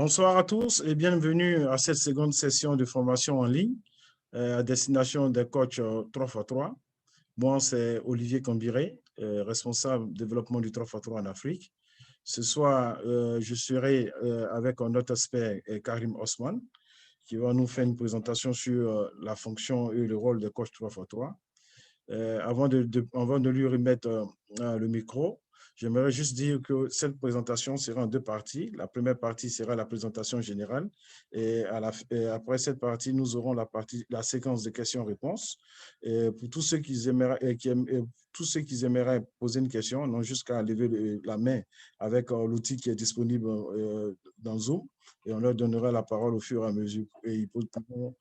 Bonsoir à tous et bienvenue à cette seconde session de formation en ligne à destination des coachs 3x3. Moi, c'est Olivier Cambiré, responsable développement du 3x3 en Afrique. Ce soir, je serai avec un autre expert, Karim Osman, qui va nous faire une présentation sur la fonction et le rôle des coachs 3x3. Avant de lui remettre le micro, j'aimerais juste dire que cette présentation sera en deux parties. La première partie sera la présentation générale et après cette partie, nous aurons la séquence de questions-réponses. Pour tous ceux qui aimeraient poser une question, n'ont jusqu'à lever la main avec l'outil qui est disponible dans Zoom et on leur donnera la parole au fur et à mesure. Et ils pourront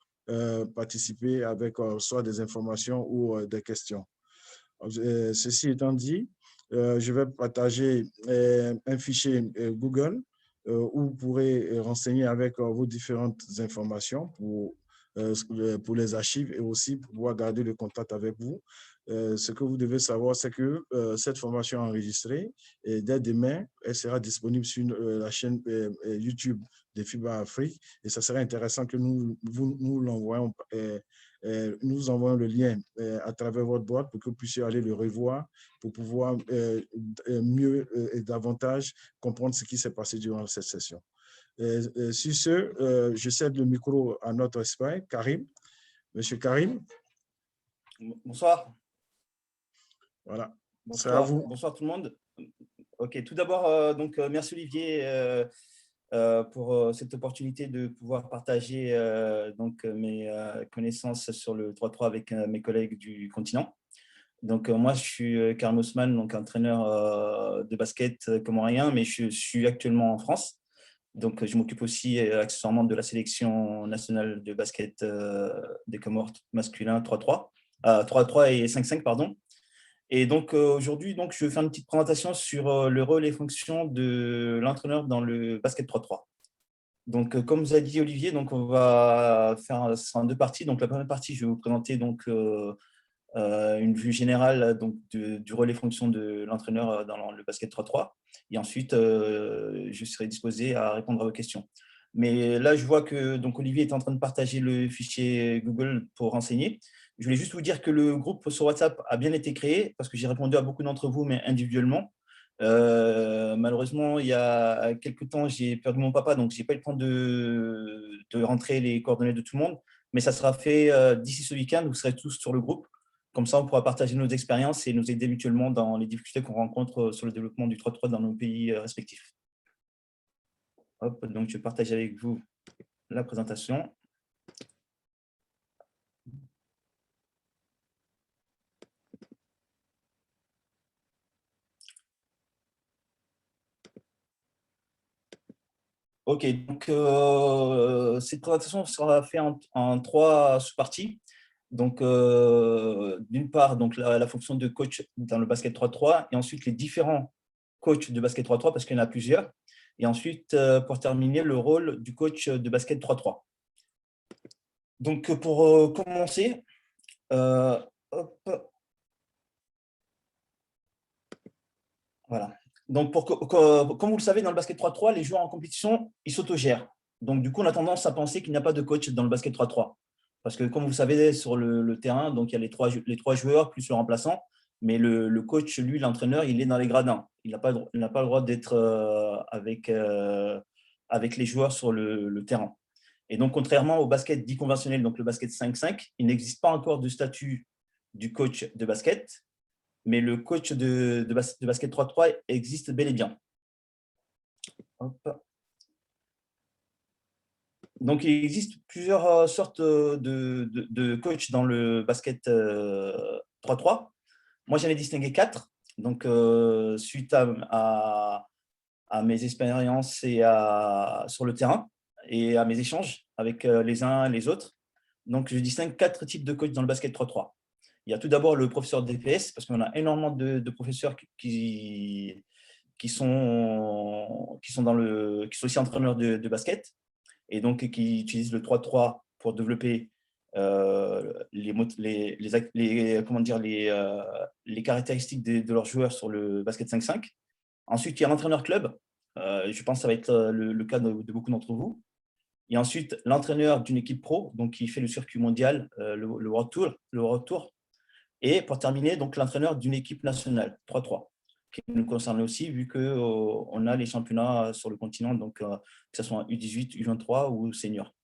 participer avec soit des informations ou des questions. Ceci étant dit, je vais partager un fichier Google où vous pourrez renseigner avec vos différentes informations pour les archives et aussi pour pouvoir garder le contact avec vous. Ce que vous devez savoir, c'est que cette formation est enregistrée et dès demain, elle sera disponible sur la chaîne YouTube de FIBA Afrique et ça serait intéressant que nous l'envoyons. Nous envoyons le lien à travers votre boîte pour que vous puissiez aller le revoir pour pouvoir mieux et davantage comprendre ce qui s'est passé durant cette session. Sur ce, je cède le micro à notre expert, Karim. Monsieur Karim. Bonsoir. Voilà. Bonsoir. C'est à vous. Bonsoir tout le monde. Ok, tout d'abord, merci Olivier pour cette opportunité de pouvoir partager mes connaissances sur le 3-3 avec mes collègues du continent. Donc, moi, je suis Karim Osman, donc entraîneur de basket comorien, mais je suis actuellement en France. Donc, je m'occupe aussi accessoirement de la sélection nationale de basket des Comores masculins 3-3 et 5-5, pardon. Et donc, aujourd'hui, je vais faire une petite présentation sur le rôle et fonctions de l'entraîneur dans le basket 3-3. Donc, comme vous a dit Olivier, donc on va faire ça en deux parties. Donc, la première partie, je vais vous présenter une vue générale du rôle et fonctions de l'entraîneur dans le basket 3-3. Et ensuite, je serai disposé à répondre à vos questions. Mais là, je vois que Olivier est en train de partager le fichier Google pour renseigner. Je voulais juste vous dire que le groupe sur WhatsApp a bien été créé parce que j'ai répondu à beaucoup d'entre vous, mais individuellement. Malheureusement, il y a quelques temps, j'ai perdu mon papa, donc je n'ai pas eu le temps de rentrer les coordonnées de tout le monde. Mais ça sera fait d'ici ce week-end, vous serez tous sur le groupe. Comme ça, on pourra partager nos expériences et nous aider mutuellement dans les difficultés qu'on rencontre sur le développement du 3-3 dans nos pays respectifs. Hop, donc, je partage avec vous la présentation. Ok, donc cette présentation sera faite en trois sous-parties. Donc, d'une part, la fonction de coach dans le basket 3-3 et ensuite les différents coachs de basket 3-3 parce qu'il y en a plusieurs. Et ensuite, pour terminer, le rôle du coach de basket 3-3. Donc, pour commencer, hop. Voilà. Donc, comme vous le savez, dans le basket 3-3, les joueurs en compétition, ils s'autogèrent. Donc, du coup, on a tendance à penser qu'il n'y a pas de coach dans le basket 3-3. Parce que, comme vous le savez, sur le terrain, donc, il y a les trois joueurs plus le remplaçant. Mais le coach, lui, l'entraîneur, il est dans les gradins. Il n'a pas le droit d'être avec les joueurs sur le terrain. Et donc, contrairement au basket dit conventionnel, donc le basket 5-5, il n'existe pas encore de statut du coach de basket, mais le coach de basket 3-3 existe bel et bien. Hop. Donc, il existe plusieurs sortes de coachs dans le basket 3-3. Moi, j'en ai distingué 4. Donc, suite à mes expériences et sur le terrain et à mes échanges avec les uns et les autres. Donc, je distingue 4 types de coachs dans le basket 3-3. Il y a tout d'abord le professeur DPS, parce qu'on a énormément de professeurs qui sont aussi entraîneurs de basket et donc qui utilisent le 3-3 pour développer les caractéristiques de leurs joueurs sur le basket 5-5. Ensuite, il y a l'entraîneur club. Je pense que ça va être le cas de beaucoup d'entre vous. Et ensuite, l'entraîneur d'une équipe pro, donc qui fait le circuit mondial, le World Tour, et pour terminer, donc l'entraîneur d'une équipe nationale, 3-3, qui nous concerne aussi, vu qu'on a les championnats sur le continent, donc que ce soit U18, U23 ou senior.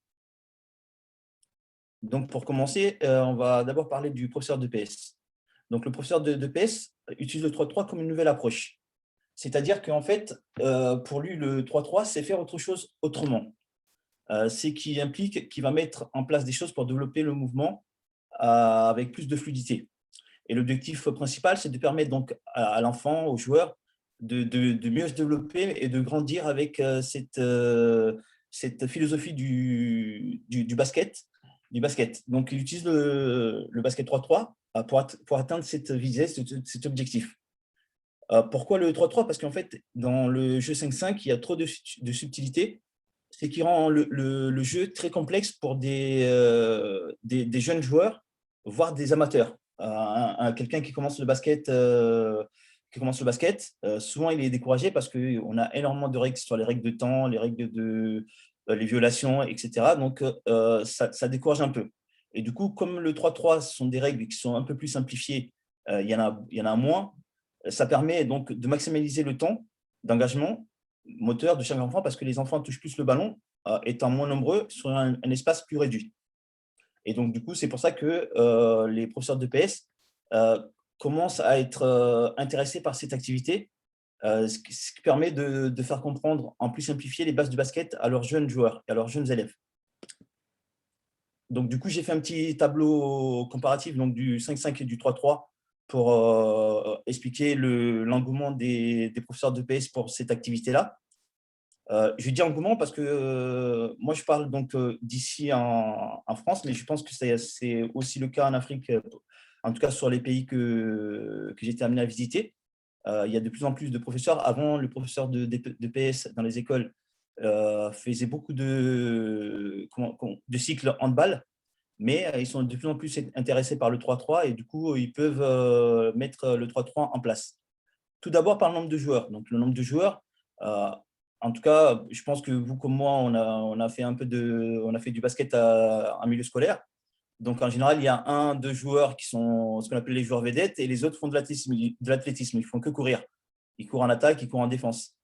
Donc, pour commencer, on va d'abord parler du professeur de PS. Donc, le professeur de PS utilise le 3-3 comme une nouvelle approche. C'est-à-dire qu'en fait, pour lui, le 3-3, c'est faire autre chose autrement. C'est qui implique qu'il va mettre en place des choses pour développer le mouvement avec plus de fluidité. Et l'objectif principal, c'est de permettre donc à l'enfant, aux joueurs, de mieux se développer et de grandir avec cette philosophie du basket. Donc, il utilise le basket 3-3 pour atteindre cette visée, cet objectif. Pourquoi le 3-3 ? Parce qu'en fait, dans le jeu 5-5, il y a trop de subtilité, c'est qui rend le jeu très complexe pour des jeunes joueurs, voire des amateurs. Quelqu'un qui commence le basket, souvent il est découragé parce qu'on a énormément de règles sur les règles de temps, les règles de les violations, etc. Donc, ça décourage un peu. Et du coup, comme le 3-3, ce sont des règles qui sont un peu plus simplifiées, il y en a moins, ça permet donc de maximiser le temps d'engagement moteur de chaque enfant parce que les enfants touchent plus le ballon étant moins nombreux sur un espace plus réduit. Et donc, du coup, c'est pour ça que les professeurs de PS commencent à être intéressés par cette activité, ce qui permet de faire comprendre en plus simplifié les bases du basket à leurs jeunes joueurs et à leurs jeunes élèves. Donc, du coup, j'ai fait un petit tableau comparatif donc, du 5-5 et du 3-3 pour expliquer l'engouement des professeurs de PS pour cette activité-là. Je dis engouement parce que moi, je parle donc d'ici en France, mais je pense que c'est aussi le cas en Afrique, en tout cas sur les pays que j'ai été amené à visiter. Il y a de plus en plus de professeurs. Avant, le professeur de PS dans les écoles faisait beaucoup de cycles handball, mais ils sont de plus en plus intéressés par le 3-3 et du coup, ils peuvent mettre le 3-3 en place. Tout d'abord par le nombre de joueurs. Donc, le nombre de joueurs, en tout cas, je pense que vous comme moi, on a fait du basket en milieu scolaire. Donc, en général, il y a 1-2 joueurs qui sont ce qu'on appelle les joueurs vedettes et les autres font de l'athlétisme. Ils ne font que courir. Ils courent en attaque, ils courent en défense.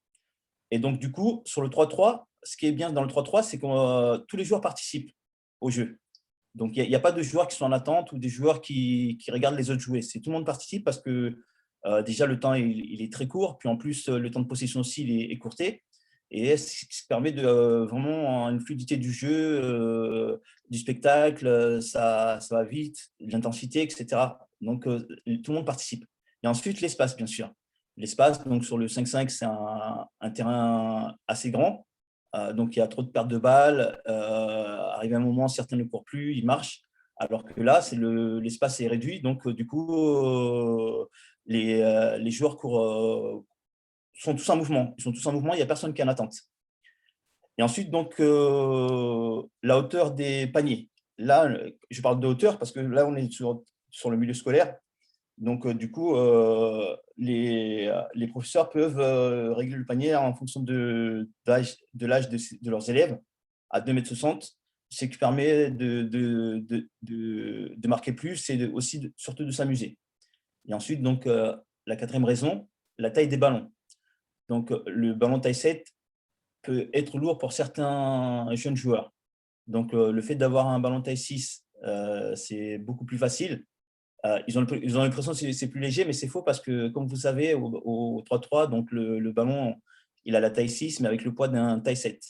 Et donc, du coup, sur le 3-3, ce qui est bien dans le 3-3, c'est que tous les joueurs participent au jeu. Donc, il n'y a pas de joueurs qui sont en attente ou des joueurs qui regardent les autres jouer. C'est tout le monde participe parce que déjà, le temps il est très court. Puis en plus, le temps de possession aussi il est écourté. Et ce qui permet de vraiment une fluidité du jeu, du spectacle. Ça va vite, l'intensité, etc. Donc, tout le monde participe. Et ensuite, l'espace, bien sûr. L'espace, donc sur le 5-5, c'est un terrain assez grand. Donc, il y a trop de pertes de balles. Arrivé à un moment, certains ne courent plus, ils marchent. Alors que là, l'espace est réduit. Donc, du coup, les joueurs sont tous en mouvement. Ils sont tous en mouvement, il n'y a personne qui est en attente. Et ensuite, donc, la hauteur des paniers. Là, je parle de hauteur parce que là, on est sur le milieu scolaire. Donc, du coup, les professeurs peuvent régler le panier en fonction de l'âge de leurs élèves à 2,60 m, ce qui permet de marquer plus et aussi surtout de s'amuser. Et ensuite, donc, la quatrième raison, la taille des ballons. Donc, le ballon taille 7 peut être lourd pour certains jeunes joueurs. Donc, le fait d'avoir un ballon taille 6, c'est beaucoup plus facile. Ils ont l'impression que c'est plus léger, mais c'est faux parce que, comme vous savez, au 3-3, donc le ballon, il a la taille 6, mais avec le poids d'un taille 7.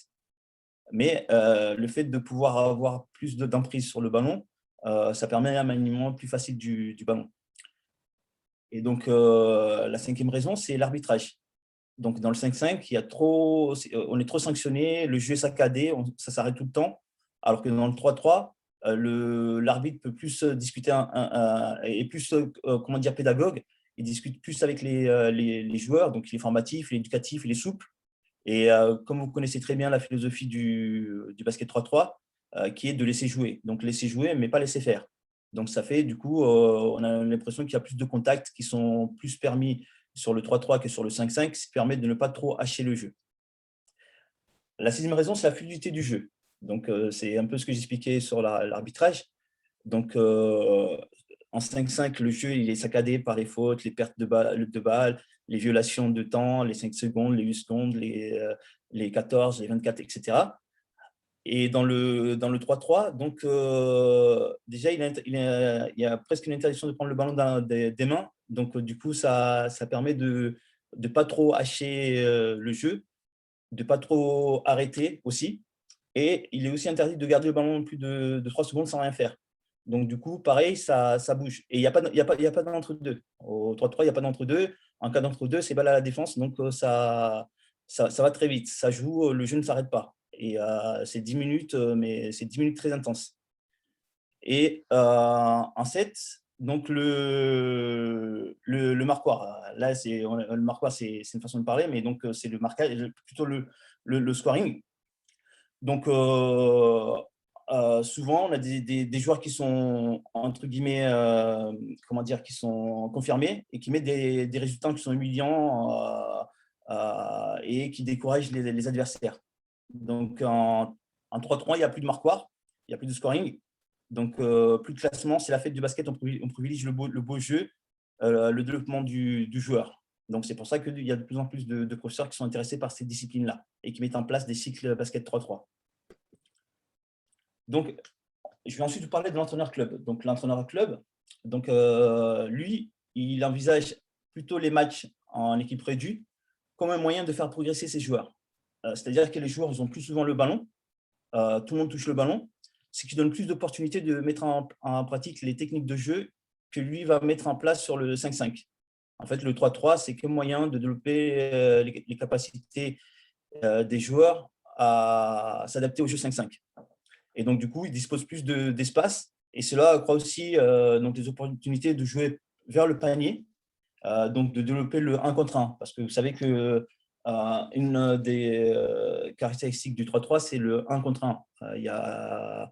Mais le fait de pouvoir avoir plus d'emprise sur le ballon, ça permet un maniement plus facile du ballon. Et donc, la cinquième raison, c'est l'arbitrage. Donc, dans le 5-5, on est trop sanctionné, le jeu est saccadé, ça s'arrête tout le temps. Alors que dans le 3-3, l'arbitre peut plus discuter et plus, comment dire, pédagogue. Il discute plus avec les joueurs, donc il est formatif, il est éducatif, il est souple. Et comme vous connaissez très bien la philosophie du basket 3-3, qui est de laisser jouer. Donc, laisser jouer, mais pas laisser faire. Donc, ça fait, du coup, on a l'impression qu'il y a plus de contacts qui sont plus permis sur le 3-3 que sur le 5-5, ce qui permet de ne pas trop hacher le jeu. La sixième raison, c'est la fluidité du jeu. Donc, c'est un peu ce que j'expliquais sur l'arbitrage. Donc, en 5-5, le jeu il est saccadé par les fautes, les pertes de balles, les violations de temps, les 5 secondes, les 8 secondes, les 14, les 24, etc. Et dans le 3-3, donc, déjà, il y a presque une interdiction de prendre le ballon des mains. Donc, du coup, ça permet de ne pas trop hacher le jeu, de ne pas trop arrêter aussi. Et il est aussi interdit de garder le ballon plus de 3 secondes sans rien faire. Donc, du coup, pareil, ça bouge. Et il n'y a pas d'entre-deux. Au 3-3, il n'y a pas d'entre-deux. En cas d'entre-deux, c'est balle à la défense. Donc, ça va très vite. Ça joue, le jeu ne s'arrête pas. Et c'est 10 minutes, mais c'est 10 minutes très intenses. Et en 7, donc le marquoir. Là, le marquoir, c'est une façon de parler, mais donc c'est le marquage, plutôt le scoring. Donc, souvent, on a des joueurs qui sont, entre guillemets, comment dire, qui sont confirmés et qui mettent des résultats qui sont humiliants et qui découragent les adversaires. Donc, en 3-3, il n'y a plus de marquoir, il n'y a plus de scoring. Donc, plus de classement, c'est la fête du basket, on privilégie le beau jeu, le développement du joueur. Donc, c'est pour ça qu'il y a de plus en plus de professeurs qui sont intéressés par ces disciplines-là et qui mettent en place des cycles basket 3-3. Donc, je vais ensuite vous parler de l'entraîneur club. Donc, l'entraîneur club, donc, lui, il envisage plutôt les matchs en équipe réduite comme un moyen de faire progresser ses joueurs. C'est-à-dire que les joueurs, ils ont plus souvent le ballon, tout le monde touche le ballon, ce qui donne plus d'opportunités de mettre en pratique les techniques de jeu que lui va mettre en place sur le 5-5. En fait, le 3-3, c'est qu'un moyen de développer les capacités des joueurs à s'adapter au jeu 5-5. Et donc, du coup, il dispose plus d'espace. Et cela accroît aussi donc, les opportunités de jouer vers le panier, donc de développer le 1 contre 1. Parce que vous savez que une des caractéristiques du 3-3, c'est le 1 contre 1. Il y a,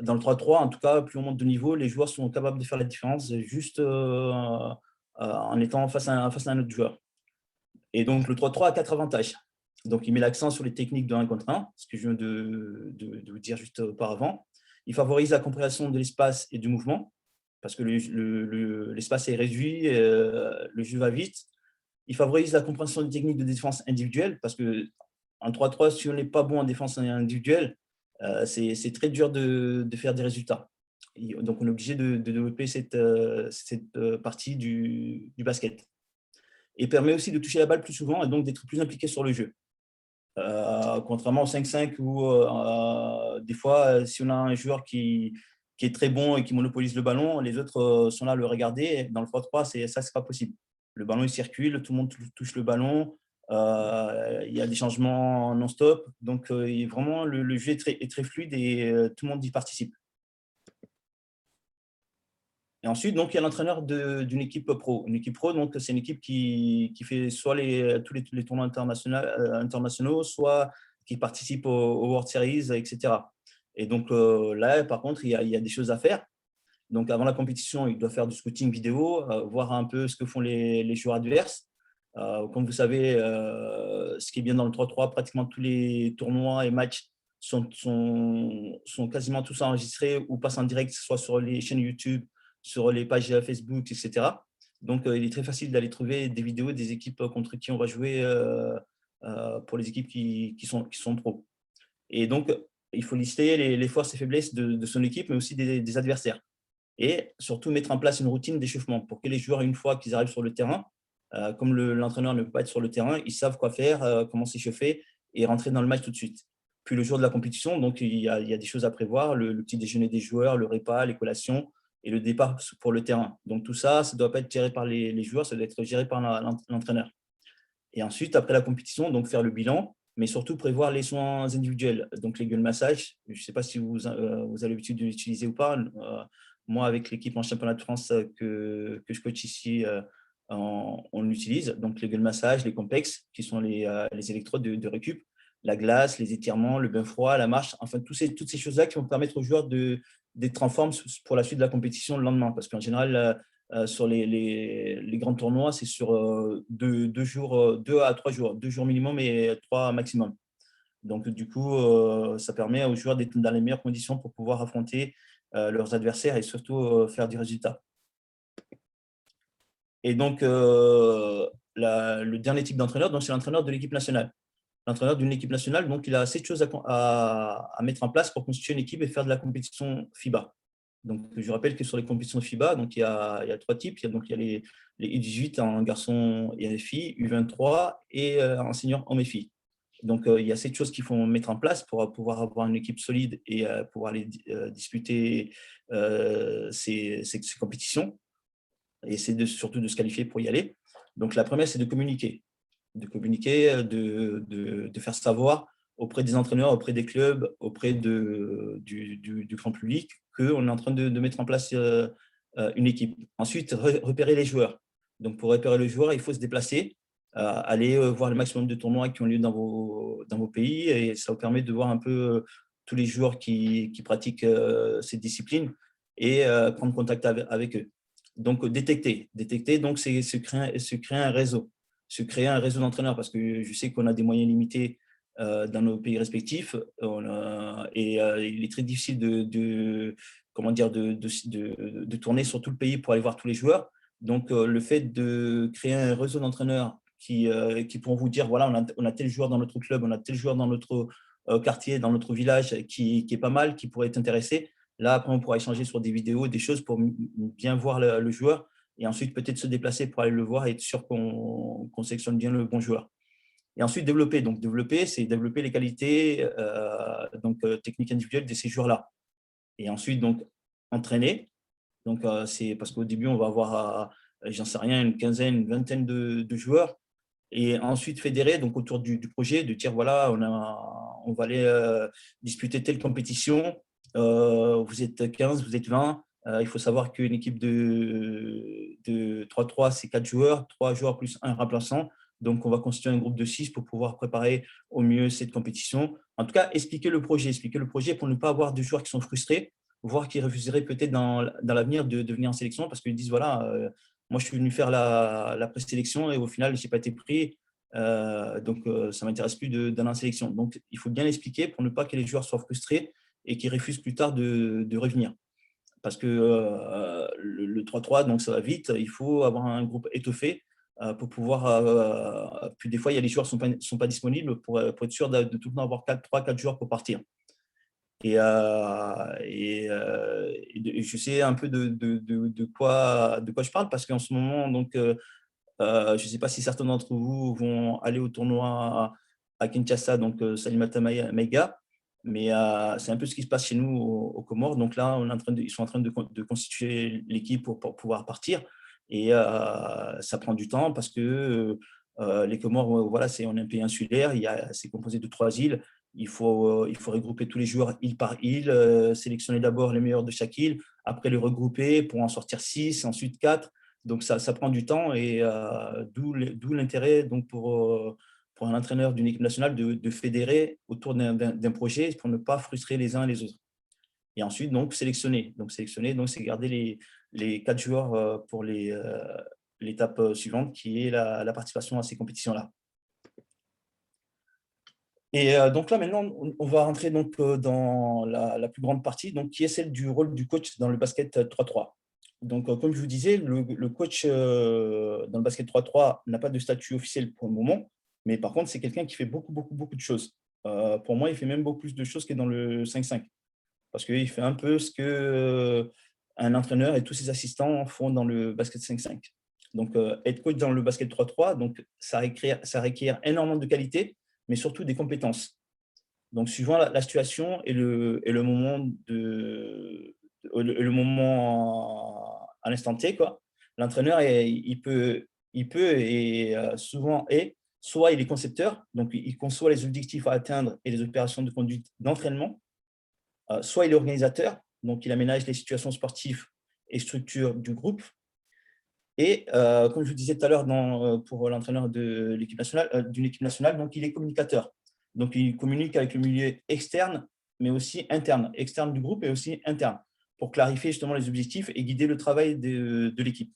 dans le 3-3, en tout cas, plus on monte de niveau, les joueurs sont capables de faire la différence juste en étant face à un autre joueur. Et donc, le 3-3 a 4 avantages. Donc, il met l'accent sur les techniques de 1 contre 1, ce que je viens de vous dire juste auparavant. Il favorise la compréhension de l'espace et du mouvement, parce que l'espace est réduit, le jeu va vite. Il favorise la compréhension des techniques de défense individuelle, parce qu'en 3-3, si on n'est pas bon en défense individuelle, c'est très dur de faire des résultats. Donc, on est obligé de développer cette partie du basket. Et permet aussi de toucher la balle plus souvent et donc d'être plus impliqué sur le jeu. Contrairement au 5-5 où des fois, si on a un joueur qui est très bon et qui monopolise le ballon, les autres sont là à le regarder. Dans le 3-3, ça, c'est pas possible. Le ballon, il circule, tout le monde touche le ballon, il y a des changements non-stop. Donc, vraiment, le jeu est très fluide et tout le monde y participe. Et ensuite, donc, il y a l'entraîneur d'une équipe pro. Une équipe pro, donc, c'est une équipe qui fait soit tous les tournois internationaux, soit qui participe aux World Series, etc. Et donc, là, par contre, il y a des choses à faire. Donc, avant la compétition, il doit faire du scouting vidéo, voir un peu ce que font les joueurs adverses. Comme vous savez, ce qui est bien dans le 3-3, pratiquement tous les tournois et matchs sont quasiment tous enregistrés ou passent en direct, soit sur les chaînes YouTube, sur les pages Facebook, etc. Donc, il est très facile d'aller trouver des vidéos des équipes contre qui on va jouer pour les équipes qui sont pros. Et donc, il faut lister les forces et faiblesses de son équipe, mais aussi des adversaires. Et surtout, mettre en place une routine d'échauffement pour que les joueurs, une fois qu'ils arrivent sur le terrain, comme l'entraîneur ne peut pas être sur le terrain, ils savent quoi faire, comment s'échauffer et rentrer dans le match tout de suite. Puis le jour de la compétition, donc, il y a des choses à prévoir, le petit déjeuner des joueurs, le repas, les collations, et le départ pour le terrain. Donc, tout ça, ça ne doit pas être géré par les joueurs, ça doit être géré par l'entraîneur. Et ensuite, après la compétition, donc faire le bilan, mais surtout prévoir les soins individuels. Donc, les gueules massage, je ne sais pas si vous avez l'habitude de l'utiliser ou pas. Moi, avec l'équipe en championnat de France que je coach ici, on l'utilise. Donc, les gueules massage, les complexes, qui sont les électrodes de récup, la glace, les étirements, le bain froid, la marche, enfin, toutes ces choses-là qui vont permettre aux joueurs d'être en forme pour la suite de la compétition le lendemain. Parce qu'en général, sur les grands tournois, c'est sur 2 jours, 2 à 3 jours, 2 jours minimum et 3 maximum. Donc, du coup, ça permet aux joueurs d'être dans les meilleures conditions pour pouvoir affronter leurs adversaires et surtout faire du résultat. Et donc, le dernier type d'entraîneur, c'est l'entraîneur de l'équipe nationale. L'entraîneur d'une équipe nationale, donc, il a assez de choses à mettre en place pour constituer une équipe et faire de la compétition FIBA. Donc, je rappelle que sur les compétitions FIBA, donc, il y a 3 types. Il y a les U18 en garçons et en filles, U23 et en senior hommes et filles. Donc, il y a cette chose qu'il faut mettre en place pour pouvoir avoir une équipe solide et pouvoir aller disputer ces compétitions. Et c'est surtout de se qualifier pour y aller. Donc, la première, c'est de communiquer, de faire savoir auprès des entraîneurs, auprès des clubs, auprès du grand public qu'on est en train de mettre en place une équipe. Ensuite, repérer les joueurs. Donc, pour repérer les joueurs, il faut se déplacer, aller voir le maximum de tournois qui ont lieu dans vos pays, et ça vous permet de voir un peu tous les joueurs qui pratiquent cette discipline et prendre contact avec eux. Donc, détecter, donc, c'est se créer un réseau. Se créer un réseau d'entraîneurs, parce que je sais qu'on a des moyens limités dans nos pays respectifs, et il est très difficile de tourner sur tout le pays pour aller voir tous les joueurs. Donc, le fait de créer un réseau d'entraîneurs qui pourront vous dire, voilà, on a tel joueur dans notre club, on a tel joueur dans notre quartier, dans notre village qui est pas mal, qui pourrait t'intéresser. Là, après, on pourra échanger sur des vidéos, des choses pour bien voir le joueur, et ensuite peut-être se déplacer pour aller le voir et être sûr qu'on sélectionne bien le bon joueur. Et ensuite, développer. Donc, c'est développer les qualités techniques individuelles de ces joueurs-là. Et ensuite, donc, entraîner. Donc, c'est parce qu'au début, on va avoir, j'en sais rien, une quinzaine, une vingtaine de joueurs. Et ensuite, fédérer donc, autour du projet, de dire, voilà, on va aller disputer telle compétition. Vous êtes 15, vous êtes 20. Il faut savoir qu'une équipe de 3-3, c'est 4 joueurs, 3 joueurs plus un remplaçant. Donc, on va constituer un groupe de 6 pour pouvoir préparer au mieux cette compétition. En tout cas, expliquer le projet pour ne pas avoir de joueurs qui sont frustrés, voire qui refuseraient peut-être dans l'avenir de venir en sélection parce qu'ils disent, voilà, moi, je suis venu faire la présélection et au final, je n'ai pas été pris. Donc, ça ne m'intéresse plus d'aller en sélection. Donc, il faut bien l'expliquer pour ne pas que les joueurs soient frustrés et qu'ils refusent plus tard de revenir. Parce que le 3-3, donc ça va vite. Il faut avoir un groupe étoffé pour pouvoir… puis des fois, il y a les joueurs qui ne sont pas disponibles pour être sûr de tout le temps avoir 3-4 joueurs pour partir. Et je sais un peu de quoi je parle parce qu'en ce moment, donc, je ne sais pas si certains d'entre vous vont aller au tournoi à Kinshasa, donc Salimata Maïga, mais c'est un peu ce qui se passe chez nous aux Comores. Donc là, ils sont en train de constituer l'équipe pour pouvoir partir. Et ça prend du temps parce que les Comores, voilà, on est un pays insulaire, c'est composé de 3 îles. Il faut regrouper tous les joueurs île par île, sélectionner d'abord les meilleurs de chaque île, après les regrouper pour en sortir 6, ensuite 4. Donc, ça prend du temps et d'où l'intérêt donc pour un entraîneur d'une équipe nationale de fédérer autour d'un projet pour ne pas frustrer les uns les autres. Et ensuite, donc, sélectionner. Donc, c'est garder les 4 joueurs pour l'étape suivante qui est la participation à ces compétitions-là. Et donc là, maintenant, on va rentrer donc, dans la plus grande partie, donc, qui est celle du rôle du coach dans le basket 3-3. Donc, comme je vous disais, le coach dans le basket 3-3 n'a pas de statut officiel pour le moment, mais par contre, c'est quelqu'un qui fait beaucoup de choses. Pour moi, il fait même beaucoup plus de choses que dans le 5-5, parce qu'il fait un peu ce qu'un entraîneur et tous ses assistants font dans le basket 5-5. Donc, être coach dans le basket 3-3, donc, ça requiert énormément de qualité, mais surtout des compétences. Donc, suivant la situation et le moment le moment à l'instant T, quoi, l'entraîneur, il peut et souvent soit il est concepteur, donc il conçoit les objectifs à atteindre et les opérations de conduite d'entraînement, soit il est organisateur, donc il aménage les situations sportives et structure du groupe. Et comme je vous disais tout à l'heure pour l'entraîneur d'une équipe nationale, donc il est communicateur. Donc il communique avec le milieu externe, mais aussi interne, externe du groupe et aussi interne, pour clarifier justement les objectifs et guider le travail de l'équipe.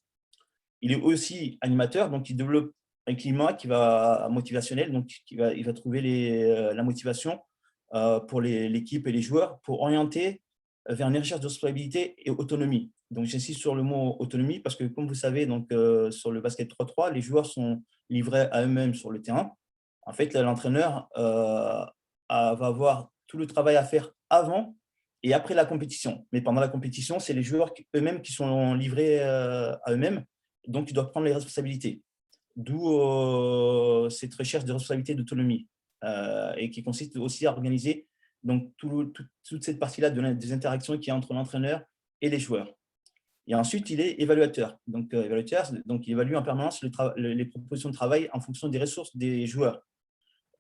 Il est aussi animateur, donc il développe un climat qui va motivationnel, donc il va trouver la motivation pour l'équipe et les joueurs pour orienter vers une recherche de responsabilité et autonomie. Donc, j'insiste sur le mot autonomie parce que, comme vous savez, donc, sur le basket 3-3, les joueurs sont livrés à eux-mêmes sur le terrain. En fait, l'entraîneur va avoir tout le travail à faire avant et après la compétition. Mais pendant la compétition, c'est les joueurs eux-mêmes qui sont livrés à eux-mêmes. Donc, ils doivent prendre les responsabilités. D'où cette recherche de responsabilité d'autonomie et qui consiste aussi à organiser donc, toute cette partie-là des interactions qu'il y a entre l'entraîneur et les joueurs. Et ensuite, il est évaluateur. Donc, il évalue en permanence les propositions de travail en fonction des ressources des joueurs.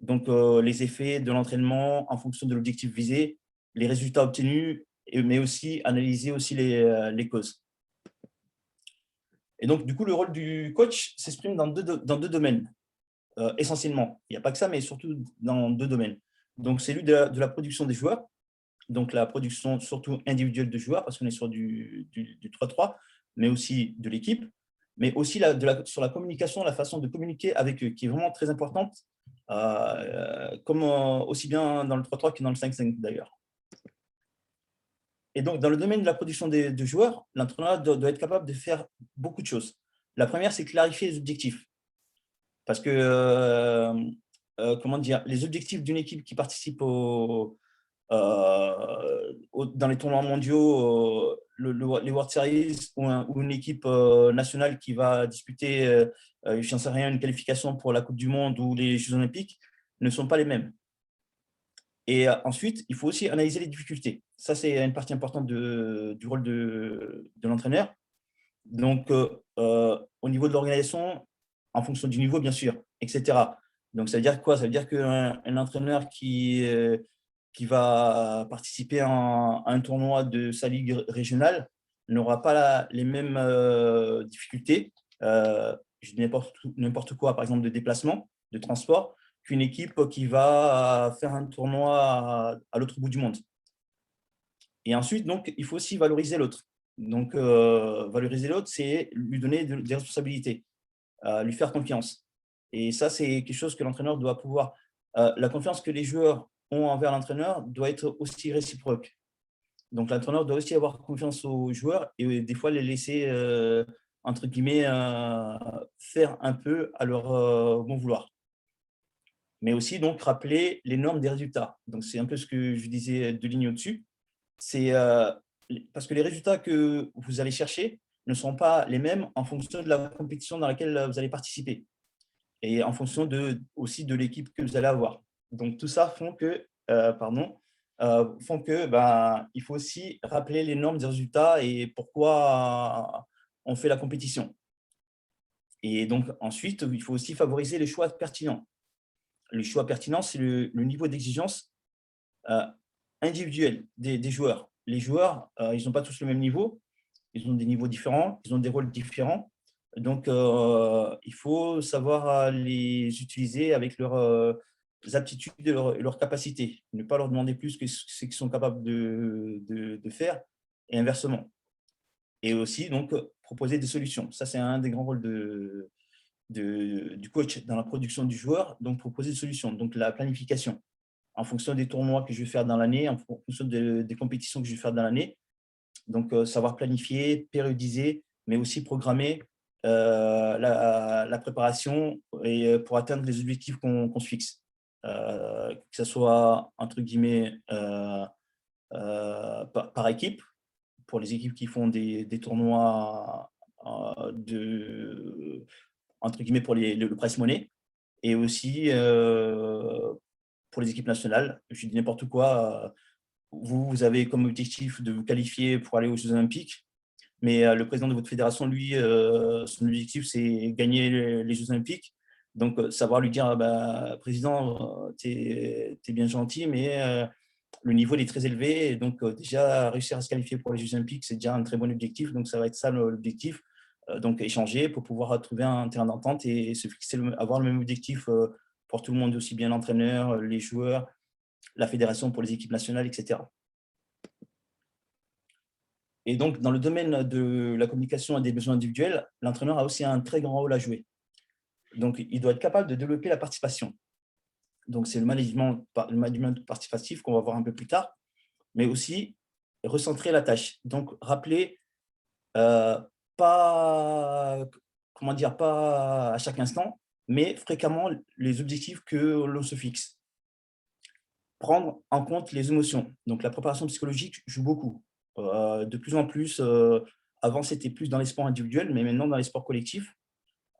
Donc, les effets de l'entraînement en fonction de l'objectif visé, les résultats obtenus, mais aussi analyser aussi les causes. Et donc, du coup, le rôle du coach s'exprime dans deux domaines, essentiellement. Il n'y a pas que ça, mais surtout dans deux domaines. Donc, c'est celui de la production des joueurs, donc la production surtout individuelle de joueurs, parce qu'on est sur du 3-3, mais aussi de l'équipe, mais aussi sur la communication, la façon de communiquer avec eux, qui est vraiment très importante, comme aussi bien dans le 3-3 que dans le 5-5 d'ailleurs. Et donc, dans le domaine de la production de joueurs, l'entraîneur doit être capable de faire beaucoup de choses. La première, c'est clarifier les objectifs. Parce que, comment dire, les objectifs d'une équipe qui participe dans les tournois mondiaux, les World Series, ou une équipe nationale qui va disputer, je n'en sais rien, une qualification pour la Coupe du Monde ou les Jeux Olympiques, ne sont pas les mêmes. Et ensuite, il faut aussi analyser les difficultés. Ça, c'est une partie importante du rôle de l'entraîneur. Donc, au niveau de l'organisation, en fonction du niveau, bien sûr, etc. Donc, ça veut dire quoi? Ça veut dire qu'un entraîneur qui va participer à un tournoi de sa ligue régionale n'aura pas les mêmes difficultés, je dis n'importe quoi, par exemple, de déplacement, de transport, qu'une équipe qui va faire un tournoi à l'autre bout du monde. Et ensuite, donc, il faut aussi valoriser l'autre. Donc, valoriser l'autre, c'est lui donner des responsabilités, lui faire confiance. Et ça, c'est quelque chose que l'entraîneur doit pouvoir… la confiance que les joueurs ont envers l'entraîneur doit être aussi réciproque. Donc, l'entraîneur doit aussi avoir confiance aux joueurs et des fois les laisser, entre guillemets, faire un peu à leur bon vouloir. Mais aussi, donc, rappeler les normes des résultats. Donc, c'est un peu ce que je disais deux lignes au-dessus. C'est parce que les résultats que vous allez chercher ne sont pas les mêmes en fonction de la compétition dans laquelle vous allez participer et en fonction aussi de l'équipe que vous allez avoir. Donc, tout ça font que, il faut aussi rappeler les normes des résultats et pourquoi on fait la compétition. Et donc, ensuite, il faut aussi favoriser les choix pertinents. Le choix pertinent, c'est le niveau d'exigence individuel des joueurs. Les joueurs, ils n'ont pas tous le même niveau, ils ont des niveaux différents, ils ont des rôles différents. Donc, il faut savoir les utiliser avec leurs aptitudes et leurs capacités. Ne pas leur demander plus que ce qu'ils sont capables de faire et inversement. Et aussi, donc, proposer des solutions. Ça, c'est un des grands rôles du coach dans la production du joueur. Donc, proposer des solutions. Donc, la planification en fonction des tournois que je vais faire dans l'année, en fonction des compétitions que je vais faire dans l'année. Donc, savoir planifier, périodiser, mais aussi programmer la préparation et pour atteindre les objectifs qu'on se fixe. Que ce soit, entre guillemets, par équipe, pour les équipes qui font des tournois entre guillemets, pour le press money, et aussi pour les équipes nationales. Je dis n'importe quoi. Vous avez comme objectif de vous qualifier pour aller aux Jeux Olympiques, mais le président de votre fédération, lui, son objectif, c'est gagner les Jeux Olympiques. Donc, savoir lui dire, président, tu es bien gentil, mais le niveau il est très élevé. Et donc, déjà, réussir à se qualifier pour les Jeux Olympiques, c'est déjà un très bon objectif. Donc, ça va être ça l'objectif. Donc, échanger pour pouvoir trouver un terrain d'entente et se fixer, avoir le même objectif pour tout le monde, aussi bien l'entraîneur, les joueurs, la fédération pour les équipes nationales, etc. Et donc, dans le domaine de la communication et des besoins individuels, l'entraîneur a aussi un très grand rôle à jouer. Donc, il doit être capable de développer la participation. Donc, c'est le management participatif qu'on va voir un peu plus tard, mais aussi recentrer la tâche. Donc, rappeler pas, comment dire, pas à chaque instant, mais fréquemment les objectifs que l'on se fixe. Prendre en compte les émotions. Donc, la préparation psychologique joue beaucoup. De plus en plus, avant, c'était plus dans les sports individuels, mais maintenant, dans les sports collectifs,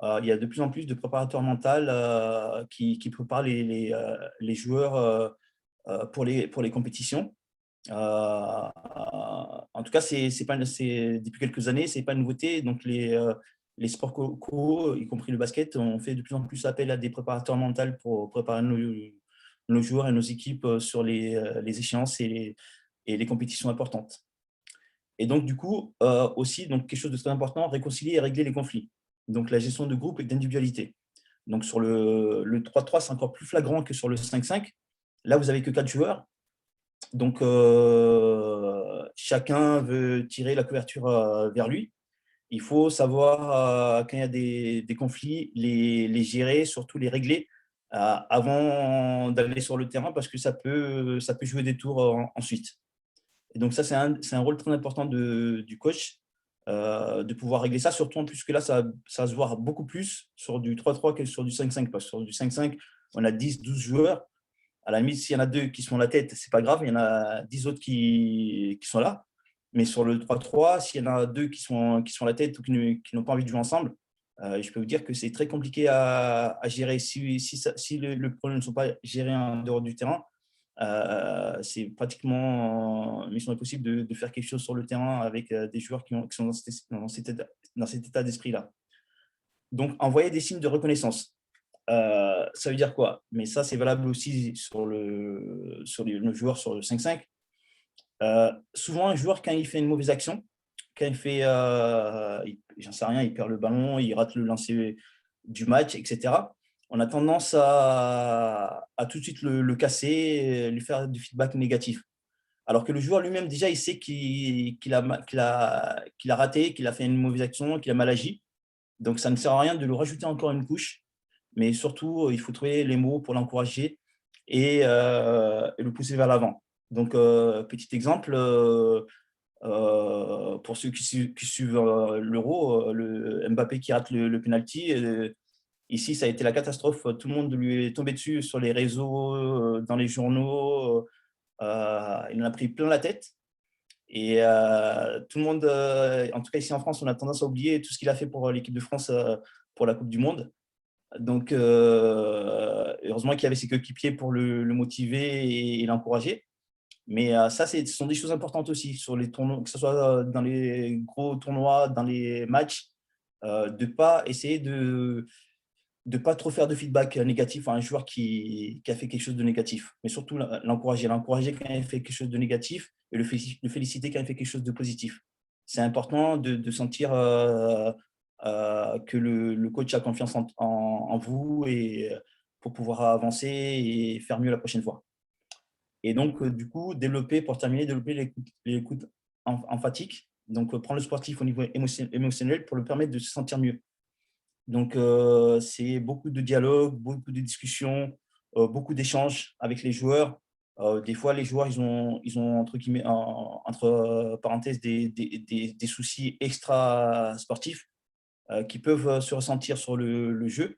il y a de plus en plus de préparateurs mentaux qui préparent les joueurs pour les compétitions. En tout cas, depuis quelques années, ce n'est pas une nouveauté. Donc, les sports co, y compris le basket, on fait de plus en plus appel à des préparateurs mentaux pour préparer nos joueurs et nos équipes sur les échéances et les compétitions importantes. Et donc, du coup, aussi, donc, quelque chose de très important, réconcilier et régler les conflits. Donc, la gestion de groupe et d'individualité. Donc, sur le 3-3, c'est encore plus flagrant que sur le 5-5. Là, vous n'avez que 4 joueurs. Donc, chacun veut tirer la couverture vers lui. Il faut savoir, quand il y a des conflits, les gérer, surtout les régler avant d'aller sur le terrain parce que ça peut jouer des tours ensuite. Et donc, ça, c'est un rôle très important du coach de pouvoir régler ça, surtout en plus que là, ça va se voir beaucoup plus sur du 3-3 que sur du 5-5. Parce que sur du 5-5, on a 10, 12 joueurs. À la limite, s'il y en a 2 qui sont la tête, ce n'est pas grave, il y en a 10 autres qui sont là. Mais sur le 3-3, s'il y en a 2 qui sont la tête ou qui n'ont pas envie de jouer ensemble, je peux vous dire que c'est très compliqué à gérer. Si le problème ne sont pas gérés en dehors du terrain, c'est pratiquement mission impossible de faire quelque chose sur le terrain avec des joueurs qui sont dans cet état d'esprit-là. Donc, envoyer des signes de reconnaissance. Ça veut dire quoi? Mais ça, c'est valable aussi sur le joueur sur le 5-5. Souvent, un joueur, quand il fait une mauvaise action, quand il fait, j'en sais rien, il perd le ballon, il rate le lancer du match, etc., on a tendance à tout de suite le casser, lui faire du feedback négatif. Alors que le joueur lui-même, déjà, il sait qu'il a raté, qu'il a fait une mauvaise action, qu'il a mal agi. Donc, ça ne sert à rien de lui rajouter encore une couche. Mais surtout, il faut trouver les mots pour l'encourager et le pousser vers l'avant. Donc, petit exemple, pour ceux qui suivent l'Euro, le Mbappé qui rate le penalty, ici, ça a été la catastrophe. Tout le monde lui est tombé dessus sur les réseaux, dans les journaux. Il en a pris plein la tête. Et tout le monde, en tout cas ici en France, on a tendance à oublier tout ce qu'il a fait pour l'équipe de France pour la Coupe du Monde. Donc, heureusement qu'il y avait ses coéquipiers pour le motiver et l'encourager. Mais ça, ce sont des choses importantes aussi sur les tournois, que ce soit dans les gros tournois, dans les matchs, de ne pas essayer de pas trop faire de feedback négatif à un joueur qui a fait quelque chose de négatif. Mais surtout, l'encourager quand il fait quelque chose de négatif et le féliciter quand il fait quelque chose de positif. C'est important de sentir que le coach a confiance en vous et pour pouvoir avancer et faire mieux la prochaine fois. Et donc, du coup, développer l'écoute emphatique. Donc, prendre le sportif au niveau émotionnel pour le permettre de se sentir mieux. Donc, c'est beaucoup de dialogue, beaucoup de discussions, beaucoup d'échanges avec les joueurs. Des fois, les joueurs, ils ont entre guillemets, entre parenthèses, des soucis extra-sportifs qui peuvent se ressentir sur le jeu.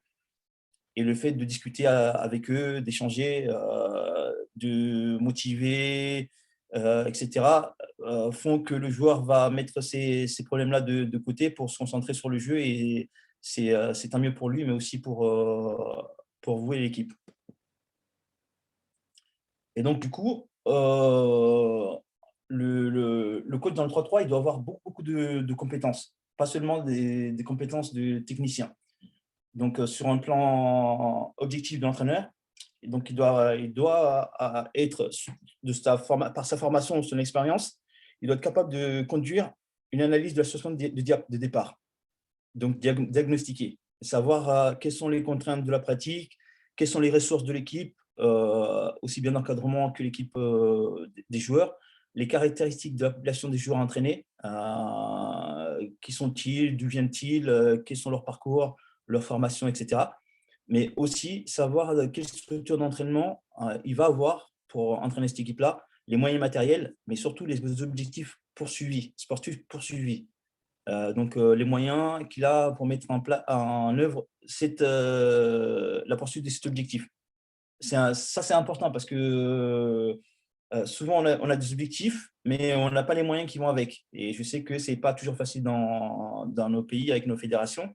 Et le fait de discuter avec eux, d'échanger, de motiver, etc., font que le joueur va mettre ces problèmes-là de côté pour se concentrer sur le jeu. Et c'est tant mieux pour lui, mais aussi pour vous et l'équipe. Et donc, du coup, le coach dans le 3-3, il doit avoir beaucoup de compétences, pas seulement des compétences de technicien. Donc, sur un plan objectif de l'entraîneur, donc il doit être, par sa formation ou son expérience, il doit être capable de conduire une analyse de la situation de départ. Donc, diagnostiquer, savoir quelles sont les contraintes de la pratique, quelles sont les ressources de l'équipe, aussi bien d'encadrement que l'équipe des joueurs, les caractéristiques de la population des joueurs entraînés, qui sont-ils, d'où viennent-ils, quels sont leurs parcours, leur formation, etc. mais aussi savoir quelle structure d'entraînement il va avoir pour entraîner cette équipe-là, les moyens matériels, mais surtout les objectifs poursuivis, sportifs poursuivis. Donc, les moyens qu'il a pour mettre en œuvre la poursuite de cet objectif. Ça, c'est important parce que souvent, on a des objectifs, mais on n'a pas les moyens qui vont avec. Et je sais que ce n'est pas toujours facile dans nos pays avec nos fédérations.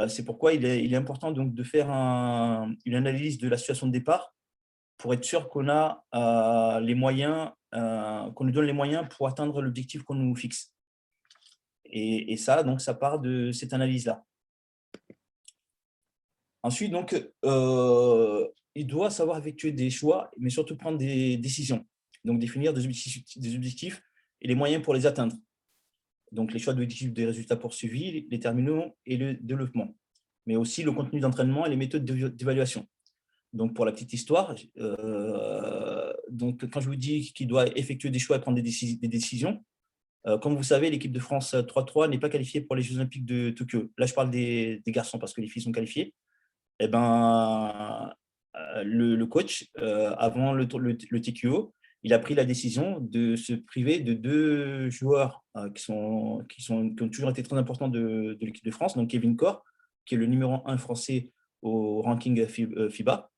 C'est pourquoi il est important donc, de faire une analyse de la situation de départ pour être sûr qu'on a les moyens, qu'on nous donne les moyens pour atteindre l'objectif qu'on nous fixe. Et ça, donc, ça part de cette analyse-là. Ensuite, donc, il doit savoir effectuer des choix, mais surtout prendre des décisions. Donc, définir des objectifs et les moyens pour les atteindre. Donc, les choix d'objectifs, des résultats poursuivis, les terminaux et le développement. Mais aussi le contenu d'entraînement et les méthodes d'évaluation. Donc, pour la petite histoire, donc, quand je vous dis qu'il doit effectuer des choix et prendre des décisions, comme vous savez, l'équipe de France 3-3 n'est pas qualifiée pour les Jeux Olympiques de Tokyo. Là, je parle des garçons parce que les filles sont qualifiées. Eh ben, le coach, avant le TQO, il a pris la décision de se priver de 2 joueurs qui ont toujours été très importants de l'équipe de France, donc Kevin Corre, qui est le numéro 1 français au ranking FIBA,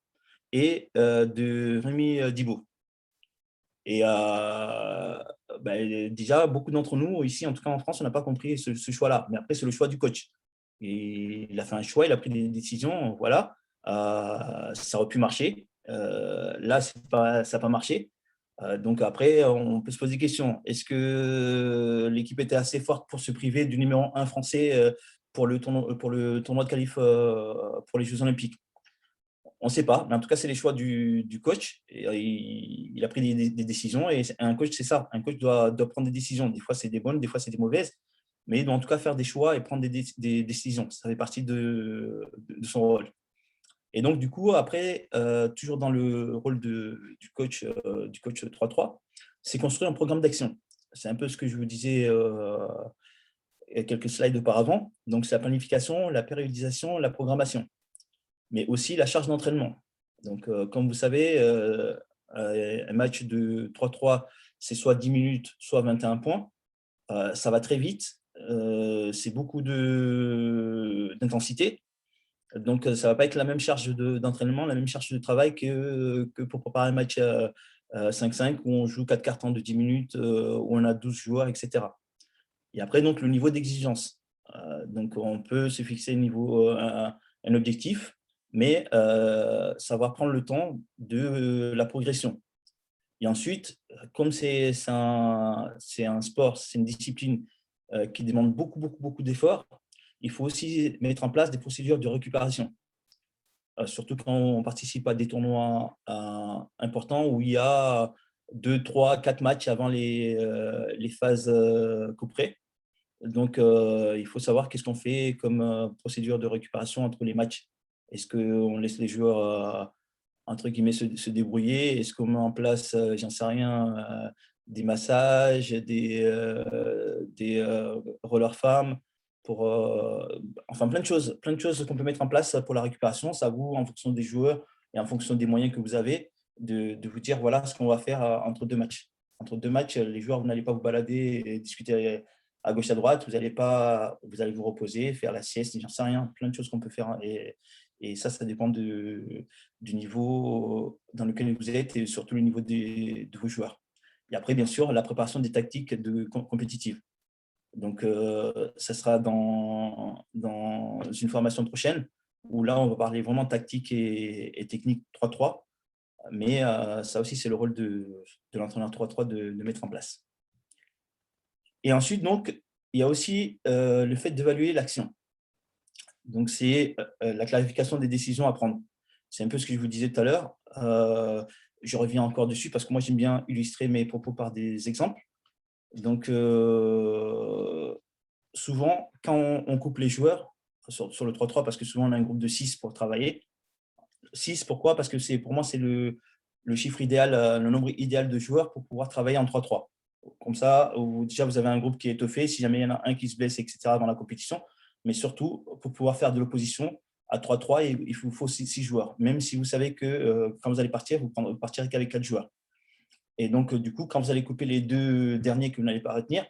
et de Rémi Dibo. Et déjà, beaucoup d'entre nous, ici, en tout cas en France, on n'a pas compris ce choix-là. Mais après, c'est le choix du coach. Et il a fait un choix, il a pris des décisions, voilà. Ça aurait pu marcher. Là, ça n'a pas marché. Donc après, on peut se poser des questions. Est-ce que l'équipe était assez forte pour se priver du numéro 1 français pour le tournoi de qualif pour les Jeux Olympiques? On ne sait pas, mais en tout cas, c'est les choix du coach. Et, il a pris des décisions. Et un coach, c'est ça. Un coach doit prendre des décisions. Des fois, c'est des bonnes, des fois, c'est des mauvaises. Mais il doit en tout cas faire des choix et prendre des décisions. Ça fait partie de son rôle. Et donc, du coup, après, toujours dans le rôle du coach 3-3, c'est construire un programme d'action. C'est un peu ce que je vous disais il y a quelques slides auparavant. Donc, c'est la planification, la périodisation, la programmation, mais aussi la charge d'entraînement. Donc, comme vous savez, un match de 3-3, c'est soit 10 minutes, soit 21 points. Ça va très vite. C'est beaucoup d'intensité. Donc, ça ne va pas être la même charge d'entraînement, la même charge de travail que pour préparer un match 5-5 où on joue 4 cartons de 10 minutes, où on a 12 joueurs, etc. Et après, donc, le niveau d'exigence. Donc, on peut se fixer un objectif, mais savoir prendre le temps de la progression. Et ensuite, comme c'est un sport, c'est une discipline qui demande beaucoup, beaucoup, beaucoup d'efforts, il faut aussi mettre en place des procédures de récupération. Surtout quand on participe à des tournois importants où il y a 2, 3, 4 matchs avant les phases couperées. Donc, il faut savoir qu'est-ce qu'on fait comme procédure de récupération entre les matchs. Est-ce qu'on laisse les joueurs, entre guillemets, se débrouiller? Est-ce qu'on met en place, j'en sais rien, des massages, des rollers femmes, enfin plein de choses qu'on peut mettre en place pour la récupération. C'est à vous, en fonction des joueurs et en fonction des moyens que vous avez, de vous dire voilà ce qu'on va faire entre 2 matchs. Entre 2 matchs, les joueurs, vous n'allez pas vous balader et discuter à gauche, à droite. Vous allez vous reposer, faire la sieste, j'en sais rien. Plein de choses qu'on peut faire. Et ça dépend du niveau dans lequel vous êtes et surtout le niveau de vos joueurs. Et après, bien sûr, la préparation des tactiques compétitives. Donc, ça sera dans une formation prochaine où là, on va parler vraiment tactique et technique 3-3. Mais ça aussi, c'est le rôle de l'entraîneur 3-3 de mettre en place. Et ensuite, donc, il y a aussi le fait d'évaluer l'action. Donc, c'est la clarification des décisions à prendre. C'est un peu ce que je vous disais tout à l'heure. Je reviens encore dessus parce que moi, j'aime bien illustrer mes propos par des exemples. Donc, souvent, quand on coupe les joueurs sur le 3-3, parce que souvent, on a un groupe de 6 pour travailler. 6, pourquoi? Parce que pour moi, c'est le chiffre idéal, le nombre idéal de joueurs pour pouvoir travailler en 3-3. Comme ça, déjà, vous avez un groupe qui est étoffé. Si jamais il y en a un qui se blesse, etc., dans la compétition, mais surtout pour pouvoir faire de l'opposition À 3-3, il faut 6 joueurs, même si vous savez que quand vous allez partir, vous partirez qu'avec 4 joueurs. Et donc, du coup, quand vous allez couper les 2 derniers que vous n'allez pas retenir,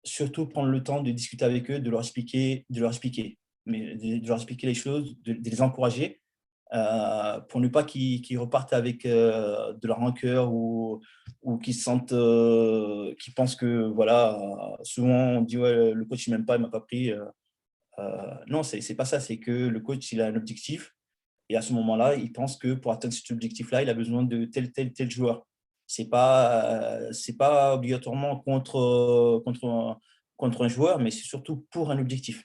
surtout prendre le temps de discuter avec eux, de leur expliquer les choses, de les encourager, pour ne pas qu'ils repartent avec de la rancœur ou qu'ils sentent, qu'ils pensent que, voilà, souvent on dit ouais, le coach ne m'aime pas, il ne m'a pas pris. Non, ce n'est pas ça, c'est que le coach, il a un objectif et à ce moment-là, il pense que pour atteindre cet objectif-là, il a besoin de tel joueur. Ce n'est pas obligatoirement contre un joueur, mais c'est surtout pour un objectif.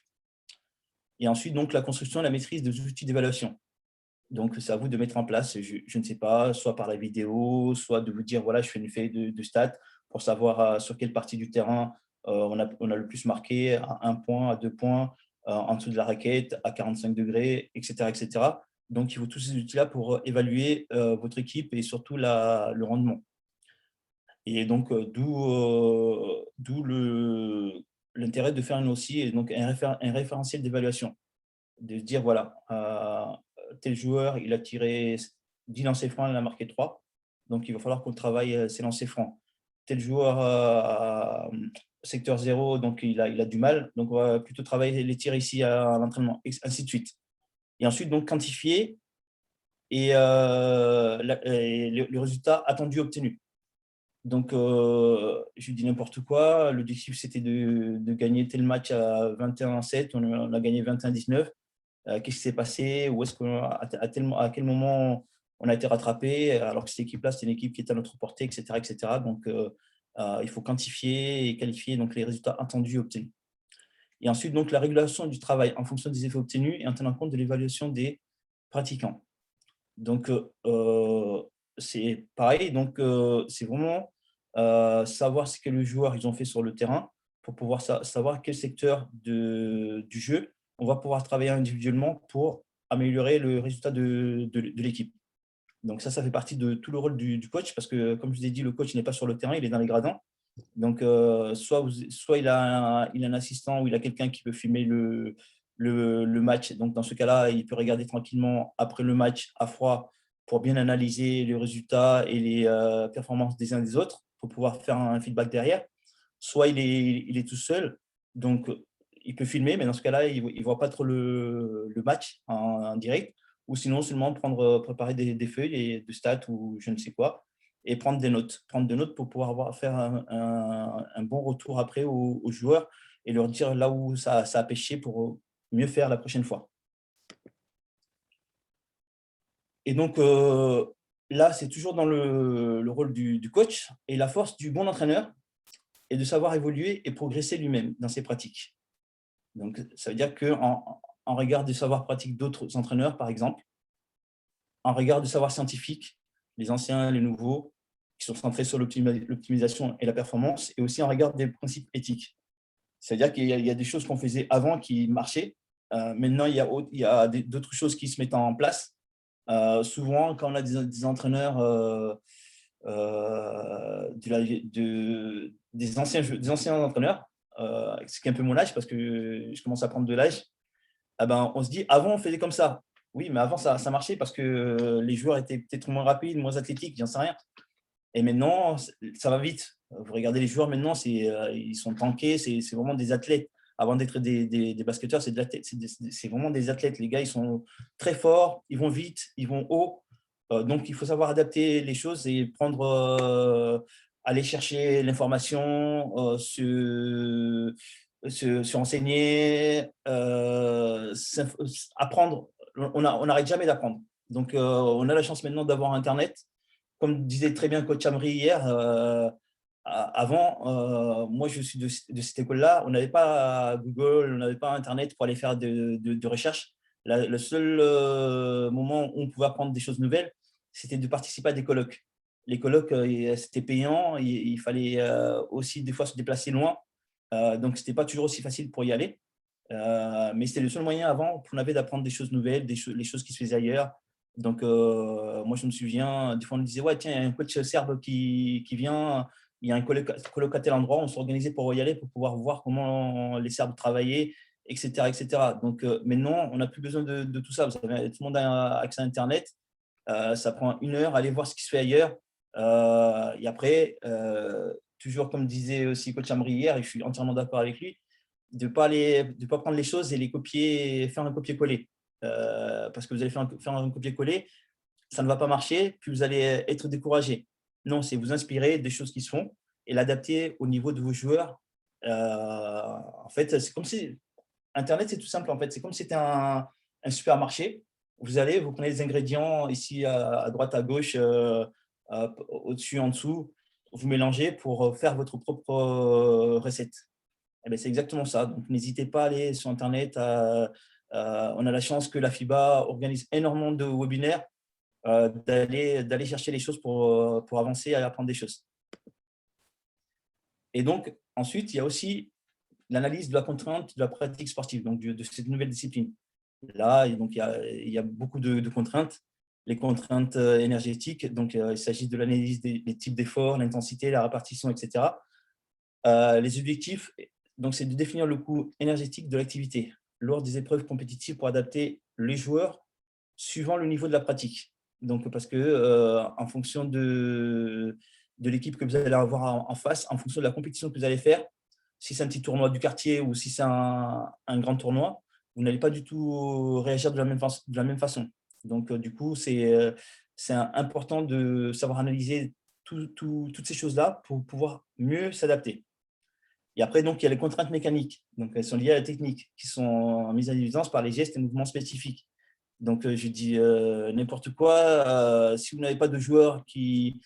Et ensuite, donc, la construction et la maîtrise des outils d'évaluation. Donc, c'est à vous de mettre en place, je ne sais pas, soit par la vidéo, soit de vous dire, voilà, je fais une feuille de stats pour savoir sur quelle partie du terrain on a le plus marqué, à 1 point, à 2 points, en dessous de la raquette, à 45 degrés, etc., etc. Donc, il faut tous ces outils-là pour évaluer votre équipe et surtout le rendement. Et donc, d'où l'intérêt de faire aussi donc, un référentiel d'évaluation. De se dire, voilà, tel joueur, il a tiré 10 lancers francs, il a marqué 3. Donc, il va falloir qu'on travaille ses lancers francs. Tel joueur, secteur 0, donc il a du mal. Donc, on va plutôt travailler les tirs ici à l'entraînement, ainsi de suite. Et ensuite, donc, quantifier et le résultat attendu obtenu. Donc, je dis n'importe quoi. L'objectif, c'était de gagner tel match à 21-7. On a gagné 21-19. Qu'est-ce qui s'est passé? Où est-ce à quel moment on a été rattrapé? Alors que cette équipe-là, c'était une équipe qui était à notre portée, etc. etc. Donc, il faut quantifier et qualifier donc, les résultats attendus et obtenus. Et ensuite, donc, la régulation du travail en fonction des effets obtenus et en tenant compte de l'évaluation des pratiquants. Donc, c'est pareil. Donc, c'est vraiment savoir ce que les joueurs ils ont fait sur le terrain pour pouvoir savoir quel secteur du jeu on va pouvoir travailler individuellement pour améliorer le résultat de l'équipe. Donc, ça fait partie de tout le rôle du coach parce que, comme je vous ai dit, le coach n'est pas sur le terrain, il est dans les gradins. Donc, soit il a un assistant ou il a quelqu'un qui peut filmer le match. Donc, dans ce cas-là, il peut regarder tranquillement après le match à froid pour bien analyser les résultats et les performances des uns des autres pour pouvoir faire un feedback derrière. Soit il est tout seul, donc il peut filmer, mais dans ce cas-là, il ne voit pas trop le match en direct, ou sinon seulement préparer des feuilles de stats ou je ne sais quoi, et prendre des notes pour pouvoir faire un bon retour après aux joueurs et leur dire là où ça a pêché pour mieux faire la prochaine fois. Et donc, là, c'est toujours dans le rôle du coach et la force du bon entraîneur est de savoir évoluer et progresser lui-même dans ses pratiques. Donc, ça veut dire qu'en regard du savoir pratique d'autres entraîneurs, par exemple, en regard du savoir scientifique, les anciens, les nouveaux, qui sont centrés sur l'optimisation et la performance, et aussi en regard des principes éthiques. C'est-à-dire qu'il y a des choses qu'on faisait avant qui marchaient. Maintenant, il y a d'autres choses qui se mettent en place. Souvent, quand on a des entraîneurs, des anciens entraîneurs, ce qui est un peu mon âge parce que je commence à prendre de l'âge, on se dit, avant, on faisait comme ça. Oui, mais avant, ça marchait parce que les joueurs étaient peut-être moins rapides, moins athlétiques, j'en sais rien. Et maintenant, ça va vite. Vous regardez les joueurs maintenant, ils sont tankés, c'est vraiment des athlètes. Avant d'être des basketteurs, c'est vraiment des athlètes. Les gars, ils sont très forts, ils vont vite, ils vont haut. Donc, il faut savoir adapter les choses et aller chercher l'information, se renseigner, apprendre. On n'arrête jamais d'apprendre. Donc, on a la chance maintenant d'avoir Internet. Comme disait très bien coach Amri hier, avant, moi je suis de cette école-là, on n'avait pas Google, on n'avait pas Internet pour aller faire de recherche. Le seul moment où on pouvait apprendre des choses nouvelles, c'était de participer à des colloques. Les colloques, c'était payant, il fallait aussi des fois se déplacer loin, donc ce n'était pas toujours aussi facile pour y aller. Mais c'était le seul moyen avant qu'on avait d'apprendre des choses nouvelles, les choses qui se faisaient ailleurs. Donc, moi, je me souviens, des fois, on me disait, ouais, tiens, il y a un coach serbe qui vient, il y a un colloque à tel endroit, on s'organisait pour y aller, pour pouvoir voir comment les Serbes travaillaient etc., etc. Donc, maintenant, on n'a plus besoin de tout ça. Tout le monde a accès à Internet. Ça prend 1 heure, aller voir ce qui se fait ailleurs. Et après, toujours comme disait aussi Coach Amri hier, et je suis entièrement d'accord avec lui, de ne pas prendre les choses et les copier, faire un copier-coller. Parce que vous allez faire un copier-coller, ça ne va pas marcher, puis vous allez être découragé. Non, c'est vous inspirer des choses qui se font et l'adapter au niveau de vos joueurs. En fait, c'est comme si Internet, c'est tout simple. En fait, c'est comme si c'était un supermarché. Vous allez, vous prenez les ingrédients ici à droite, à gauche, au-dessus, en dessous. Vous mélangez pour faire votre propre recette. Eh bien, c'est exactement ça. Donc, n'hésitez pas à aller sur Internet. On a la chance que la FIBA organise énormément de webinaires, d'aller chercher les choses pour avancer et apprendre des choses. Et donc, ensuite, il y a aussi l'analyse de la contrainte de la pratique sportive, donc de cette nouvelle discipline. Là, donc, il y a beaucoup de contraintes. Les contraintes énergétiques, donc il s'agit de l'analyse des types d'efforts, l'intensité, la répartition, etc. Les objectifs, donc, c'est de définir le coût énergétique de l'activité lors des épreuves compétitives pour adapter les joueurs suivant le niveau de la pratique. Donc, parce que en fonction de l'équipe que vous allez avoir en face, en fonction de la compétition que vous allez faire, si c'est un petit tournoi du quartier ou si c'est un grand tournoi, vous n'allez pas du tout réagir de la même façon. Donc, du coup, c'est important de savoir analyser toutes ces choses-là pour pouvoir mieux s'adapter. Et après, donc, il y a les contraintes mécaniques. Donc, elles sont liées à la technique, qui sont mises en évidence par les gestes et mouvements spécifiques. Donc, je dis n'importe quoi. Si vous n'avez pas de joueurs qui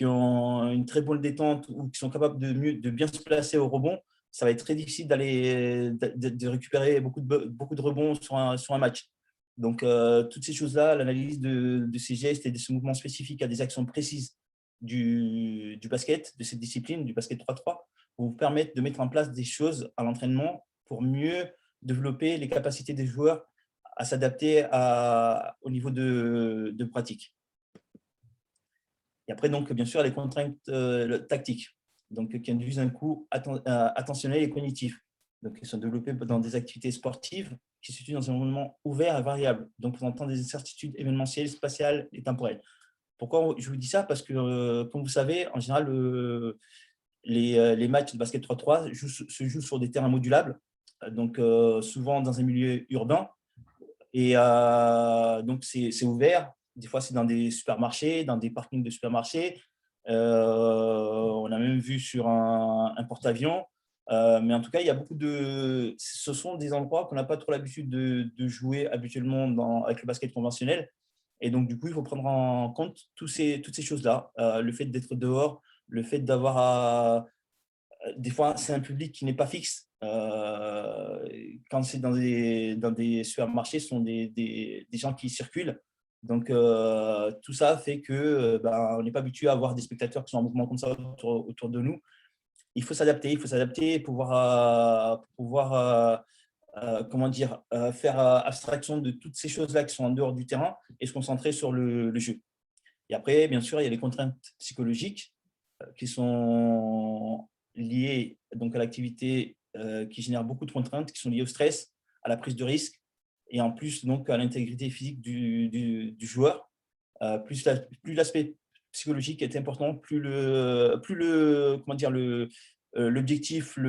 ont une très bonne détente ou qui sont capables de bien se placer au rebond, ça va être très difficile de récupérer beaucoup de rebonds sur un match. Donc, toutes ces choses-là, l'analyse de ces gestes et de ces mouvements spécifiques à des actions précises du basket, de cette discipline, du basket 3-3, vous permettre de mettre en place des choses à l'entraînement pour mieux développer les capacités des joueurs à s'adapter au niveau de pratique. Et après, donc, bien sûr, les contraintes tactiques, donc, qui induisent un coût attentionnel et cognitif. Donc, ils sont développés dans des activités sportives qui se situent dans un environnement ouvert et variable, donc présentant des incertitudes événementielles, spatiales et temporelles. Pourquoi je vous dis ça? Parce que, comme vous savez, en général, les matchs de basket 3-3 se jouent sur des terrains modulables, donc souvent dans un milieu urbain. Et donc, c'est ouvert. Des fois, c'est dans des supermarchés, dans des parkings de supermarchés. On a même vu sur un porte-avions. Mais en tout cas, il y a ce sont des endroits qu'on n'a pas trop l'habitude de jouer habituellement avec le basket conventionnel. Et donc, du coup, il faut prendre en compte toutes ces choses-là. Le fait d'être dehors, le fait d'avoir des fois, c'est un public qui n'est pas fixe. Quand c'est dans des supermarchés, ce sont des gens qui circulent. Donc, tout ça fait que on n'est pas habitué à avoir des spectateurs qui sont en mouvement comme ça autour de nous. Il faut s'adapter, pouvoir comment dire, faire abstraction de toutes ces choses-là qui sont en dehors du terrain et se concentrer sur le jeu. Et après, bien sûr, il y a les contraintes psychologiques qui sont liées donc, à l'activité qui génère beaucoup de contraintes, qui sont liées au stress, à la prise de risque et en plus donc, à l'intégrité physique du joueur. Plus l'aspect psychologique est important, plus l'objectif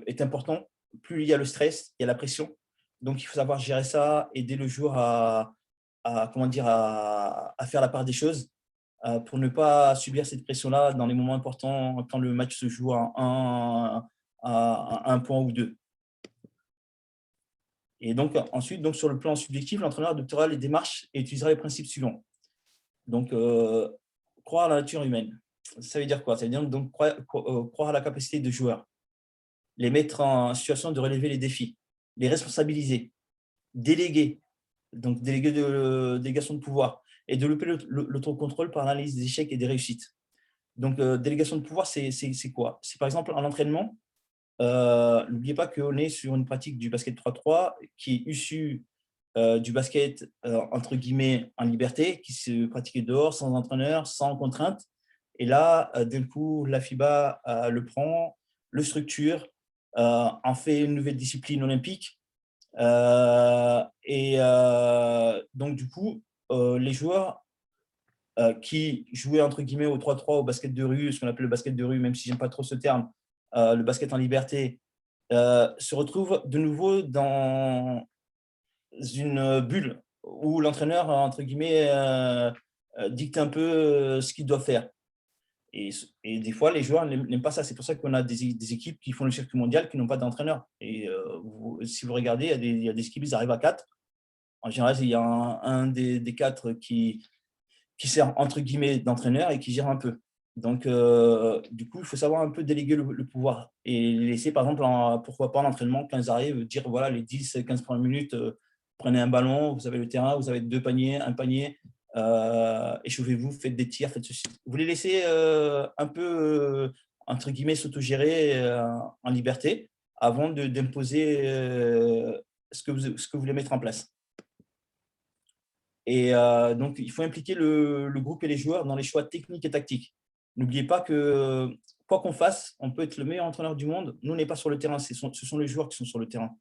est important, plus il y a le stress, il y a la pression. Donc, il faut savoir gérer ça, aider le joueur à faire la part des choses pour ne pas subir cette pression-là dans les moments importants quand le match se joue à un point ou deux. Et donc, ensuite, donc, sur le plan subjectif, l'entraîneur adoptera les démarches et utilisera les principes suivants. Donc, croire à la nature humaine. Ça veut dire quoi? Ça veut dire donc croire à la capacité de joueurs, les mettre en situation de relever les défis, les responsabiliser, déléguer, donc délégation de pouvoir, et développer l'autocontrôle par l'analyse des échecs et des réussites. Donc, délégation de pouvoir, c'est quoi? C'est par exemple en entraînement, n'oubliez pas qu'on est sur une pratique du basket 3-3 qui est issue du basket, entre guillemets, en liberté, qui se pratiquait dehors, sans entraîneur, sans contrainte. Et là, d'un coup, la FIBA le prend, le structure, en fait une nouvelle discipline olympique Donc, du coup, les joueurs qui jouaient, entre guillemets, au 3-3, au basket de rue, ce qu'on appelle le basket de rue, même si j'aime pas trop ce terme, le basket en liberté, se retrouvent de nouveau dans une bulle où l'entraîneur, entre guillemets, dicte un peu ce qu'il doit faire. Et des fois, les joueurs n'aiment pas ça. C'est pour ça qu'on a des équipes qui font le circuit mondial qui n'ont pas d'entraîneur. Et si vous regardez, il y a des équipes, ils arrivent à 4. En général, il y a un des 4 qui sert, entre guillemets, d'entraîneur et qui gère un peu. Donc, du coup, il faut savoir un peu déléguer le pouvoir et laisser, par exemple, pourquoi pas l'entraînement, quand ils arrivent, dire, voilà, les 10-15 premières minutes, prenez un ballon, vous avez le terrain, vous avez 2 paniers, un panier, échauffez-vous, faites des tirs, faites ceci. Vous les laissez un peu, entre guillemets, s'autogérer en liberté avant d'imposer ce que vous voulez mettre en place. Et donc, il faut impliquer le groupe et les joueurs dans les choix techniques et tactiques. N'oubliez pas que quoi qu'on fasse, on peut être le meilleur entraîneur du monde. Nous, on n'est pas sur le terrain, ce sont les joueurs qui sont sur le terrain.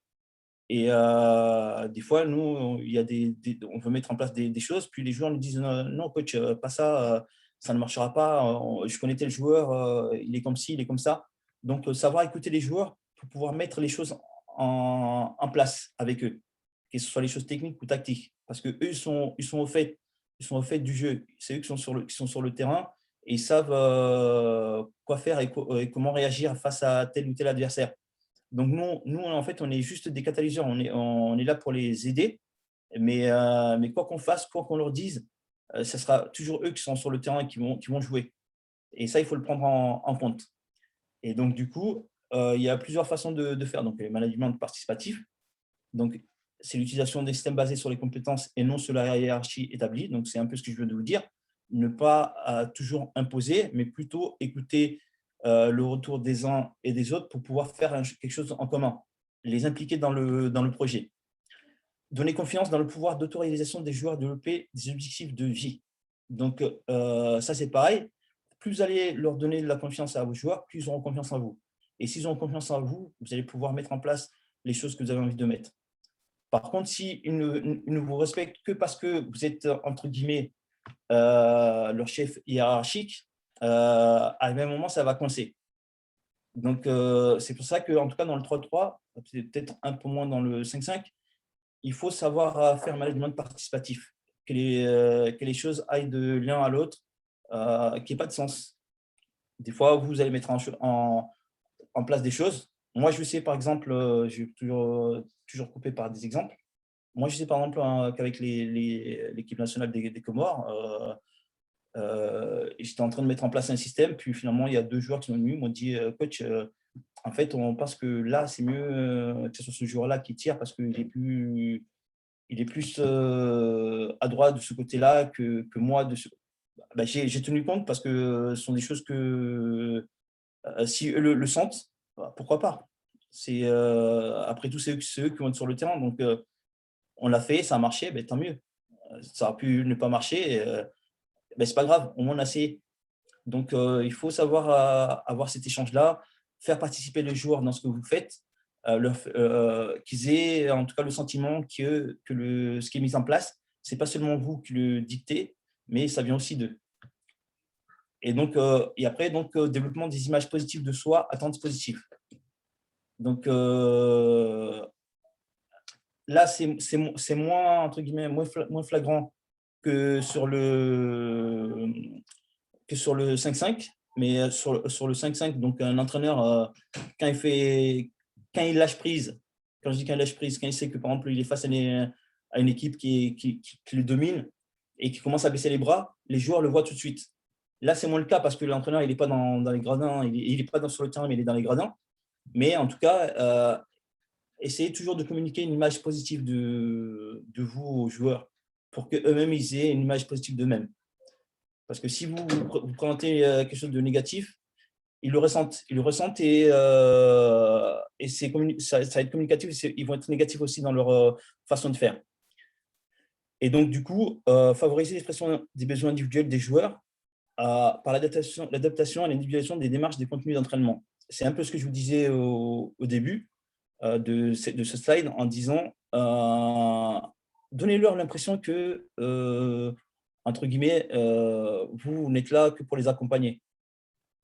Et des fois, nous, on veut mettre en place des choses, puis les joueurs nous disent non, coach, pas ça, ça ne marchera pas. Je connais tel joueur, il est comme ci, il est comme ça. Donc, savoir écouter les joueurs pour pouvoir mettre les choses en place avec eux, que ce soit les choses techniques ou tactiques. Parce qu'eux, ils sont au fait du jeu. C'est eux qui sont sur le terrain et ils savent quoi faire et comment réagir face à tel ou tel adversaire. Donc, nous, en fait, on est juste des catalyseurs. On est là pour les aider. Mais quoi qu'on fasse, quoi qu'on leur dise, ce sera toujours eux qui sont sur le terrain et qui vont jouer. Et ça, il faut le prendre en compte. Et donc, du coup, il y a plusieurs façons de faire. Donc, le management participatif. Donc, c'est l'utilisation des systèmes basés sur les compétences et non sur la hiérarchie établie. Donc, c'est un peu ce que je viens de vous dire. Ne pas toujours imposer, mais plutôt écouter le retour des uns et des autres pour pouvoir faire quelque chose en commun, les impliquer dans le projet. Donner confiance dans le pouvoir d'autorisation des joueurs, développer des objectifs de vie. Donc, ça, c'est pareil. Plus vous allez leur donner de la confiance à vos joueurs, plus ils auront confiance en vous. Et s'ils ont confiance en vous, vous allez pouvoir mettre en place les choses que vous avez envie de mettre. Par contre, s'ils ne vous respectent que parce que vous êtes, entre guillemets, leur chef hiérarchique, à un même moment, ça va coincer. Donc, c'est pour ça qu'en tout cas, dans le 3-3, peut-être un peu moins dans le 5-5, il faut savoir faire un management participatif, que les choses aillent de l'un à l'autre, qu'il n'y ait pas de sens. Des fois, vous allez mettre en place des choses. Moi, je sais, par exemple, je vais toujours couper par des exemples. Moi, je sais, par exemple, qu'avec l'équipe nationale des Comores, j'étais en train de mettre en place un système, puis finalement, il y a 2 joueurs qui sont venus, m'ont dit « Coach, en fait, on pense que là, c'est mieux que ce soit ce joueur-là qui tire parce qu'il est plus à droite de ce côté-là que moi. Ben, j'ai tenu compte parce que ce sont des choses que, si eux le sentent, bah, pourquoi pas. Après tout, c'est eux qui vont être sur le terrain. Donc, on l'a fait, ça a marché, ben, tant mieux. Ça aurait pu ne pas marcher, ben, c'est pas grave, au moins on a essayé. Donc, il faut savoir avoir cet échange-là, faire participer les joueurs dans ce que vous faites, qu'ils aient en tout cas le sentiment que ce qui est mis en place, ce n'est pas seulement vous qui le dictez, mais ça vient aussi d'eux. Et donc, et après, développement des images positives de soi, attentes positives. Donc, là, c'est moins, entre guillemets, moins flagrant que sur le 5-5, mais sur le 5-5, donc un entraîneur, quand il lâche prise, quand je dis quand il lâche prise, quand il sait que, par exemple, il est face à une équipe qui le domine et qui commence à baisser les bras, les joueurs le voient tout de suite. Là, c'est moins le cas parce que l'entraîneur, il n'est pas dans les gradins, il n'est pas sur le terrain, mais il est dans les gradins. Mais en tout cas, essayez toujours de communiquer une image positive de vous aux joueurs pour qu'eux-mêmes, ils aient une image positive d'eux-mêmes. Parce que si vous présentez quelque chose de négatif, ils le ressentent et ça va être communicatif, ils vont être négatifs aussi dans leur façon de faire. Et donc, du coup, favoriser l'expression des besoins individuels des joueurs par l'adaptation à l'individualisation des démarches des contenus d'entraînement. C'est un peu ce que je vous disais au début. de ce slide en disant donnez-leur l'impression que, entre guillemets, vous n'êtes là que pour les accompagner.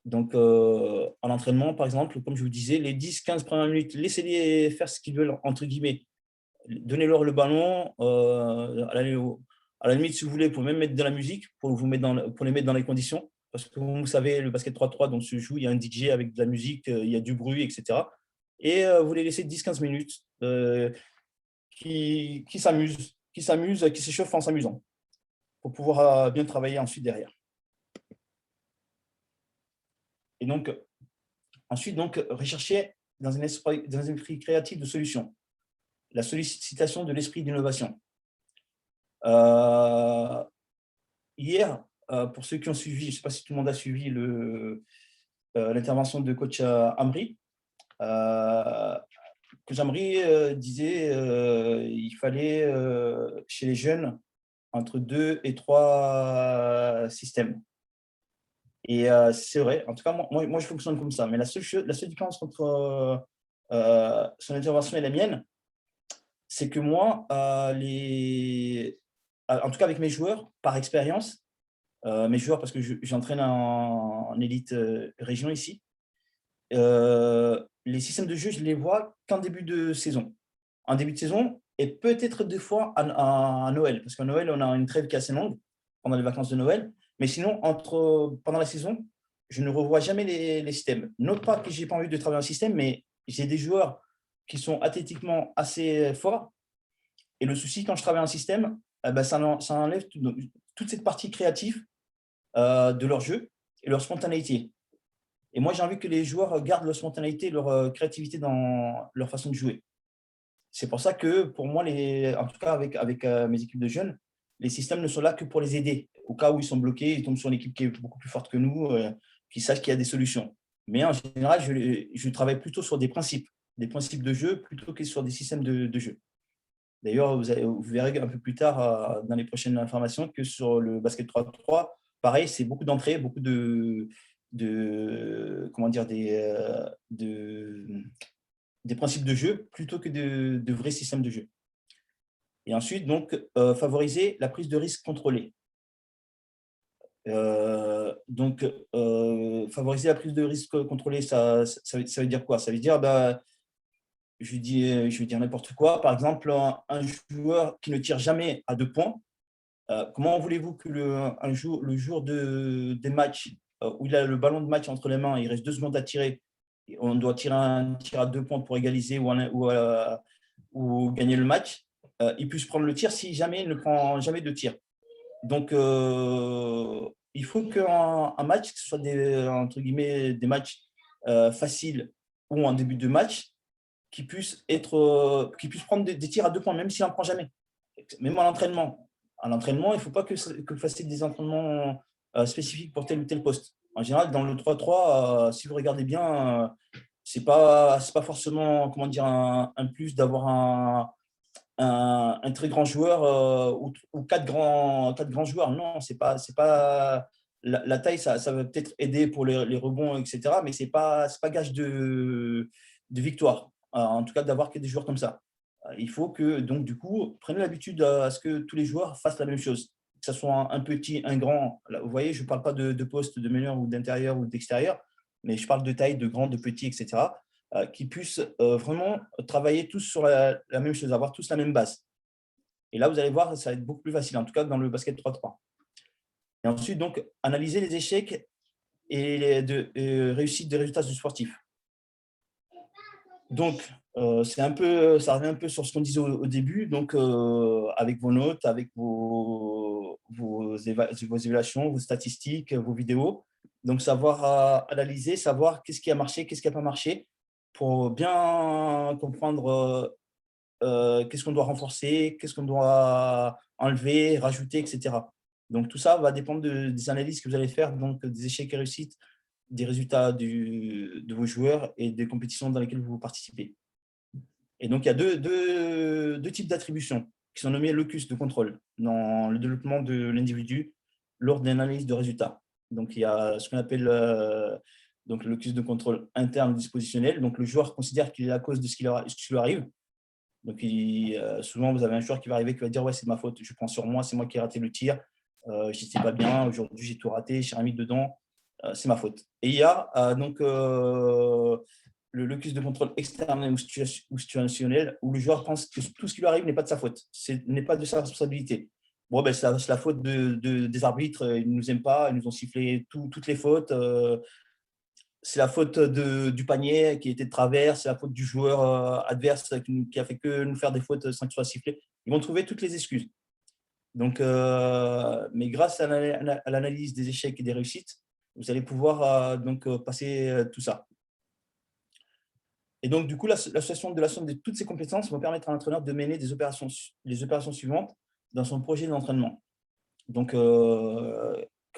Donc, en entraînement, par exemple, comme je vous disais, les 10-15 premières minutes, laissez-les faire ce qu'ils veulent, entre guillemets. Donnez-leur le ballon. À la limite, si vous voulez, vous pouvez même mettre de la musique pour les mettre dans les conditions. Parce que vous savez, le basket 3-3 donc, se joue, il y a un DJ avec de la musique, il y a du bruit, etc. Et vous les laissez 10-15 minutes qui s'amusent, qui s'échauffent en s'amusant pour pouvoir bien travailler ensuite derrière. Et donc, ensuite, rechercher dans un esprit créatif de solution, la sollicitation de l'esprit d'innovation. Hier, pour ceux qui ont suivi, je ne sais pas si tout le monde a suivi l'intervention de coach Amri, coach Amri disait qu'il fallait, chez les jeunes, entre 2 et 3 systèmes. Et c'est vrai, en tout cas, moi, je fonctionne comme ça. Mais la seule différence entre son intervention et la mienne, c'est que moi, en tout cas avec mes joueurs, par expérience, mes joueurs, parce que j'entraîne en élite région ici, les systèmes de jeu, je les vois qu'en début de saison. En début de saison, et peut-être 2 fois à Noël, parce qu'à Noël, on a une trêve qui est assez longue, pendant les vacances de Noël. Mais sinon, pendant la saison, je ne revois jamais les systèmes. Non pas que je n'ai pas envie de travailler un système, mais j'ai des joueurs qui sont athlétiquement assez forts. Et le souci, quand je travaille un système, ça enlève toute cette partie créative de leur jeu et leur spontanéité. Et moi, j'ai envie que les joueurs gardent leur spontanéité et leur créativité dans leur façon de jouer. C'est pour ça que, pour moi, en tout cas avec mes équipes de jeunes, les systèmes ne sont là que pour les aider. Au cas où ils sont bloqués, ils tombent sur une équipe qui est beaucoup plus forte que nous, qui sache qu'il y a des solutions. Mais en général, je travaille plutôt sur des principes de jeu plutôt que sur des systèmes de jeu. D'ailleurs, vous verrez un peu plus tard dans les prochaines informations que sur le basket 3-3, pareil, c'est beaucoup d'entrées, beaucoup comment dire, des principes de jeu plutôt que de vrais systèmes de jeu. Et ensuite, donc, favoriser la prise de risque contrôlée. Favoriser la prise de risque contrôlée, ça veut dire quoi? Ça veut dire, je vais dire n'importe quoi. Par exemple, un joueur qui ne tire jamais à 2 points, comment voulez-vous que le jour des matchs où il a le ballon de match entre les mains, il reste 2 secondes à tirer, on doit tirer un tir à 2 points pour égaliser ou gagner le match, il puisse prendre le tir si jamais il ne prend jamais de tir. Donc, il faut qu'un match, que ce soit entre guillemets, des matchs faciles ou en début de match, qui puisse prendre des tirs à 2 points, même s'il n'en prend jamais. Même à l'entraînement. À l'entraînement, il ne faut pas que vous fassiez des entraînements spécifiques pour tel ou tel poste. En général, dans le 3-3, si vous regardez bien, ce n'est pas forcément, comment dire, un plus d'avoir un très grand joueur ou 4 grands joueurs. Non, c'est pas la taille, ça va peut-être aider pour les rebonds, etc. Mais ce n'est pas gage de victoire. En tout cas, d'avoir que des joueurs comme ça. Il faut que, donc, du coup, prenez l'habitude à ce que tous les joueurs fassent la même chose. Que ce soit un petit, un grand. Là, vous voyez, je ne parle pas de poste de meneur ou d'intérieur ou d'extérieur, mais je parle de taille, de grand, de petit, etc. Qui puissent vraiment travailler tous sur la même chose, avoir tous la même base. Et là, vous allez voir, ça va être beaucoup plus facile, en tout cas dans le basket 3-3. Et ensuite, donc, analyser les échecs et les réussites des résultats du sportif. Donc, ça revient un peu sur ce qu'on disait au début, donc avec vos notes, avec vos évaluations, vos statistiques, vos vidéos. Donc, savoir analyser, savoir qu'est-ce qui a marché, qu'est-ce qui n'a pas marché, pour bien comprendre qu'est-ce qu'on doit renforcer, qu'est-ce qu'on doit enlever, rajouter, etc. Donc, tout ça va dépendre des analyses que vous allez faire, donc des échecs et réussites, des résultats de vos joueurs et des compétitions dans lesquelles vous participez. Et donc, il y a deux types d'attributions qui sont nommées locus de contrôle dans le développement de l'individu lors d'une analyse de résultats. Donc, il y a ce qu'on appelle donc le locus de contrôle interne dispositionnel. Donc, le joueur considère qu'il est la cause de ce qui lui arrive. Donc, souvent, vous avez un joueur qui va arriver, qui va dire « Ouais, c'est ma faute, je prends sur moi, c'est moi qui ai raté le tir, je n'étais pas bien, aujourd'hui, j'ai tout raté, j'ai rien mis dedans, c'est ma faute. » Et il y a donc le locus de contrôle externe ou situationnel, où le joueur pense que tout ce qui lui arrive n'est pas de sa faute, n'est pas de sa responsabilité. Bon, ben, c'est la faute des arbitres, ils ne nous aiment pas, ils nous ont sifflé toutes les fautes. C'est la faute du panier qui était de travers, c'est la faute du joueur adverse qui a fait que nous faire des fautes sans qu'il soit sifflé. Ils vont trouver toutes les excuses. Donc, mais grâce à l'analyse des échecs et des réussites, vous allez pouvoir passer tout ça. Et donc, du coup, l'association de la somme de toutes ces compétences va permettre à l'entraîneur de mener les opérations suivantes dans son projet d'entraînement. Donc, quand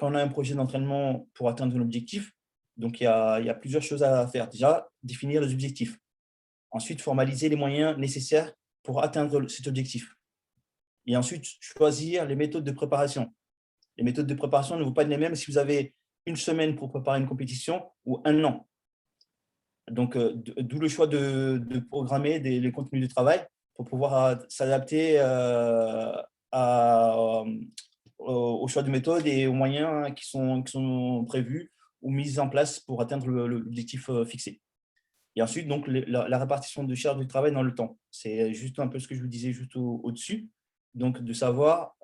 on a un projet d'entraînement pour atteindre un objectif, donc il y a plusieurs choses à faire. Déjà, définir les objectifs. Ensuite, formaliser les moyens nécessaires pour atteindre cet objectif. Et ensuite, choisir les méthodes de préparation. Les méthodes de préparation ne vont pas être les mêmes si vous avez une semaine pour préparer une compétition ou un an. Donc, d'où le choix de programmer les contenus de travail pour pouvoir s'adapter au choix de méthodes et aux moyens qui sont prévus ou mis en place pour atteindre l'objectif fixé. Et ensuite, donc, la répartition de charge de travail dans le temps. C'est juste un peu ce que je vous disais juste au-dessus. Donc, de savoir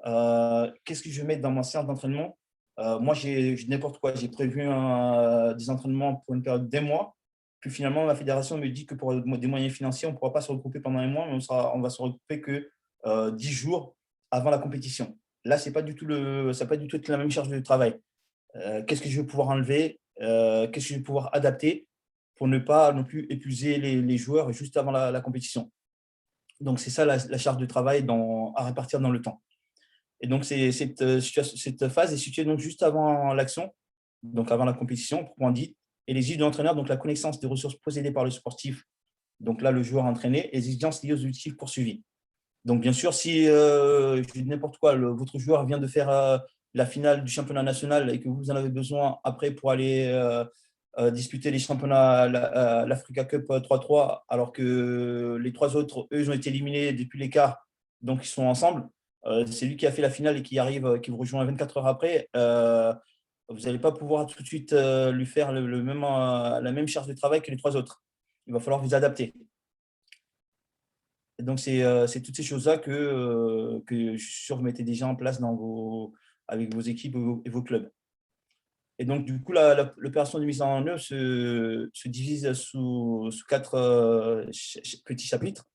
qu'est-ce que je vais mettre dans ma séance d'entraînement. Moi, j'ai n'importe quoi. J'ai prévu des entraînements pour une période d'1 mois. Puis finalement, la fédération me dit que pour des moyens financiers, on ne pourra pas se regrouper pendant 1 mois, mais on va se regrouper que 10 jours avant la compétition. Là, ça n'a pas du tout être la même charge de travail. Qu'est-ce que je vais pouvoir enlever? Qu'est-ce que je vais pouvoir adapter pour ne pas non plus épuiser les joueurs juste avant la compétition. Donc, c'est ça la charge de travail à répartir dans le temps. Et donc, cette phase est située donc juste avant l'action, donc avant la compétition, proprement dit, et les exigences de l'entraîneur, donc la connaissance des ressources possédées par le sportif, donc là, le joueur entraîné, et les exigences liées aux objectifs poursuivis. Donc, bien sûr, si je dis n'importe quoi, votre joueur vient de faire la finale du championnat national et que vous en avez besoin après pour aller disputer les championnats, l'Africa Cup 3-3, alors que les 3 autres, eux, ils ont été éliminés depuis l'écart, donc ils sont ensemble. C'est lui qui a fait la finale et qui vous rejoint 24 heures après. Vous n'allez pas pouvoir tout de suite lui faire la même charge de travail que les 3 autres. Il va falloir vous adapter. Et donc, c'est toutes ces choses-là que je suis sûr que vous mettez déjà en place avec vos équipes et vos clubs. Et donc, du coup, l'opération de mise en œuvre se divise sous 4 petits chapitres.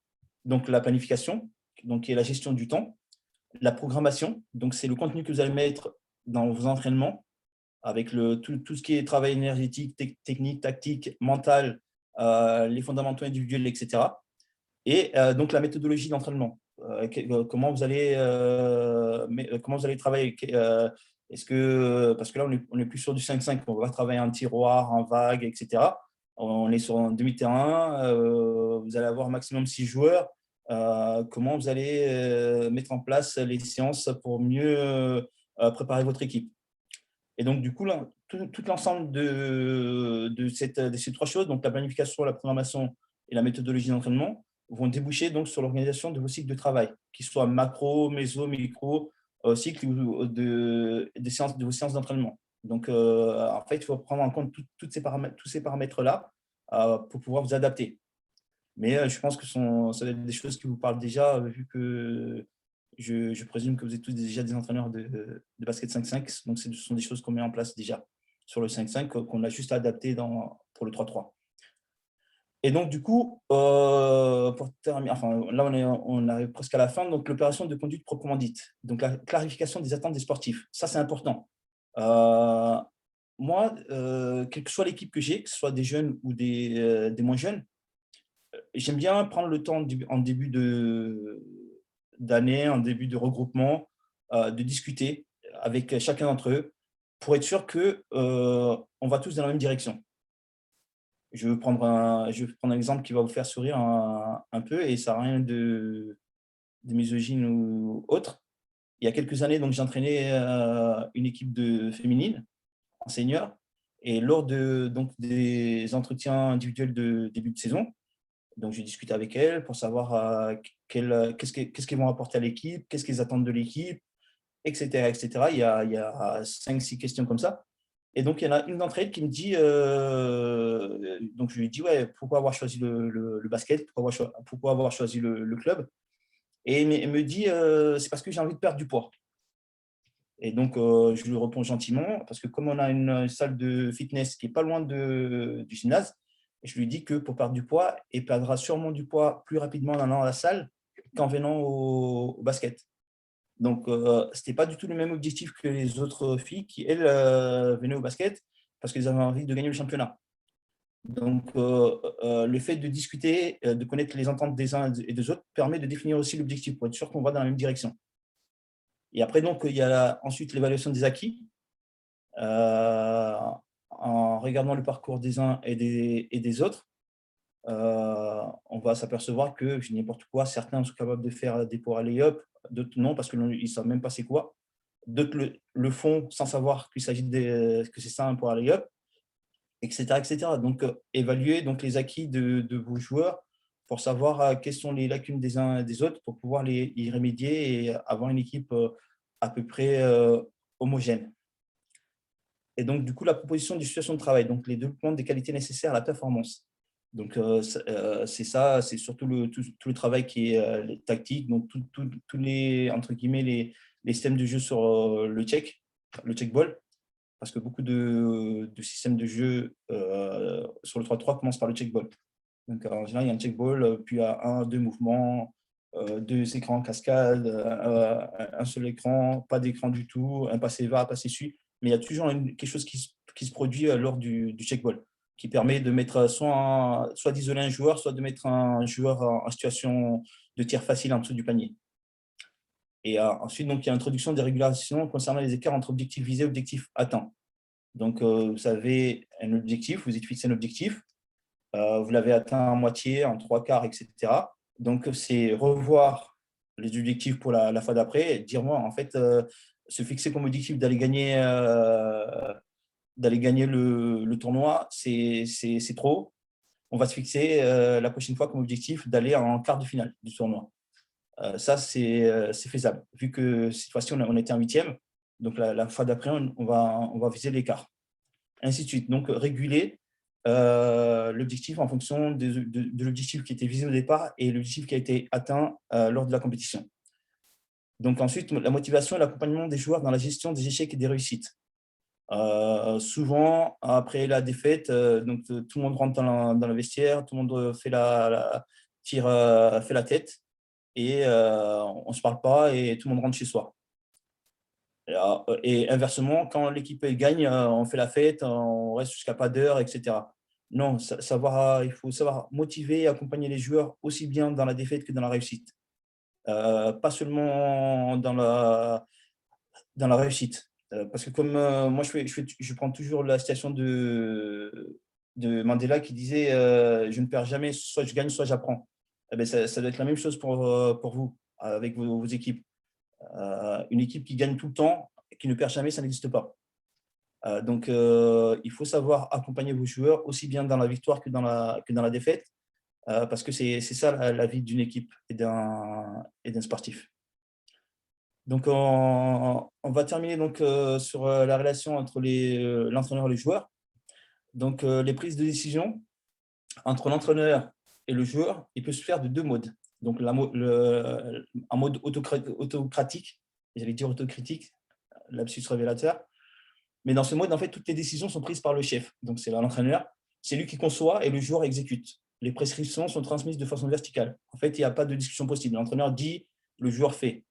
Donc, la planification, donc, qui est la gestion du temps. La programmation, donc c'est le contenu que vous allez mettre dans vos entraînements avec tout ce qui est travail énergétique, technique, tactique, mental, les fondamentaux individuels, etc. Et donc, la méthodologie d'entraînement. Comment vous allez travailler. Parce que là, on est plus sur du 5-5. On va travailler en tiroir, en vague, etc. On est sur un demi-terrain. Vous allez avoir maximum 6 joueurs. Comment vous allez mettre en place les séances pour mieux préparer votre équipe. Et donc, du coup, là, tout l'ensemble de ces 3 choses, donc la planification, la programmation et la méthodologie d'entraînement, vont déboucher donc sur l'organisation de vos cycles de travail, qu'ils soient macro, méso, micro, cycles de vos séances d'entraînement. Donc, en fait, il faut prendre en compte tous ces paramètres-là pour pouvoir vous adapter. Mais je pense que ça va être des choses qui vous parlent déjà, vu que je présume que vous êtes tous déjà des entraîneurs de basket 5-5. Donc, ce sont des choses qu'on met en place déjà sur le 5-5, qu'on a juste adapté pour le 3-3. Et donc, du coup, pour terminer, là, on arrive presque à la fin. Donc, l'opération de conduite proprement dite. Donc, la clarification des attentes des sportifs. Ça, c'est important. Moi, quelle que soit l'équipe que j'ai, que ce soit des jeunes ou des moins jeunes, j'aime bien prendre le temps en début d'année, en début de regroupement, de discuter avec chacun d'entre eux pour être sûr qu'on va tous dans la même direction. Je vais prendre un exemple qui va vous faire sourire un peu et ça n'a rien de misogyne ou autre. Il y a quelques années, donc, j'ai entraîné une équipe féminine en senior Et lors donc, des entretiens individuels de début de saison, donc j'ai discuté avec elle pour savoir qu'est-ce qu'ils vont apporter à l'équipe, qu'est-ce qu'ils attendent de l'équipe, etc., etc. Il y a 5-6 questions comme ça. Et donc, il y en a une d'entre elles qui me dit, donc je lui dis, ouais, pourquoi avoir choisi le basket, pourquoi avoir choisi le club. Et elle me dit, c'est parce que j'ai envie de perdre du poids. Et donc, je lui réponds gentiment, parce que comme on a une salle de fitness qui est pas loin du gymnase, je lui dis que pour perdre du poids, elle perdra sûrement du poids plus rapidement en allant à la salle qu'en venant au basket. Donc, ce n'était pas du tout le même objectif que les autres filles qui, elles, venaient au basket parce qu'elles avaient envie de gagner le championnat. Donc, le fait de discuter, de connaître les ententes des uns et des autres permet de définir aussi l'objectif pour être sûr qu'on va dans la même direction. Et après, donc, il y a ensuite l'évaluation des acquis. En regardant le parcours des uns et des autres, on va s'apercevoir que, je dis n'importe quoi, certains sont capables de faire des power lay-up, d'autres non, parce qu'ils ne savent même pas c'est quoi. D'autres le font sans savoir qu'il s'agit que c'est ça un power lay-up, etc., etc. Donc, évaluer donc, les acquis de vos joueurs pour savoir quelles sont les lacunes des uns et des autres pour pouvoir y remédier et avoir une équipe à peu près homogène. Et donc, du coup, la proposition de situation de travail, donc les développements des qualités nécessaires à la performance. Donc, c'est ça, c'est surtout tout le travail qui est tactique, donc tous les, entre guillemets, les systèmes de jeu sur le check ball, parce que beaucoup de systèmes de jeu sur le 3-3 commencent par le check ball. Donc, en général, il y a un check ball, puis il y a 2 mouvements, 2 écrans en cascade, un seul écran, pas d'écran du tout, un passé va, un passé suit. Mais il y a toujours quelque chose qui se produit lors du check ball, qui permet de mettre soit d'isoler un joueur, soit de mettre un joueur en situation de tir facile en dessous du panier. Et ensuite, donc, il y a l'introduction des régulations concernant les écarts entre objectifs visés et objectifs atteints. Donc, vous avez un objectif, vous êtes fixé un objectif, vous l'avez atteint en moitié, en 3/4, etc. Donc, c'est revoir les objectifs pour la fois d'après et dire, moi, en fait, se fixer comme objectif d'aller gagner le tournoi, c'est trop. On va se fixer la prochaine fois comme objectif d'aller en quart de finale du tournoi. Ça, c'est faisable. Vu que cette fois-ci, on était en 8e, donc la fois d'après, on va viser l'écart. Ainsi de suite. Donc, réguler l'objectif en fonction de l'objectif qui était visé au départ et l'objectif qui a été atteint lors de la compétition. Donc, ensuite, la motivation et l'accompagnement des joueurs dans la gestion des échecs et des réussites. Souvent, après la défaite, donc, tout le monde rentre dans le vestiaire, tout le monde fait fait la tête et on ne se parle pas et tout le monde rentre chez soi. Et inversement, quand l'équipe gagne, on fait la fête, on reste jusqu'à pas d'heure, etc. Non, il faut savoir motiver et accompagner les joueurs aussi bien dans la défaite que dans la réussite. Pas seulement dans la réussite. Parce que comme moi, je prends toujours la citation de Mandela qui disait je ne perds jamais, soit je gagne, soit j'apprends. Eh bien, ça doit être la même chose pour vous, avec vos équipes. Une équipe qui gagne tout le temps, qui ne perd jamais, ça n'existe pas. Donc, il faut savoir accompagner vos joueurs aussi bien dans la victoire que dans la défaite, parce que c'est ça la vie d'une équipe et d'un sportif. Donc, on va terminer donc, sur la relation entre l'entraîneur et les joueurs. Donc, les prises de décision entre l'entraîneur et le joueur, il peut se faire de 2 modes. Donc, un mode autocratique, j'allais dire autocritique, lapsus révélateur. Mais dans ce mode, en fait, toutes les décisions sont prises par le chef. Donc, c'est l'entraîneur. C'est lui qui conçoit et le joueur exécute. Les prescriptions sont transmises de façon verticale. En fait, il n'y a pas de discussion possible. L'entraîneur dit, le joueur fait.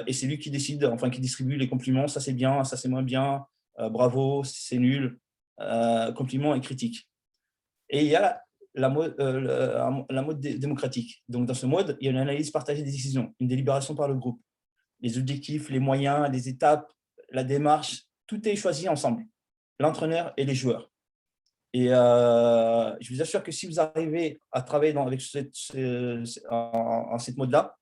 Et c'est lui qui décide, enfin, qui distribue les compliments. Ça, c'est bien, ça, c'est moins bien. Bravo, c'est nul. Compliments et critiques. Et il y a la mode démocratique. Donc, dans ce mode, il y a une analyse partagée des décisions, une délibération par le groupe. Les objectifs, les moyens, les étapes, la démarche, tout est choisi ensemble, l'entraîneur et les joueurs. Et je vous assure que si vous arrivez à travailler avec en cette mode-là,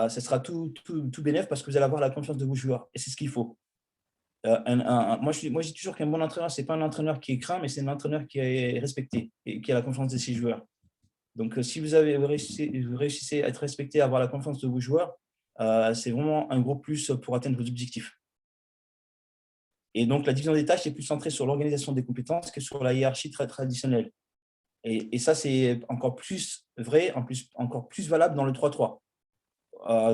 ce sera tout bénéf parce que vous allez avoir la confiance de vos joueurs. Et c'est ce qu'il faut. Moi, je dis toujours qu'un bon entraîneur, ce n'est pas un entraîneur qui est craint, mais c'est un entraîneur qui est respecté et qui a la confiance de ses joueurs. Donc, si vous réussissez à être respecté, à avoir la confiance de vos joueurs, c'est vraiment un gros plus pour atteindre vos objectifs. Et donc, la division des tâches est plus centrée sur l'organisation des compétences que sur la hiérarchie très traditionnelle. Et ça, c'est encore plus vrai, encore plus valable dans le 3-3.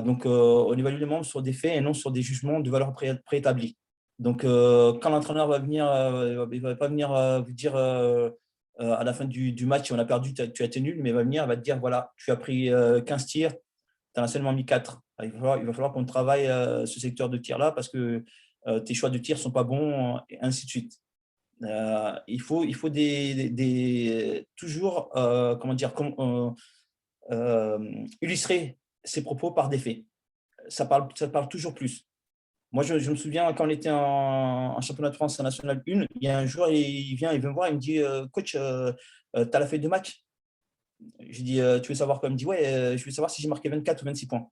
Donc, on évalue les membres sur des faits et non sur des jugements de valeur préétablis. Donc, quand l'entraîneur va venir, il ne va pas venir vous dire à la fin du match, si on a perdu, tu as été nul, mais il va te dire, voilà, tu as pris 15 tirs, tu en as seulement mis 4. Il va falloir qu'on travaille ce secteur de tir-là parce que tes choix de tir ne sont pas bons, et ainsi de suite. Il faut toujours illustrer ses propos par des faits. Ça parle toujours plus. Moi, je me souviens quand on était en championnat de France en National 1, il y a un joueur, il vient me voir, il me dit coach, tu as la feuille de match? Je dis tu veux savoir quoi? Il me dit ouais, je veux savoir si j'ai marqué 24 ou 26 points.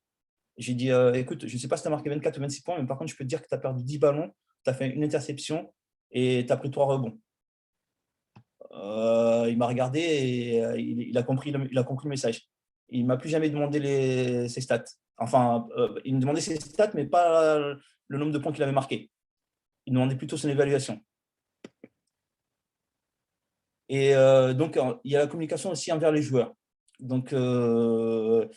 J'ai dit écoute, je ne sais pas si tu as marqué 24 ou 26 points, mais par contre, je peux te dire que tu as perdu 10 ballons, tu as fait une interception et tu as pris 3 rebonds. Il m'a regardé et il a compris le message. Il ne m'a plus jamais demandé ses stats. Enfin, il me demandait ses stats, mais pas le nombre de points qu'il avait marqué. Il demandait plutôt son évaluation. Et donc, il y a la communication aussi envers les joueurs. Donc, il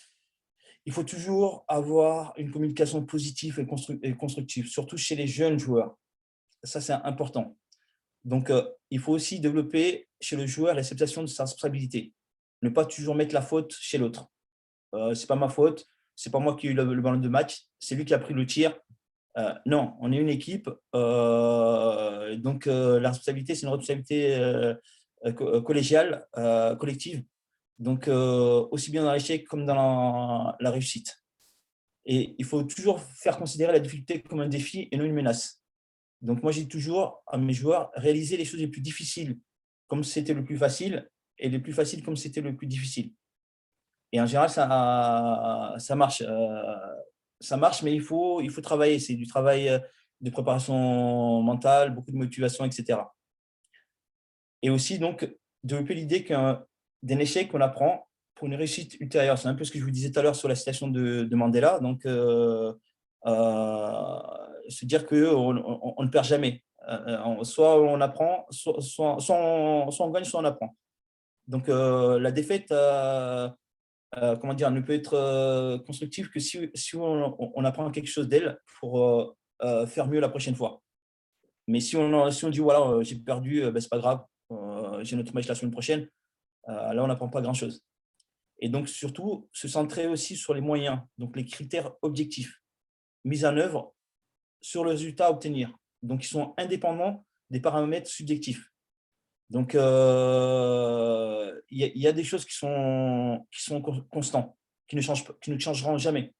faut toujours avoir une communication positive et constructive, surtout chez les jeunes joueurs. Ça, c'est important. Donc, il faut aussi développer chez le joueur l'acceptation de sa responsabilité. Ne pas toujours mettre la faute chez l'autre. Ce n'est pas ma faute, ce n'est pas moi qui ai eu le ballon de match, c'est lui qui a pris le tir. Non, on est une équipe. Donc, la responsabilité, c'est une responsabilité collégiale, collective. Donc, aussi bien dans l'échec comme dans la réussite. Et il faut toujours faire considérer la difficulté comme un défi et non une menace. Donc, moi, j'ai toujours à mes joueurs réaliser les choses les plus difficiles comme c'était le plus facile et les plus faciles comme c'était le plus difficile. Et en général, ça marche. Ça marche, mais il faut travailler. C'est du travail de préparation mentale, beaucoup de motivation, etc. Et aussi, donc, développer l'idée d'un échec qu'on apprend pour une réussite ultérieure. C'est un peu ce que je vous disais tout à l'heure sur la citation de Mandela. Donc, se dire qu'on ne perd jamais. Soit on apprend, soit on gagne, soit on apprend. Donc, la défaite ne peut être constructive que si on apprend quelque chose d'elle pour faire mieux la prochaine fois. Mais si on dit, voilà, j'ai perdu, ben, ce n'est pas grave, j'ai notre match la semaine prochaine, là, on n'apprend pas grand-chose. Et donc, surtout, se centrer aussi sur les moyens, donc les critères objectifs mis en œuvre sur le résultat à obtenir. Donc, ils sont indépendants des paramètres subjectifs. Donc, il y a des choses qui sont constantes, qui ne changeront jamais.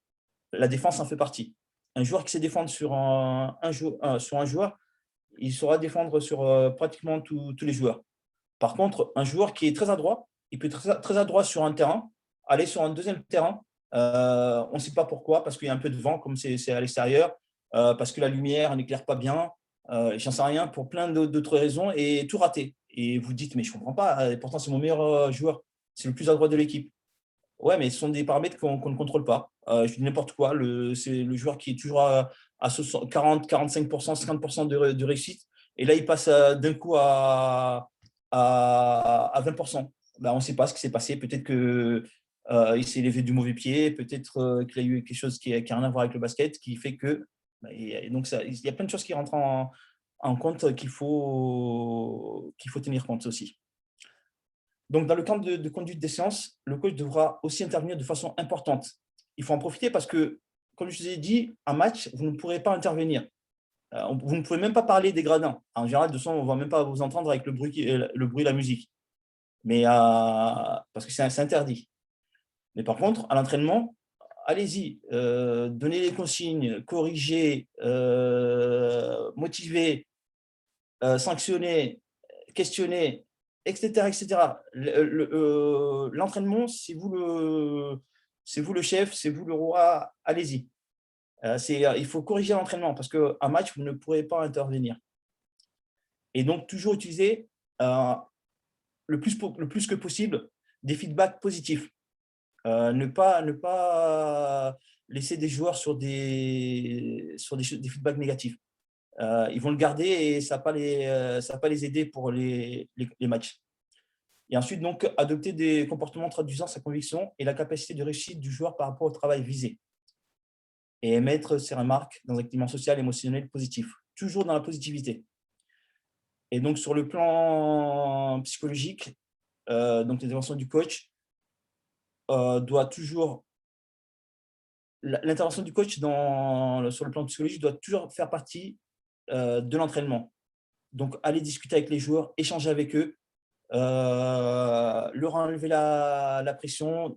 La défense en fait partie. Un joueur qui sait défendre sur un joueur, il saura défendre sur pratiquement tous les joueurs. Par contre, un joueur qui est très adroit, il peut être très adroit sur un terrain, aller sur un deuxième terrain, on ne sait pas pourquoi, parce qu'il y a un peu de vent, comme c'est à l'extérieur, parce que la lumière n'éclaire pas bien, j'en sais rien, pour plein d'autres raisons, et tout raté. Et vous dites, mais je ne comprends pas, pourtant c'est mon meilleur joueur, c'est le plus adroit de l'équipe. Ouais, mais ce sont des paramètres qu'on ne contrôle pas. Je dis n'importe quoi, c'est le joueur qui est toujours à 40, 45%, 50% de réussite, et là il passe d'un coup à 20%. Ben, on ne sait pas ce qui s'est passé. Peut-être qu'il s'est levé du mauvais pied, peut-être qu'il a eu quelque chose qui n'a rien à voir avec le basket, qui fait que. Et donc, il y a plein de choses qui rentrent en compte qu'il faut tenir compte aussi. Donc, dans le cadre de conduite des séances, le coach devra aussi intervenir de façon importante. Il faut en profiter parce que, comme je vous ai dit, en match, vous ne pourrez pas intervenir. Vous ne pouvez même pas parler des gradins. En général, de toute façon, on ne va même pas vous entendre avec le bruit et la musique. Mais parce que c'est interdit. Mais par contre, à l'entraînement, allez-y, donnez les consignes, corrigez, motivez, sanctionnez, questionnez, etc. etc. L'entraînement, c'est vous le chef, c'est vous le roi, allez-y. Il faut corriger l'entraînement parce qu'un match, vous ne pourrez pas intervenir. Et donc, toujours utiliser le plus que possible des feedbacks positifs. Ne pas laisser des joueurs sur des feedbacks négatifs. Ils vont le garder et ça ne va pas les aider pour les matchs. Et ensuite, donc, adopter des comportements traduisant sa conviction et la capacité de réussite du joueur par rapport au travail visé. Et mettre ses remarques dans un climat social et émotionnel positif. Toujours dans la positivité. Et donc, sur le plan psychologique, donc l'intervention du coach doit toujours… L'intervention du coach sur le plan psychologique doit toujours faire partie de l'entraînement. Donc, aller discuter avec les joueurs, échanger avec eux, leur enlever la pression,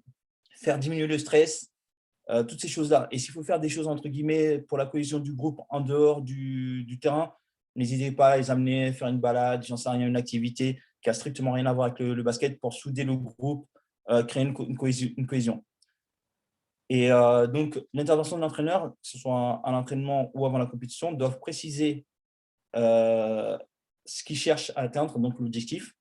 faire diminuer le stress, toutes ces choses-là. Et s'il faut faire des choses, entre guillemets, pour la cohésion du groupe en dehors du terrain, n'hésitez pas à les amener, faire une balade, j'en sais rien, une activité qui n'a strictement rien à voir avec le basket pour souder le groupe, créer une cohésion. Et donc, l'intervention de l'entraîneur, que ce soit à l'entraînement ou avant la compétition, doivent préciser ce qu'ils cherchent à atteindre, donc l'objectif,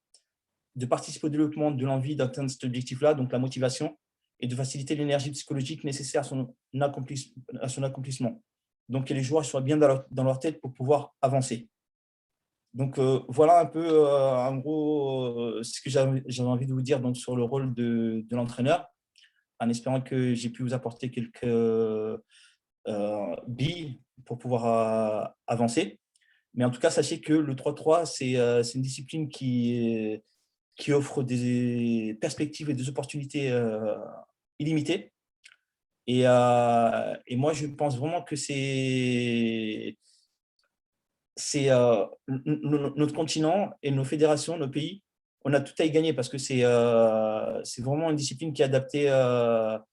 de participer au développement de l'envie d'atteindre cet objectif-là, donc la motivation, et de faciliter l'énergie psychologique nécessaire à son accomplissement. Donc, que les joueurs soient bien dans leur tête pour pouvoir avancer. Donc, voilà un peu, en gros, ce que j'avais envie de vous dire donc, sur le rôle de l'entraîneur, en espérant que j'ai pu vous apporter quelques billes pour pouvoir avancer. Mais en tout cas, sachez que le 3-3, c'est une discipline qui offre des perspectives et des opportunités illimitées. Et moi, je pense vraiment que c'est notre continent et nos fédérations, nos pays, on a tout à y gagner parce que c'est vraiment une discipline qui est adaptée à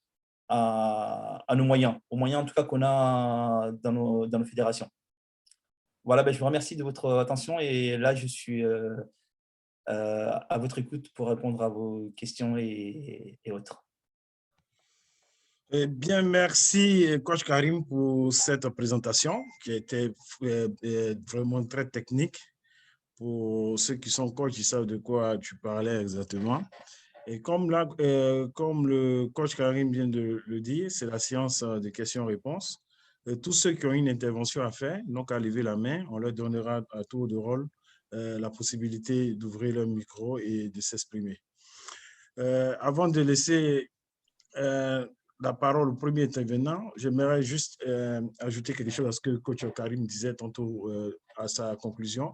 nos moyens, aux moyens en tout cas qu'on a dans nos fédérations. Voilà, je vous remercie de votre attention et là, je suis à votre écoute pour répondre à vos questions et autres. Eh bien, merci, Coach Karim, pour cette présentation qui était vraiment très technique. Pour ceux qui sont coachs, ils savent de quoi tu parlais exactement. Et comme le coach Karim vient de le dire, c'est la séance de questions-réponses. Tous ceux qui ont une intervention à faire n'ont qu'à lever la main. On leur donnera à tour de rôle la possibilité d'ouvrir leur micro et de s'exprimer. Avant de laisser la parole au premier intervenant, j'aimerais juste ajouter quelque chose à ce que coach Karim disait tantôt à sa conclusion.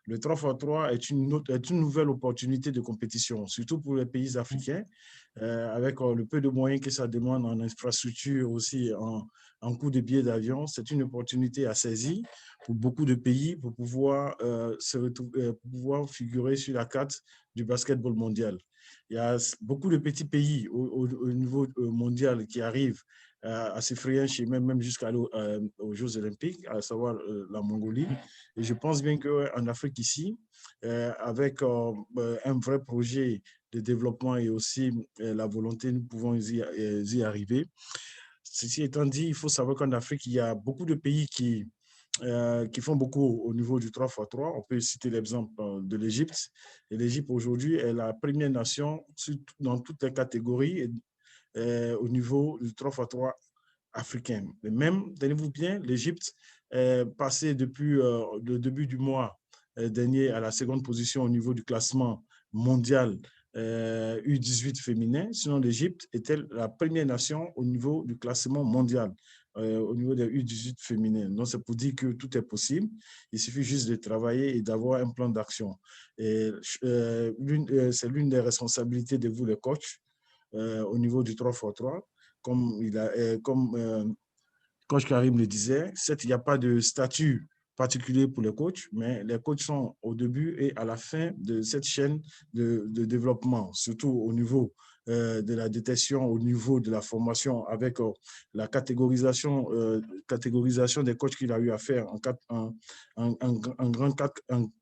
Le 3x3 est une nouvelle opportunité de compétition, surtout pour les pays africains, avec le peu de moyens que ça demande en infrastructure, aussi en coût de billets d'avion. C'est une opportunité à saisir pour beaucoup de pays pour pouvoir, pour pouvoir figurer sur la carte du basketball mondial. Il y a beaucoup de petits pays au niveau mondial qui arrivent à s'effrayer chez même jusqu'à aux Jeux Olympiques, à savoir la Mongolie. Et je pense bien qu'en Afrique ici, avec un vrai projet de développement et aussi la volonté, nous pouvons y arriver. Ceci étant dit, il faut savoir qu'en Afrique, il y a beaucoup de pays qui font beaucoup au niveau du 3x3. On peut citer l'exemple de l'Égypte. Et l'Égypte, aujourd'hui, est la première nation dans toutes les catégories au niveau du 3x3 africain. Mais même, tenez-vous bien, l'Égypte est passée depuis le début du mois dernier à la seconde position au niveau du classement mondial U18 féminin. Sinon, l'Égypte était la première nation au niveau du classement mondial, au niveau des U18 féminins. Donc, c'est pour dire que tout est possible. Il suffit juste de travailler et d'avoir un plan d'action. C'est l'une des responsabilités de vous, les coachs, au niveau du 3x3. Comme Coach Karim le disait, certes, il n'y a pas de statut particulier pour les coachs, mais les coachs sont au début et à la fin de cette chaîne de développement, surtout au niveau de la détection au niveau de la formation avec la catégorisation des coachs qu'il a eu à faire en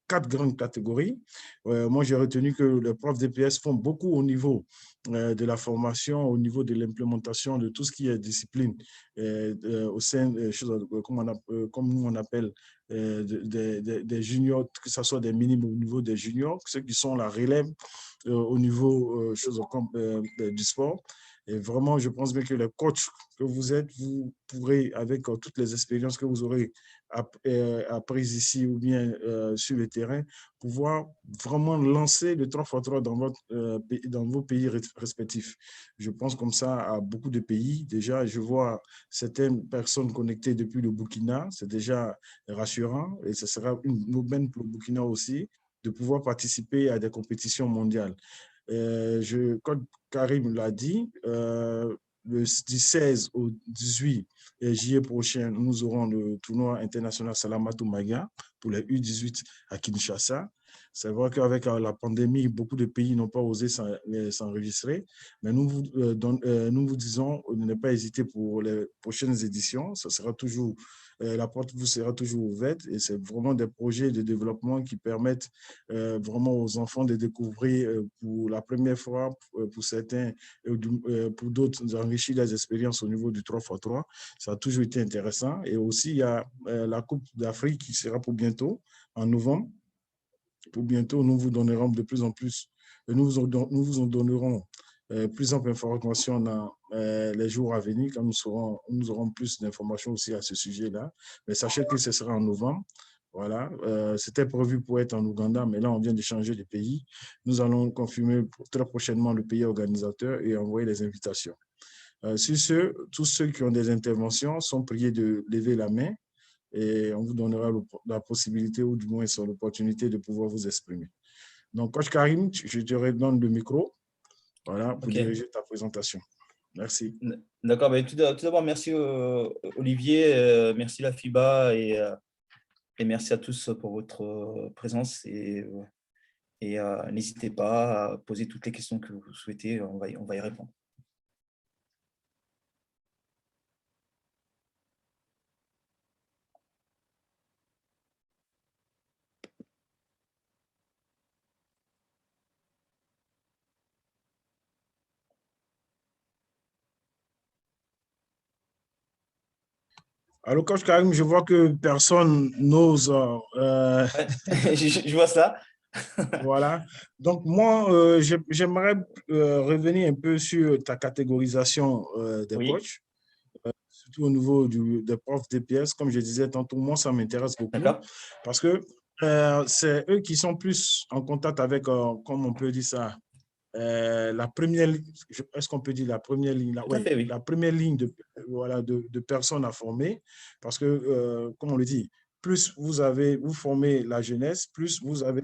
quatre grandes catégories. Moi, j'ai retenu que les profs DPS font beaucoup au niveau de la formation, au niveau de l'implémentation de tout ce qui est discipline au sein, comme nous on appelle, des juniors, que ce soit des minimes au niveau des juniors, ceux qui sont la relève au niveau du sport. Et vraiment, je pense bien que les coachs que vous êtes, vous pourrez, avec toutes les expériences que vous aurez apprises ici ou bien sur le terrain, pouvoir vraiment lancer le 3x3 dans vos pays respectifs. Je pense comme ça à beaucoup de pays. Déjà, je vois certaines personnes connectées depuis le Burkina. C'est déjà rassurant et ce sera une aubaine pour le Burkina aussi de pouvoir participer à des compétitions mondiales. Comme Karim l'a dit, du 16 au 18 juillet prochain, nous aurons le tournoi international Salamatou Maga pour les U18 à Kinshasa. C'est vrai qu'avec la pandémie, beaucoup de pays n'ont pas osé s'enregistrer, mais nous vous disons de ne pas hésiter pour les prochaines éditions. Ça sera toujours, la porte vous sera toujours ouverte et c'est vraiment des projets de développement qui permettent vraiment aux enfants de découvrir pour la première fois, pour certains, pour d'autres, d'enrichir les expériences au niveau du 3x3. Ça a toujours été intéressant. Et aussi, il y a la Coupe d'Afrique qui sera pour bientôt, en novembre. Pour bientôt, nous vous donnerons de plus en plus, nous vous en donnerons plus ample information dans les jours à venir, quand nous aurons plus d'informations aussi à ce sujet-là. Mais sachez que ce sera en novembre. Voilà, c'était prévu pour être en Ouganda, mais là, on vient de changer de pays. Nous allons confirmer très prochainement le pays organisateur et envoyer les invitations. Sur ce, tous ceux qui ont des interventions sont priés de lever la main et on vous donnera la possibilité ou du moins l'opportunité de pouvoir vous exprimer. Donc, Coach Karim, je te redonne le micro pour diriger ta présentation. Merci. D'accord. Tout d'abord, merci Olivier, merci la FIBA et merci à tous pour votre présence. Et n'hésitez pas à poser toutes les questions que vous souhaitez, on va y répondre. Alors, Coach Karim, je vois que personne n'ose. Je vois ça. Voilà. Donc, moi, j'aimerais revenir un peu sur ta catégorisation des coachs, surtout au niveau des profs DPS. Comme je disais tantôt, moi, ça m'intéresse beaucoup parce que c'est eux qui sont plus en contact avec, comme on peut dire ça, la première ligne, est-ce qu'on peut dire la première ligne, la première ligne de personnes à former, parce que, comme on le dit, plus vous formez la jeunesse, plus vous avez,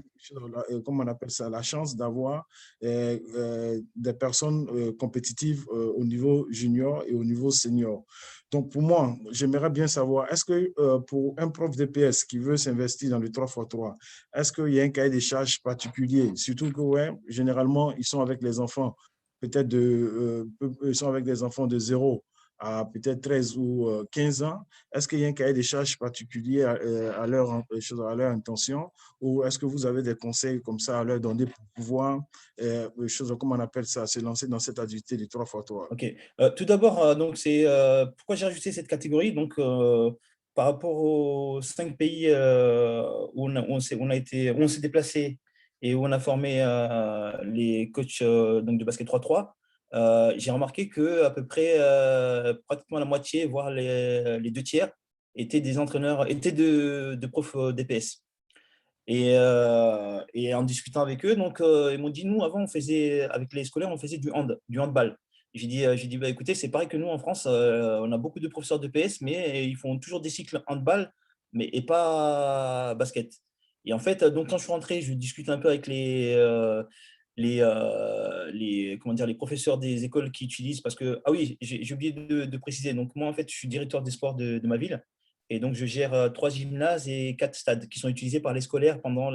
comment on appelle ça, la chance d'avoir des personnes compétitives au niveau junior et au niveau senior. Donc, pour moi, j'aimerais bien savoir, est-ce que pour un prof DPS qui veut s'investir dans le 3x3, est-ce qu'il y a un cahier des charges particulier? Surtout que, généralement, ils sont avec les enfants, peut-être ils sont avec des enfants de 0 à peut-être 13 ou 15 ans. Est-ce qu'il y a un cahier des charges particulier à leur intention ou est-ce que vous avez des conseils comme ça à leur donner pour pouvoir, comment on appelle ça, se lancer dans cette activité du 3x3? Ok. Tout d'abord, c'est pourquoi j'ai rajouté cette catégorie. Donc, par rapport aux 5 pays où on s'est déplacé et où on a formé les coachs donc de basket 3-3, j'ai remarqué que à peu près pratiquement la moitié, voire les 2 tiers, étaient des entraîneurs, étaient de profs DPS. Et en discutant avec eux, donc, ils m'ont dit, nous, avant, avec les scolaires, on faisait du handball. J'ai dit bah, écoutez, c'est pareil que nous en France, on a beaucoup de professeurs de PS, mais ils font toujours des cycles handball, et pas basket. Et en fait, donc, quand je suis rentré, je discute un peu avec comment dire, les professeurs des écoles qui utilisent, parce que, ah oui, j'ai oublié de préciser, donc moi, en fait, je suis directeur des sports de ma ville. Et donc, je gère 3 gymnases et 4 stades qui sont utilisés par les scolaires pendant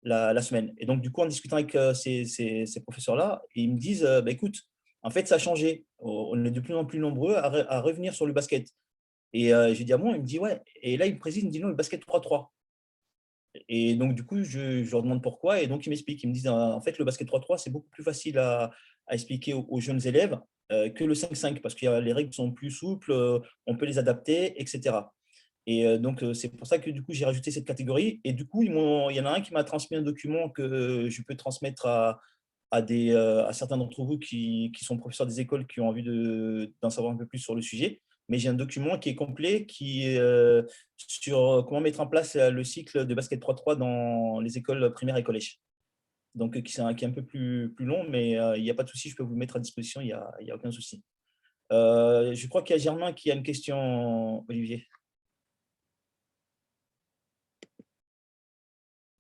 la semaine. Et donc, du coup, en discutant avec ces professeurs-là, ils me disent, bah, écoute, en fait, ça a changé. On est de plus en plus nombreux à revenir sur le basket. Et j'ai dit, ah bon? Il me dit, ouais. Et là, il me précise, il me dit, non, le basket 3-3. Et donc, du coup, je leur demande pourquoi. Et donc, ils m'expliquent. Ils me disent, en fait, le basket 3-3, c'est beaucoup plus facile à expliquer aux jeunes élèves que le 5-5 parce que les règles sont plus souples, on peut les adapter, etc. Et donc, c'est pour ça que du coup, j'ai rajouté cette catégorie. Et du coup, il y en a un qui m'a transmis un document que je peux transmettre à certains d'entre vous qui sont professeurs des écoles qui ont envie d'en savoir un peu plus sur le sujet. Mais j'ai un document qui est complet qui est sur comment mettre en place le cycle de basket 3-3 dans les écoles primaires et collèges. Donc, qui est un peu plus long, mais il n'y a pas de souci, je peux vous le mettre à disposition, il n'y a aucun souci. Je crois qu'il y a Germain qui a une question, Olivier.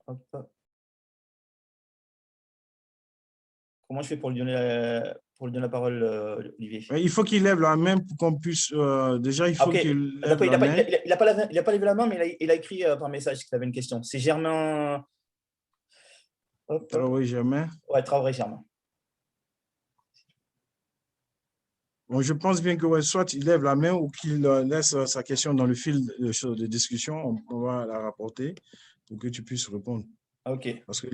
Hop. Comment je fais pour lui donner la parole, Olivier? Il faut qu'il lève la main pour qu'on puisse… déjà, il faut Ok, qu'il lève d'accord, la main. il n'a pas levé la main, mais il a écrit par message qu'il avait une question. C'est Germain. Hop. Traoré Germain. Ouais, Traoré Germain. Bon, je pense bien que soit il lève la main ou qu'il laisse sa question dans le fil de discussion. On va la rapporter pour que tu puisses répondre. Ok. Parce que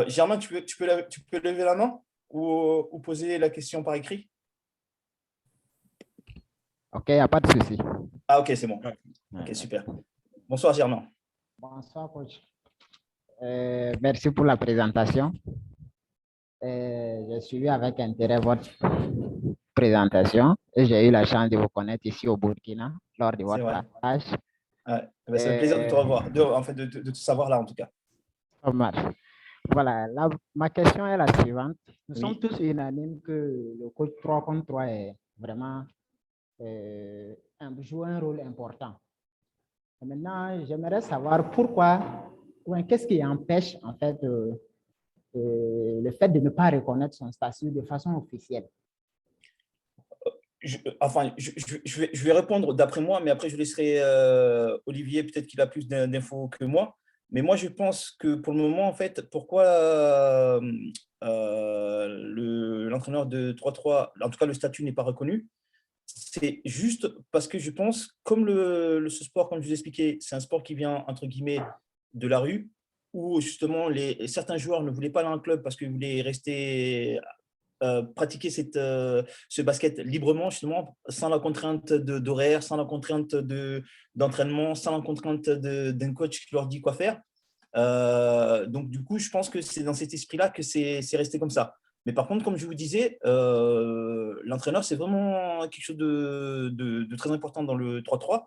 Germain, tu peux lever la main ou poser la question par écrit? Ok, il n'y a pas de souci. Ah, ok, c'est bon. Ok, super. Bonsoir, Germain. Bonsoir, coach. Merci pour la présentation. J'ai suivi avec intérêt votre présentation et j'ai eu la chance de vous connaître ici au Burkina lors de votre passage. Ouais. C'est un plaisir de te revoir, en fait, de te savoir là, en tout cas. Ça marche. Voilà, ma question est la suivante. Nous sommes tous unanimes que le coach 3 contre 3 est vraiment joue un rôle important. Et maintenant, j'aimerais savoir pourquoi, qu'est-ce qui empêche en fait le fait de ne pas reconnaître son statut de façon officielle. Je vais répondre d'après moi, mais après je laisserai Olivier, peut-être qu'il a plus d'infos que moi. Mais moi, je pense que pour le moment, en fait, pourquoi l'entraîneur de 3-3, en tout cas le statut n'est pas reconnu, c'est juste parce que je pense, comme ce sport, comme je vous expliquais, c'est un sport qui vient, entre guillemets, de la rue, où justement certains joueurs ne voulaient pas aller en club parce qu'ils voulaient rester pratiquer ce basket librement, justement, sans la contrainte d'horaire, sans la contrainte d'entraînement, sans la contrainte d'un coach qui leur dit quoi faire. Donc, du coup, je pense que c'est dans cet esprit-là que c'est resté comme ça. Mais par contre, comme je vous disais, l'entraîneur, c'est vraiment quelque chose de très important dans le 3-3.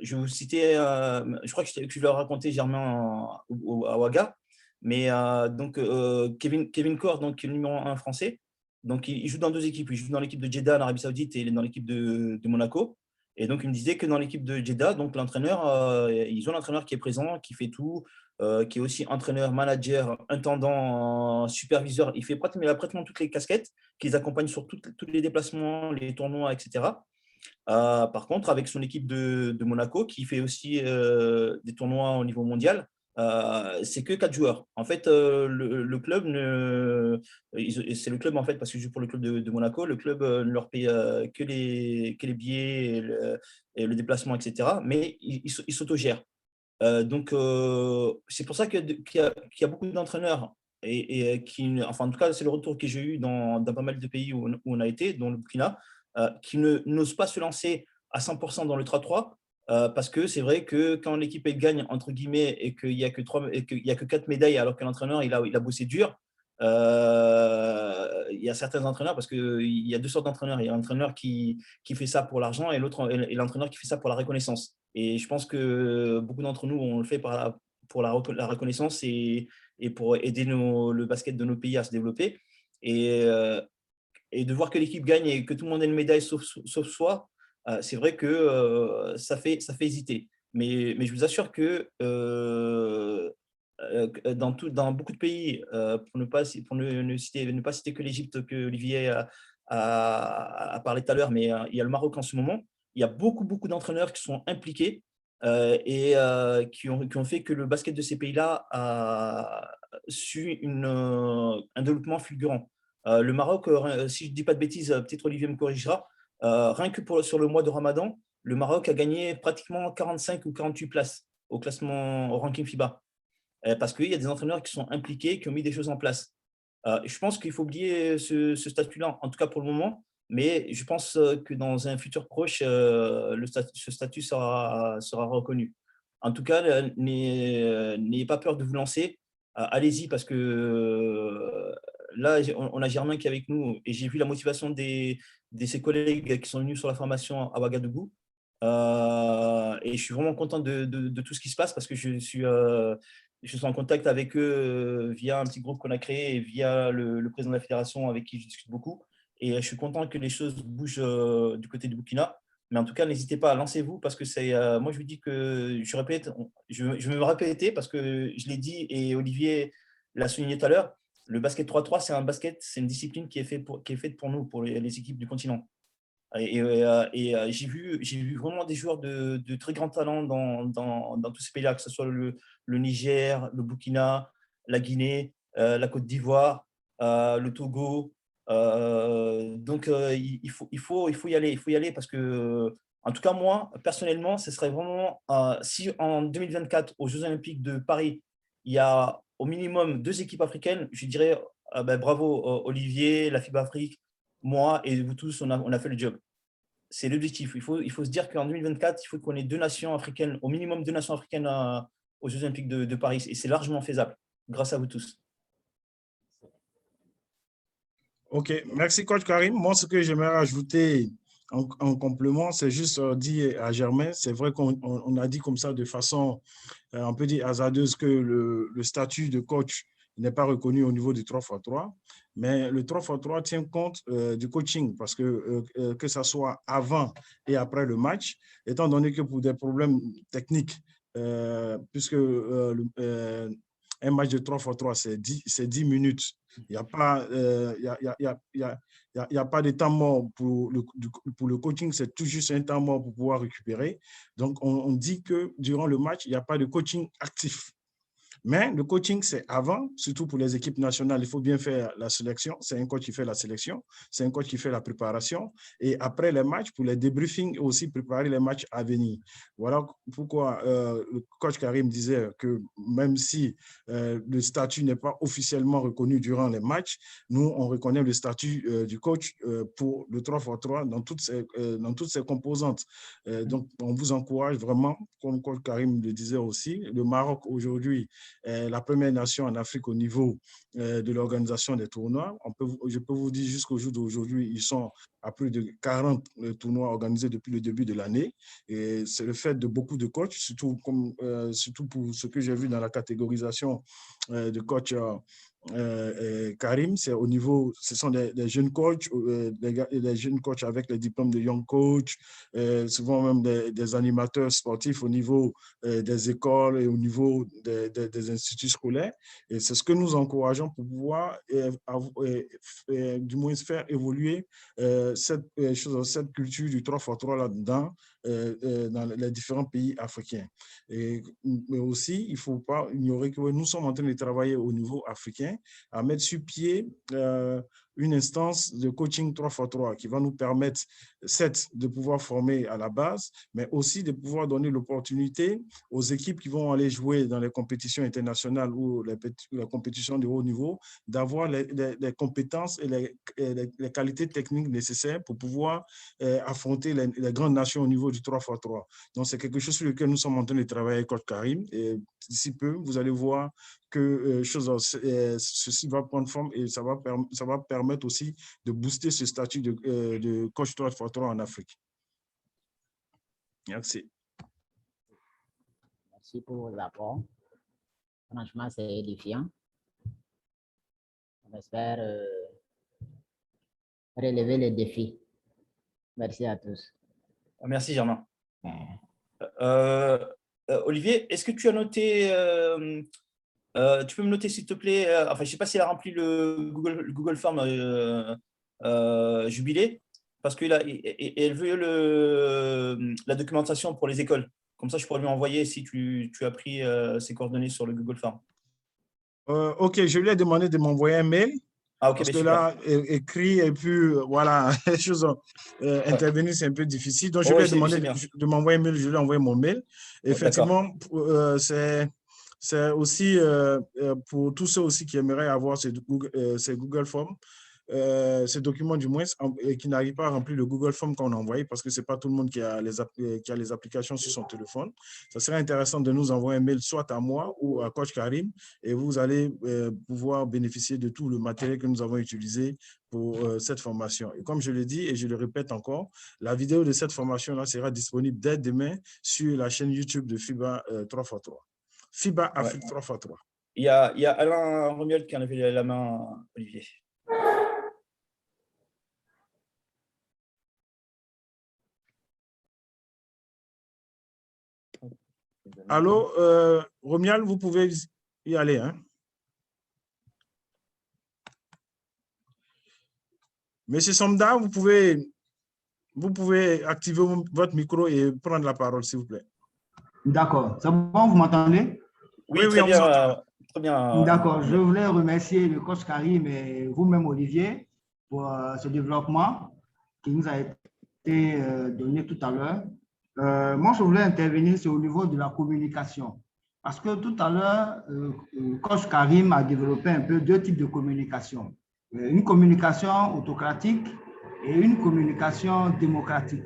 Je vais vous citer, je crois que je l'ai raconté, Germain, à Ouaga, mais donc Kevin Corr, donc, qui est le numéro 1 français, donc il joue dans deux équipes. Il joue dans l'équipe de Jeddah en Arabie Saoudite et il est dans l'équipe de Monaco. Et donc, il me disait que dans l'équipe de Jeddah, donc l'entraîneur, ils ont l'entraîneur qui est présent, qui fait tout, qui est aussi entraîneur, manager, intendant, superviseur. Il a pratiquement toutes les casquettes, qui les accompagne sur tous les déplacements, les tournois, etc. Par contre, avec son équipe de Monaco, qui fait aussi des tournois au niveau mondial, c'est que 4 joueurs. En fait, le club, c'est le club, en fait, parce que je joue pour le club de Monaco, le club ne leur paye que les billets et le déplacement, etc. Mais ils s'autogèrent. Donc, c'est pour ça qu'il y a beaucoup d'entraîneurs enfin, en tout cas, c'est le retour que j'ai eu dans pas mal de pays où on a été, dont le Burkina, qui n'osent pas se lancer à 100% dans le 3-3 parce que c'est vrai que quand l'équipe gagne, entre guillemets, et qu'il n'y a que 4 médailles alors que l'entraîneur, il a bossé dur, il y a certains entraîneurs, parce qu'il y a deux sortes d'entraîneurs. Il y a l'entraîneur qui fait ça pour l'argent et l'entraîneur qui fait ça pour la reconnaissance. Et je pense que beaucoup d'entre nous, on le fait pour la reconnaissance et pour aider le basket de nos pays à se développer. Et de voir que l'équipe gagne et que tout le monde a une médaille sauf soi, c'est vrai que ça fait hésiter. Mais je vous assure que dans beaucoup de pays, pour ne pas citer que l'Égypte que Olivier a parlé tout à l'heure, mais il y a le Maroc en ce moment. il y a beaucoup d'entraîneurs qui sont impliqués et qui ont fait que le basket de ces pays-là a su un développement fulgurant. Le Maroc, si je ne dis pas de bêtises, peut-être Olivier me corrigera, rien que sur le mois de Ramadan, le Maroc a gagné pratiquement 45 ou 48 places au classement, au ranking FIBA. Parce qu'il y a des entraîneurs qui sont impliqués, qui ont mis des choses en place. Je pense qu'il faut oublier ce statut-là, en tout cas pour le moment, mais je pense que dans un futur proche, ce statut sera reconnu. En tout cas, n'ayez pas peur de vous lancer. Allez-y, parce que là, on a Germain qui est avec nous et j'ai vu la motivation de ses collègues qui sont venus sur la formation à Ouagadougou. Et je suis vraiment content de tout ce qui se passe parce que je suis en contact avec eux via un petit groupe qu'on a créé et via le président de la fédération avec qui je discute beaucoup. Et je suis content que les choses bougent du côté du Burkina. Mais en tout cas, n'hésitez pas, lancez-vous parce que moi, je vous dis que je répète, je vais me répéter parce que je l'ai dit et Olivier l'a souligné tout à l'heure. Le basket 3-3, c'est une discipline qui est faite pour nous, pour les équipes du continent. Et j'ai vu vraiment des joueurs de très grand talent dans tous ces pays-là, que ce soit le Niger, le Burkina, la Guinée, la Côte d'Ivoire, le Togo. Donc, il faut y aller parce que, en tout cas, moi, personnellement, ce serait vraiment, si en 2024, aux Jeux Olympiques de Paris, il y a au minimum 2 équipes africaines, je dirais bravo Olivier, la FIBA Afrique, moi et vous tous, on a fait le job. C'est l'objectif. Il faut se dire qu'en 2024, il faut qu'on ait 2 nations africaines, au minimum 2 nations africaines aux Jeux Olympiques de Paris. Et c'est largement faisable, grâce à vous tous. OK, merci coach Karim. Moi, ce que j'aimerais ajouter en complément, c'est juste dire à Germain, c'est vrai qu'on a dit comme ça de façon, on peut dire hasardeuse, que le statut de coach n'est pas reconnu au niveau du 3x3, mais le 3x3 tient compte du coaching parce que ça soit avant et après le match, étant donné que pour des problèmes techniques, puisque un match de 3x3, c'est 10 minutes. Il n'y a pas, y a pas de temps mort pour le coaching, c'est tout juste un temps mort pour pouvoir récupérer. Donc, on dit que durant le match, il n'y a pas de coaching actif. Mais le coaching, c'est avant, surtout pour les équipes nationales, il faut bien faire la sélection. C'est un coach qui fait la sélection, c'est un coach qui fait la préparation. Et après les matchs, pour les débriefings, aussi préparer les matchs à venir. Voilà pourquoi le coach Karim disait que même si le statut n'est pas officiellement reconnu durant les matchs, nous, on reconnaît le statut du coach pour le 3x3 dans toutes ses composantes. Donc, on vous encourage vraiment, comme le coach Karim le disait aussi, le Maroc aujourd'hui, la première nation en Afrique au niveau de l'organisation des tournois. Je peux vous dire jusqu'au jour d'aujourd'hui, ils sont à plus de 40 tournois organisés depuis le début de l'année. Et c'est le fait de beaucoup de coachs, surtout pour ce que j'ai vu dans la catégorisation de coachs. Karim, c'est au niveau, ce sont des jeunes coachs, des jeunes coachs avec les diplômes de young coach, souvent même des animateurs sportifs au niveau des écoles et au niveau des instituts scolaires. Et c'est ce que nous encourageons pour pouvoir du moins faire évoluer cette culture du 3x3 là-dedans dans les différents pays africains. Mais aussi, il ne faut pas ignorer que nous sommes en train de travailler au niveau africain à mettre sur pied une instance de coaching 3x3 qui va nous permettre, certes, de pouvoir former à la base, mais aussi de pouvoir donner l'opportunité aux équipes qui vont aller jouer dans les compétitions internationales ou les compétitions de haut niveau, d'avoir les compétences et les qualités techniques nécessaires pour pouvoir affronter les grandes nations au niveau du 3x3. Donc, c'est quelque chose sur lequel nous sommes en train de travailler avec Coach Karim. Et d'ici peu, vous allez voir que ceci va prendre forme et ça va permettre aussi de booster ce statut de coach 3x3 en Afrique. Merci. Merci pour l'apport. Franchement, c'est édifiant. On espère relever les défis. Merci à tous. Merci, Germain. Olivier, est-ce que tu as noté, tu peux me noter s'il te plaît, enfin, je ne sais pas si elle a rempli le Google Form Jubilé, parce qu'elle veut la documentation pour les écoles. Comme ça, je pourrais lui envoyer si tu as pris ses coordonnées sur le Google Form. OK, je lui ai demandé de m'envoyer un mail. Ah, ok, Parce ben que super. là, écrit et puis voilà, les choses intervenir, c'est un peu difficile. Donc, je lui ai demandé de m'envoyer un mail, je lui ai envoyé mon mail. Effectivement, c'est aussi pour tous ceux aussi qui aimeraient avoir ces Google Forms, ces documents du moins, et qui n'arrivent pas à remplir le Google Form qu'on a envoyé parce que ce n'est pas tout le monde qui a les applications sur son téléphone. Ça serait intéressant de nous envoyer un mail soit à moi ou à Coach Karim et vous allez pouvoir bénéficier de tout le matériel que nous avons utilisé pour cette formation. Et comme je l'ai dit et je le répète encore, la vidéo de cette formation-là sera disponible dès demain sur la chaîne YouTube de FIBA 3x3. FIBA Afrique 3x3. Il y a Alain Romuald qui en avait la main, Olivier. Allô, Romuald, vous pouvez y aller. Hein? Monsieur Somda, vous pouvez activer votre micro et prendre la parole, s'il vous plaît. D'accord. C'est bon, vous m'entendez? Oui, très bien. Très bien. D'accord. Je voulais remercier le coach Karim et vous-même, Olivier, pour ce développement qui nous a été donné tout à l'heure. Moi, je voulais intervenir sur au niveau de la communication. Parce que tout à l'heure, coach Karim a développé un peu deux types de communication. Une communication autocratique et une communication démocratique.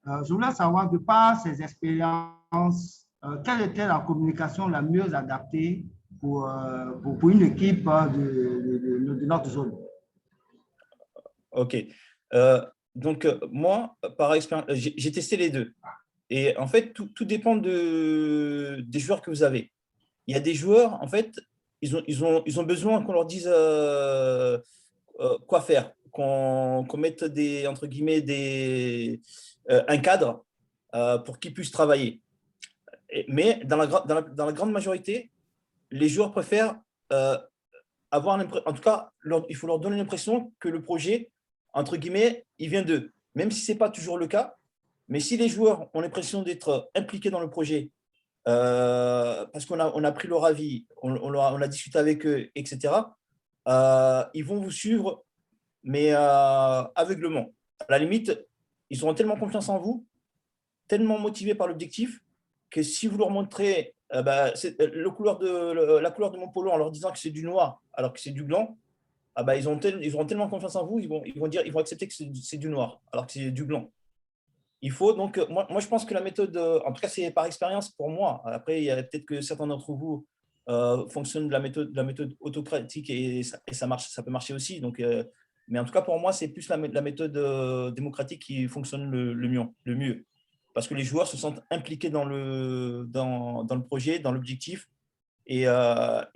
Je voulais savoir, de par ces expériences, quelle était la communication la mieux adaptée pour une équipe de notre zone? OK. Donc, moi, par expérience, j'ai testé les deux. Et en fait, tout dépend des joueurs que vous avez. Il y a des joueurs, en fait, ils ont besoin qu'on leur dise quoi faire, qu'on mette entre guillemets, un cadre pour qu'ils puissent travailler. Mais dans la grande majorité, les joueurs préfèrent avoir l'impression, en tout cas, il faut leur donner l'impression que le projet, entre guillemets, il vient d'eux. Même si ce n'est pas toujours le cas, mais si les joueurs ont l'impression d'être impliqués dans le projet, parce qu'on a pris leur avis, on a discuté avec eux, etc., ils vont vous suivre, mais aveuglement. À la limite, ils auront tellement confiance en vous, tellement motivés par l'objectif, que si vous leur montrez la couleur de mon polo en leur disant que c'est du noir alors que c'est du blanc, ils auront tellement confiance en vous, ils vont accepter que c'est du noir alors que c'est du blanc. Il faut donc, moi je pense que la méthode, en tout cas c'est par expérience pour moi, après il y a peut-être que certains d'entre vous fonctionnent de la méthode autocratique et ça marche, ça peut marcher aussi. Donc, mais en tout cas pour moi c'est plus la méthode démocratique qui fonctionne le mieux. Parce que les joueurs se sentent impliqués dans le projet, dans l'objectif, et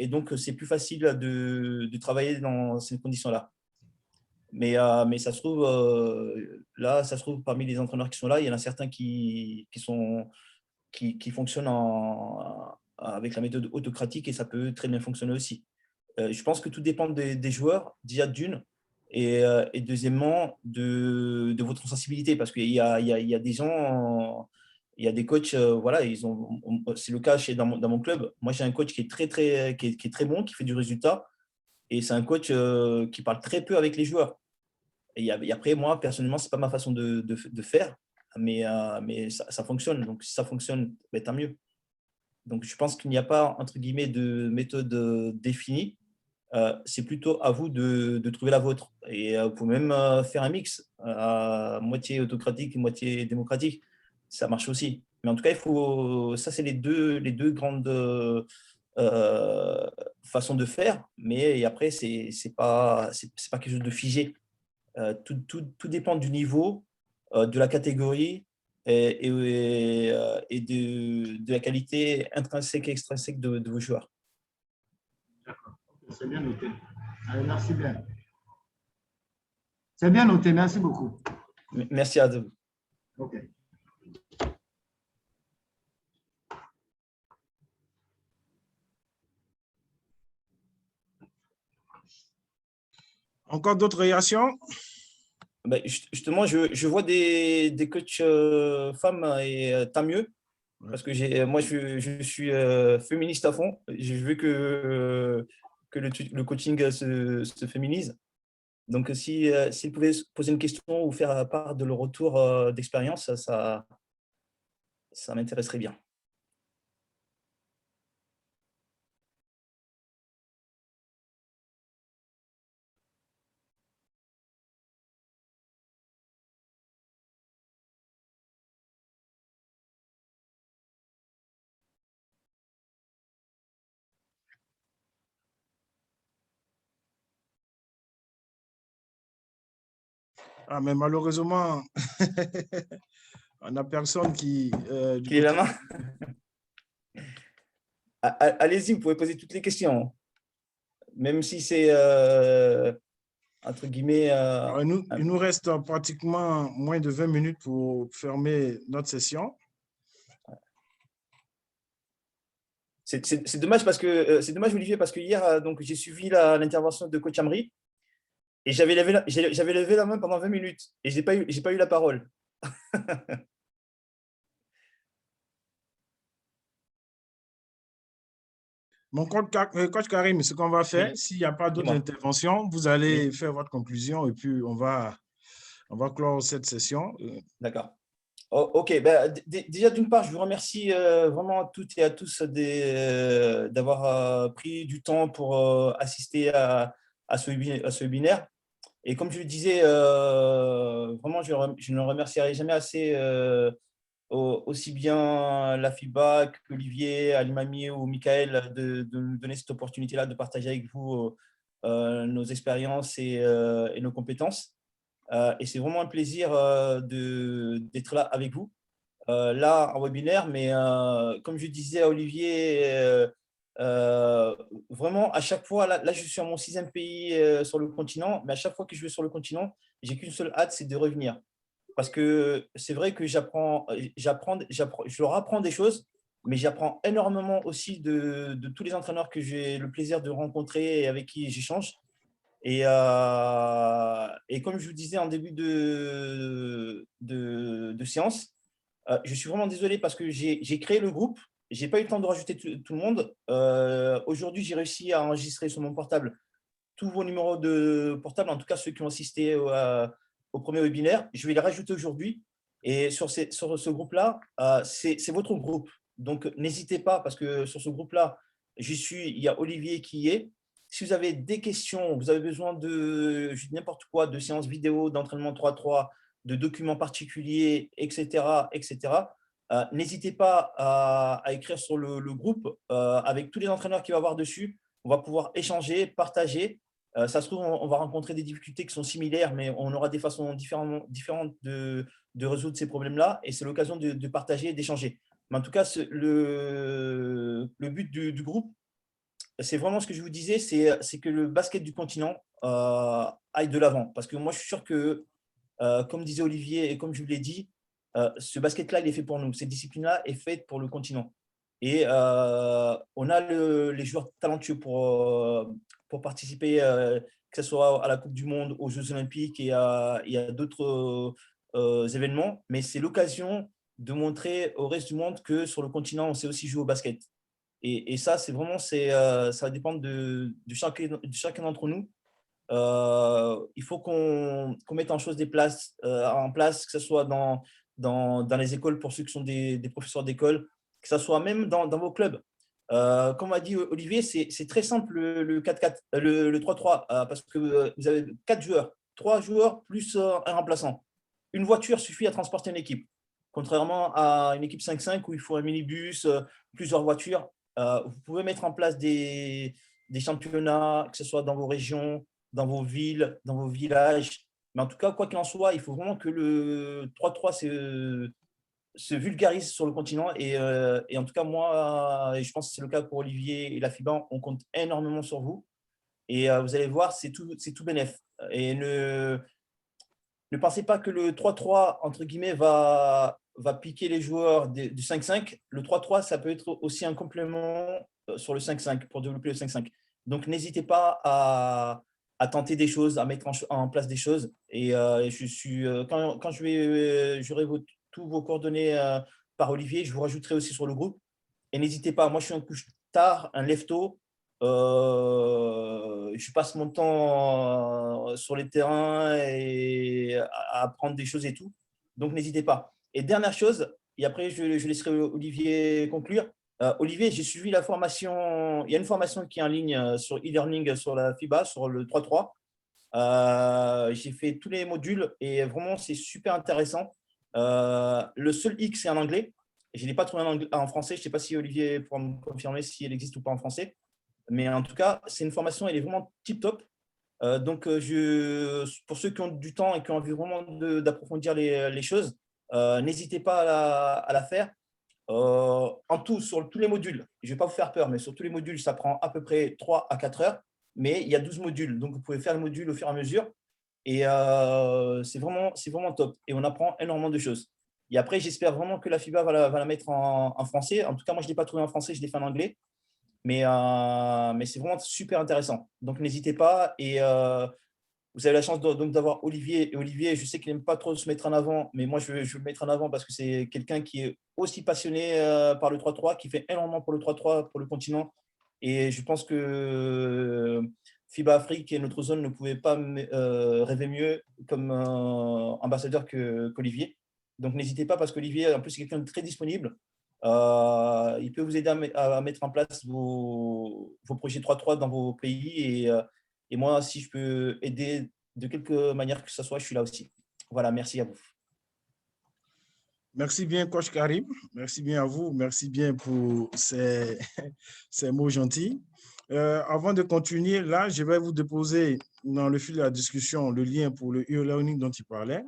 donc c'est plus facile de travailler dans ces conditions-là. Mais ça se trouve, là, ça se trouve parmi les entraîneurs qui sont là, il y en a certains qui fonctionnent avec la méthode autocratique et ça peut très bien fonctionner aussi. Je pense que tout dépend des joueurs, déjà d'une, et deuxièmement de votre sensibilité, parce qu'il y a des gens, il y a des coachs, voilà, c'est le cas dans mon club. Moi, j'ai un coach qui est qui est très bon, qui fait du résultat, et c'est un coach qui parle très peu avec les joueurs. Et après, moi, personnellement, ce n'est pas ma façon de faire, mais ça fonctionne. Donc, si ça fonctionne, tant mieux. Donc, je pense qu'il n'y a pas, entre guillemets, de méthode définie. C'est plutôt à vous de trouver la vôtre. Et vous pouvez même faire un mix, moitié autocratique et moitié démocratique. Ça marche aussi. Mais en tout cas, ça, c'est les deux grandes façons de faire. Mais après, c'est pas quelque chose de figé. Tout dépend du niveau, de la catégorie et de la qualité intrinsèque et extrinsèque de vos joueurs. D'accord, c'est bien noté. Allez, merci bien. C'est bien noté, merci beaucoup. Merci à vous. OK. Encore d'autres réactions? Ben, justement, je vois des coachs femmes et tant mieux. Parce que moi, je suis féministe à fond. Je veux que le coaching se féminise. Donc, s'ils pouvaient poser une question ou faire part de leur retour d'expérience, ça m'intéresserait bien. Ah, mais malheureusement, on n'a personne qui, du Qui est la côté. main? Allez-y, vous pouvez poser toutes les questions. Même si c'est, entre guillemets, Alors, il nous reste pratiquement moins de 20 minutes pour fermer notre session. c'est dommage parce que c'est dommage, Olivier, parce que hier, donc, j'ai suivi l'intervention de coach Amri et j'avais levé la main pendant 20 minutes et j'ai pas eu la parole. Mon coach Karim, ce qu'on va faire, Oui, s'il n'y a pas d'autres dis-moi. interventions, vous allez Oui, faire votre conclusion et puis on va clore cette session. d'accord. Oh, ok, ben, déjà d'une part, je vous remercie vraiment à toutes et à tous d'avoir pris du temps pour assister à ce webinaire. Et comme je le disais, vraiment, je ne remercierai jamais assez aussi bien la FIBA qu'Olivier, Alimami ou Michael de nous donner cette opportunité-là de partager avec vous nos expériences et nos compétences. Et c'est vraiment un plaisir d'être là avec vous, là en webinaire. Mais comme je disais à Olivier, vraiment à chaque fois, là je suis à mon 6e pays sur le continent, mais à chaque fois que je vais sur le continent, j'ai qu'une seule hâte, c'est de revenir. Parce que c'est vrai que je leur apprends des choses, mais j'apprends énormément aussi de tous les entraîneurs que j'ai le plaisir de rencontrer et avec qui j'échange. Et comme je vous disais en début de séance, je suis vraiment désolé parce que j'ai créé le groupe. Je n'ai pas eu le temps de rajouter tout le monde. Aujourd'hui, j'ai réussi à enregistrer sur mon portable tous vos numéros de portable, en tout cas ceux qui ont assisté au premier webinaire. Je vais les rajouter aujourd'hui. Et sur ce groupe-là, c'est votre groupe. Donc, n'hésitez pas parce que sur ce groupe-là, il y a Olivier qui y est. Si vous avez des questions, vous avez besoin de n'importe quoi, de séances vidéo, d'entraînement 3-3, de documents particuliers, etc., n'hésitez pas à écrire sur le groupe avec tous les entraîneurs qu'il va y avoir dessus. On va pouvoir échanger, partager. Ça se trouve, on va rencontrer des difficultés qui sont similaires, mais on aura des façons différentes de résoudre ces problèmes-là. Et c'est l'occasion de partager et d'échanger. Mais en tout cas, le but du groupe, c'est vraiment ce que je vous disais, c'est que le basket du continent aille de l'avant. Parce que moi, je suis sûr que, comme disait Olivier et comme je vous l'ai dit, ce basket-là, il est fait pour nous. Cette discipline-là est faite pour le continent. Et on a les joueurs talentueux pour participer, que ce soit à la Coupe du Monde, aux Jeux Olympiques et à d'autres événements. Mais c'est l'occasion de montrer au reste du monde que sur le continent, on sait aussi jouer au basket. Et ça, c'est vraiment, ça va dépendre de chacun d'entre nous. Il faut qu'on mette en place, que ce soit dans les écoles pour ceux qui sont des professeurs d'école, que ce soit même dans vos clubs. Comme a dit Olivier, c'est très simple le 4-4, le 3-3, parce que vous avez 4 joueurs, 3 joueurs plus un remplaçant. Une voiture suffit à transporter une équipe. Contrairement à une équipe 5-5 où il faut un minibus, plusieurs voitures, vous pouvez mettre en place des championnats, que ce soit dans vos régions, dans vos villes, dans vos villages. Mais en tout cas, quoi qu'il en soit, il faut vraiment que le 3-3 se vulgarise sur le continent. Et en tout cas, moi, et je pense que c'est le cas pour Olivier et la FIBA, on compte énormément sur vous. Et vous allez voir, c'est tout bénef. Et ne pensez pas que le 3-3, entre guillemets, va piquer les joueurs du 5-5. Le 3-3, ça peut être aussi un complément sur le 5-5, pour développer le 5-5. Donc, n'hésitez pas à tenter des choses, à mettre en place des choses. Et je suis, quand j'aurai tous vos coordonnées par Olivier, je vous rajouterai aussi sur le groupe. Et n'hésitez pas, moi je suis un couche tard, un lève-tôt. Je passe mon temps sur les terrains et à apprendre des choses et tout. Donc n'hésitez pas. Et dernière chose, et après je laisserai Olivier conclure. Olivier, j'ai suivi la formation. Il y a une formation qui est en ligne sur e-learning sur la FIBA, sur le 3.3. J'ai fait tous les modules et vraiment, c'est super intéressant. Le seul X, c'est en anglais. Je ne l'ai pas trouvé en français. Je ne sais pas si Olivier pourra me confirmer si elle existe ou pas en français. Mais en tout cas, c'est une formation, elle est vraiment tip-top. Donc, pour ceux qui ont du temps et qui ont envie vraiment d'approfondir les choses, n'hésitez pas à la faire. En tout, sur tous les modules, je ne vais pas vous faire peur, mais sur tous les modules, ça prend à peu près 3 à 4 heures. Mais il y a 12 modules, donc vous pouvez faire le module au fur et à mesure. Et c'est vraiment top. Et on apprend énormément de choses. Et après, j'espère vraiment que la FIBA va la mettre en français. En tout cas, moi, je ne l'ai pas trouvé en français, je l'ai fait en anglais. Mais c'est vraiment super intéressant. Donc, n'hésitez pas. Et vous avez la chance donc d'avoir Olivier. Et Olivier, je sais qu'il n'aime pas trop se mettre en avant, mais moi, je veux le mettre en avant parce que c'est quelqu'un qui est aussi passionné par le 3-3, qui fait énormément pour le 3-3, pour le continent. Et je pense que FIBA Afrique et notre zone ne pouvaient pas rêver mieux comme ambassadeur qu'Olivier. Donc, n'hésitez pas parce qu'Olivier, en plus, c'est quelqu'un de très disponible. Il peut vous aider à mettre en place vos projets 3-3 dans vos pays. Et moi, si je peux aider de quelque manière que ce soit, je suis là aussi. Voilà, merci à vous. Merci bien, Coach Karim. Merci bien à vous. Merci bien pour ces mots gentils. Avant de continuer, là, je vais vous déposer dans le fil de la discussion le lien pour le e-learning dont il parlait.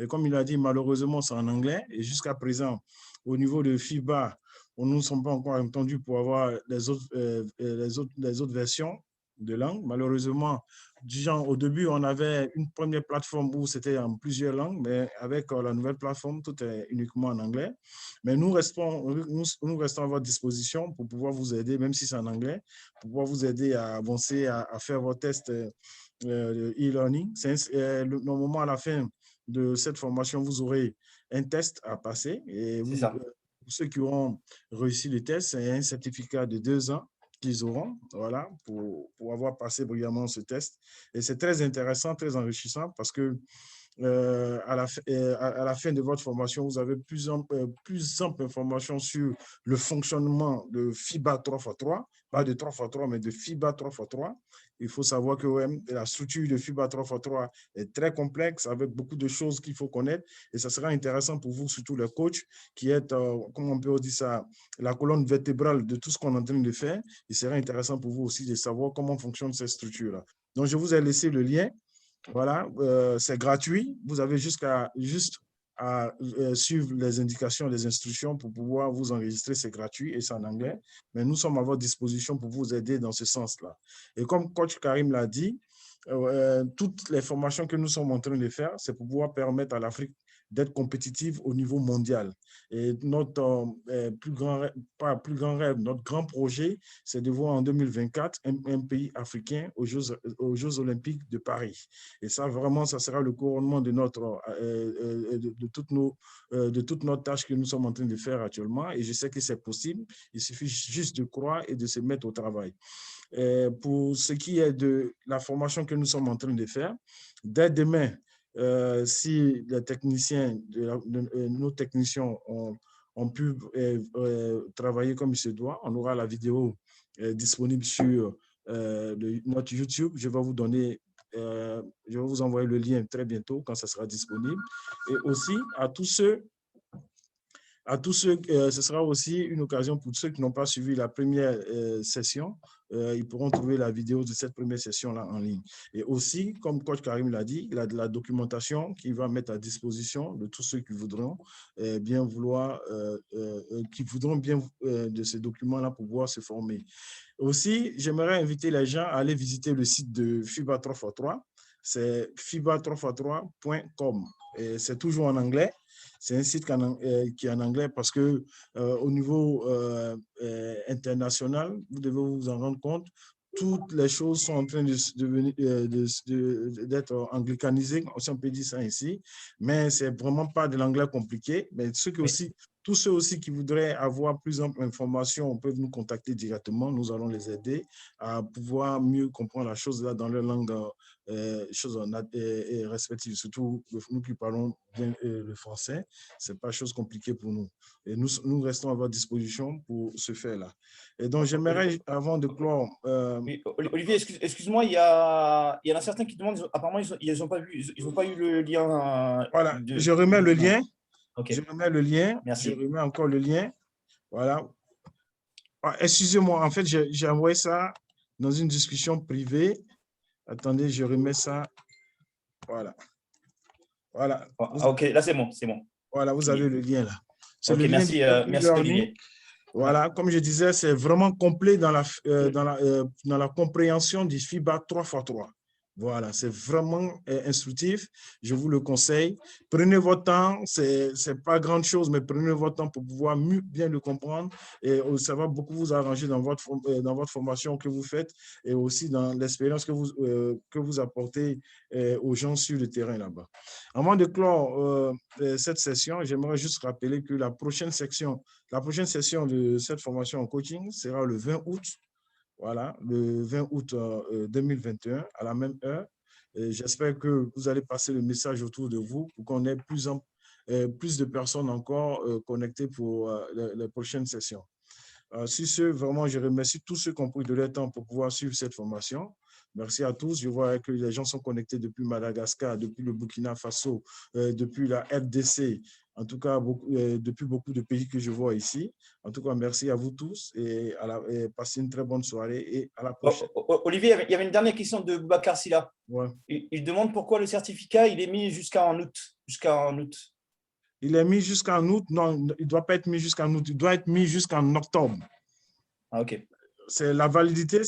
Et comme il a dit, malheureusement, c'est en anglais. Et jusqu'à présent, au niveau de FIBA, on ne nous sommes pas encore entendus pour avoir les autres versions de langue. Malheureusement, au début, on avait une première plateforme où c'était en plusieurs langues, mais avec la nouvelle plateforme, tout est uniquement en anglais. Mais nous restons à votre disposition pour pouvoir vous aider, même si c'est en anglais, pour pouvoir vous aider à avancer, à faire vos tests de e-learning. Normalement, à la fin de cette formation, vous aurez un test à passer. Et pour ceux qui auront réussi le test, c'est un certificat de 2 ans qu'ils auront, voilà, pour avoir passé brillamment ce test. Et c'est très intéressant, très enrichissant parce que à la fin de votre formation, vous avez plus ample information sur le fonctionnement de FIBA 3x3, pas de 3x3, mais de FIBA 3x3. Il faut savoir que la structure de FIBA 3x3 est très complexe avec beaucoup de choses qu'il faut connaître et ça sera intéressant pour vous, surtout les coachs, qui êtes, comment on peut dire ça, la colonne vertébrale de tout ce qu'on est en train de faire. Il sera intéressant pour vous aussi de savoir comment fonctionne cette structure-là. Donc, je vous ai laissé le lien. Voilà, c'est gratuit. Vous avez juste à suivre les indications, les instructions pour pouvoir vous enregistrer. C'est gratuit et c'est en anglais. Mais nous sommes à votre disposition pour vous aider dans ce sens-là. Et comme Coach Karim l'a dit, toutes les formations que nous sommes en train de faire, c'est pour pouvoir permettre à l'Afrique d'être compétitive au niveau mondial. Et notre plus grand rêve, notre grand projet, c'est de voir en 2024 un pays africain aux Jeux Olympiques de Paris. Et ça, vraiment, ça sera le couronnement de toute notre tâche que nous sommes en train de faire actuellement. Et je sais que c'est possible. Il suffit juste de croire et de se mettre au travail. Pour ce qui est de la formation que nous sommes en train de faire, dès demain, si les techniciens, nos techniciens ont pu travailler comme il se doit, on aura la vidéo disponible sur notre YouTube. Je vais vous envoyer le lien très bientôt quand ça sera disponible. Et aussi à tous ceux, ce sera aussi une occasion pour ceux qui n'ont pas suivi la première session. Ils pourront trouver la vidéo de cette première session-là en ligne. Et aussi, comme Coach Karim l'a dit, il a de la documentation qu'il va mettre à disposition de tous ceux qui voudront bien de ces documents-là pour pouvoir se former. Aussi, j'aimerais inviter les gens à aller visiter le site de FIBA 3x3. C'est fiba3x3.com. C'est toujours en anglais. C'est un site qui est en anglais parce que au niveau international, vous devez vous en rendre compte, toutes les choses sont en train d'être anglicanisées, si on peut dire ça ainsi, mais c'est vraiment pas de l'anglais compliqué. Mais tous ceux aussi qui voudraient avoir plus d'informations peuvent nous contacter directement. Nous allons les aider à pouvoir mieux comprendre la chose là dans leur langue respective. Surtout nous qui parlons bien le français, c'est pas chose compliquée pour nous. Et nous restons à votre disposition pour ce faire-là. Et donc, j'aimerais, avant de clore… Oui, Olivier, excuse-moi, il y en a certains qui demandent, apparemment, ils n'ont pas eu le lien. Voilà, je remets le lien. Okay. Je remets le lien. Merci. Je remets encore le lien. Voilà. Excusez-moi, en fait, j'ai envoyé ça dans une discussion privée. Attendez, je remets ça. Voilà. Voilà. OK, là, c'est bon, c'est bon. Voilà, vous avez le lien là. OK, le lien merci Olivier. Voilà, comme je disais, c'est vraiment complet dans la compréhension du FIBA 3x3. Voilà, c'est vraiment instructif. Je vous le conseille. Prenez votre temps. C'est pas grand chose, mais prenez votre temps pour pouvoir bien le comprendre. Et ça va beaucoup vous arranger dans votre formation que vous faites et aussi dans l'expérience que vous apportez aux gens sur le terrain là-bas. Avant de clore cette session, j'aimerais juste rappeler que la prochaine session de cette formation en coaching sera le 20 août. Voilà, le 20 août 2021, à la même heure. J'espère que vous allez passer le message autour de vous pour qu'on ait plus de personnes encore connectées pour les prochaines sessions. Sur ce, vraiment, je remercie tous ceux qui ont pris de leur temps pour pouvoir suivre cette formation. Merci à tous. Je vois que les gens sont connectés depuis Madagascar, depuis le Burkina Faso, depuis la RDC, en tout cas depuis beaucoup de pays que je vois ici. En tout cas, merci à vous tous et passez une très bonne soirée et à la prochaine. Olivier, il y avait une dernière question de Boubacar Silla. Ouais. Il demande pourquoi le certificat il est mis jusqu'en août. Il est mis jusqu'en août. Non, il ne doit pas être mis jusqu'en août. Il doit être mis jusqu'en octobre. Ah, OK. C'est la validité,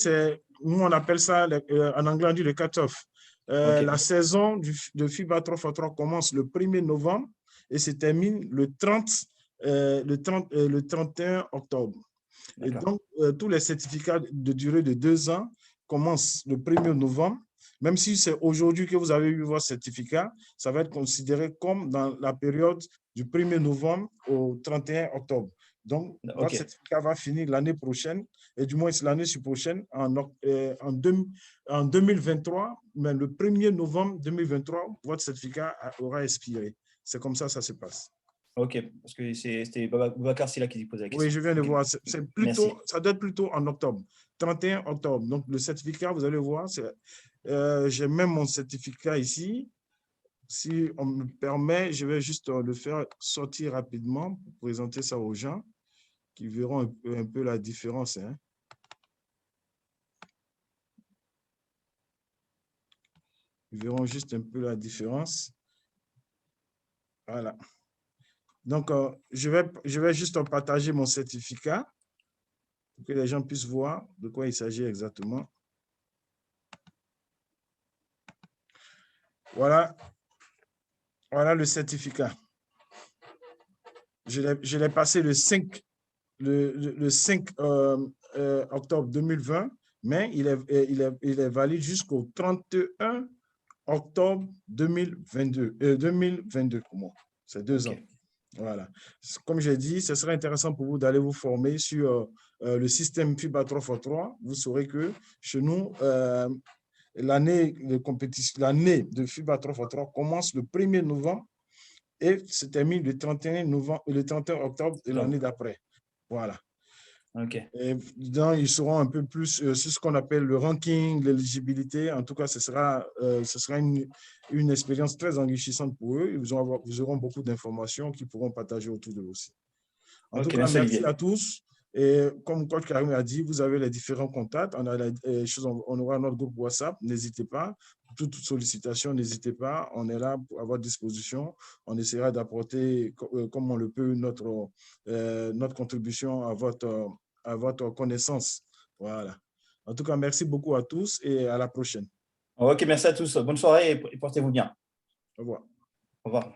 nous on appelle ça, en anglais on dit le cut-off. Okay. La saison de FIBA 3x3 commence le 1er novembre et se termine le 31 octobre. Et donc, tous les certificats de durée de 2 ans commencent le 1er novembre. Même si c'est aujourd'hui que vous avez eu votre certificat, ça va être considéré comme dans la période du 1er novembre au 31 octobre. Donc, votre certificat va finir l'année prochaine, et du moins l'année prochaine, en 2023, mais le 1er novembre 2023, votre certificat aura expiré. C'est comme ça se passe. OK, parce que c'était Boubacar Silla qui posait la question. Oui, je viens de voir. Ça doit être plutôt en octobre, 31 octobre. Donc, le certificat, vous allez voir, j'ai même mon certificat ici. Si on me permet, je vais juste le faire sortir rapidement pour présenter ça aux gens qui verront un peu la différence. Hein. Ils verront juste un peu la différence. Voilà. Donc, je vais juste partager mon certificat pour que les gens puissent voir de quoi il s'agit exactement. Voilà. Voilà le certificat. Je l'ai passé le 5 octobre 2020, mais il est valide jusqu'au 31 octobre 2022 pour moi. C'est 2 ans. Voilà. Comme j'ai dit, ce serait intéressant pour vous d'aller vous former sur le système FIBA 3x3. Vous saurez que chez nous, l'année de FIBA 3x3 commence le 1er novembre et se termine le 31 octobre de l'année d'après. Voilà. OK. Et dedans, ils seront un peu plus sur ce qu'on appelle le ranking, l'éligibilité. En tout cas, ce sera une expérience très enrichissante pour eux. Ils auront beaucoup d'informations qu'ils pourront partager autour d'eux aussi. En tout cas, merci à tous. Et comme Coach Karim a dit, vous avez les différents contacts. On aura notre groupe WhatsApp. N'hésitez pas. Toute sollicitation, n'hésitez pas. On est là à votre disposition. On essaiera d'apporter, comme on le peut, notre contribution à votre connaissance. Voilà. En tout cas, merci beaucoup à tous et à la prochaine. OK, merci à tous. Bonne soirée et portez-vous bien. Au revoir. Au revoir.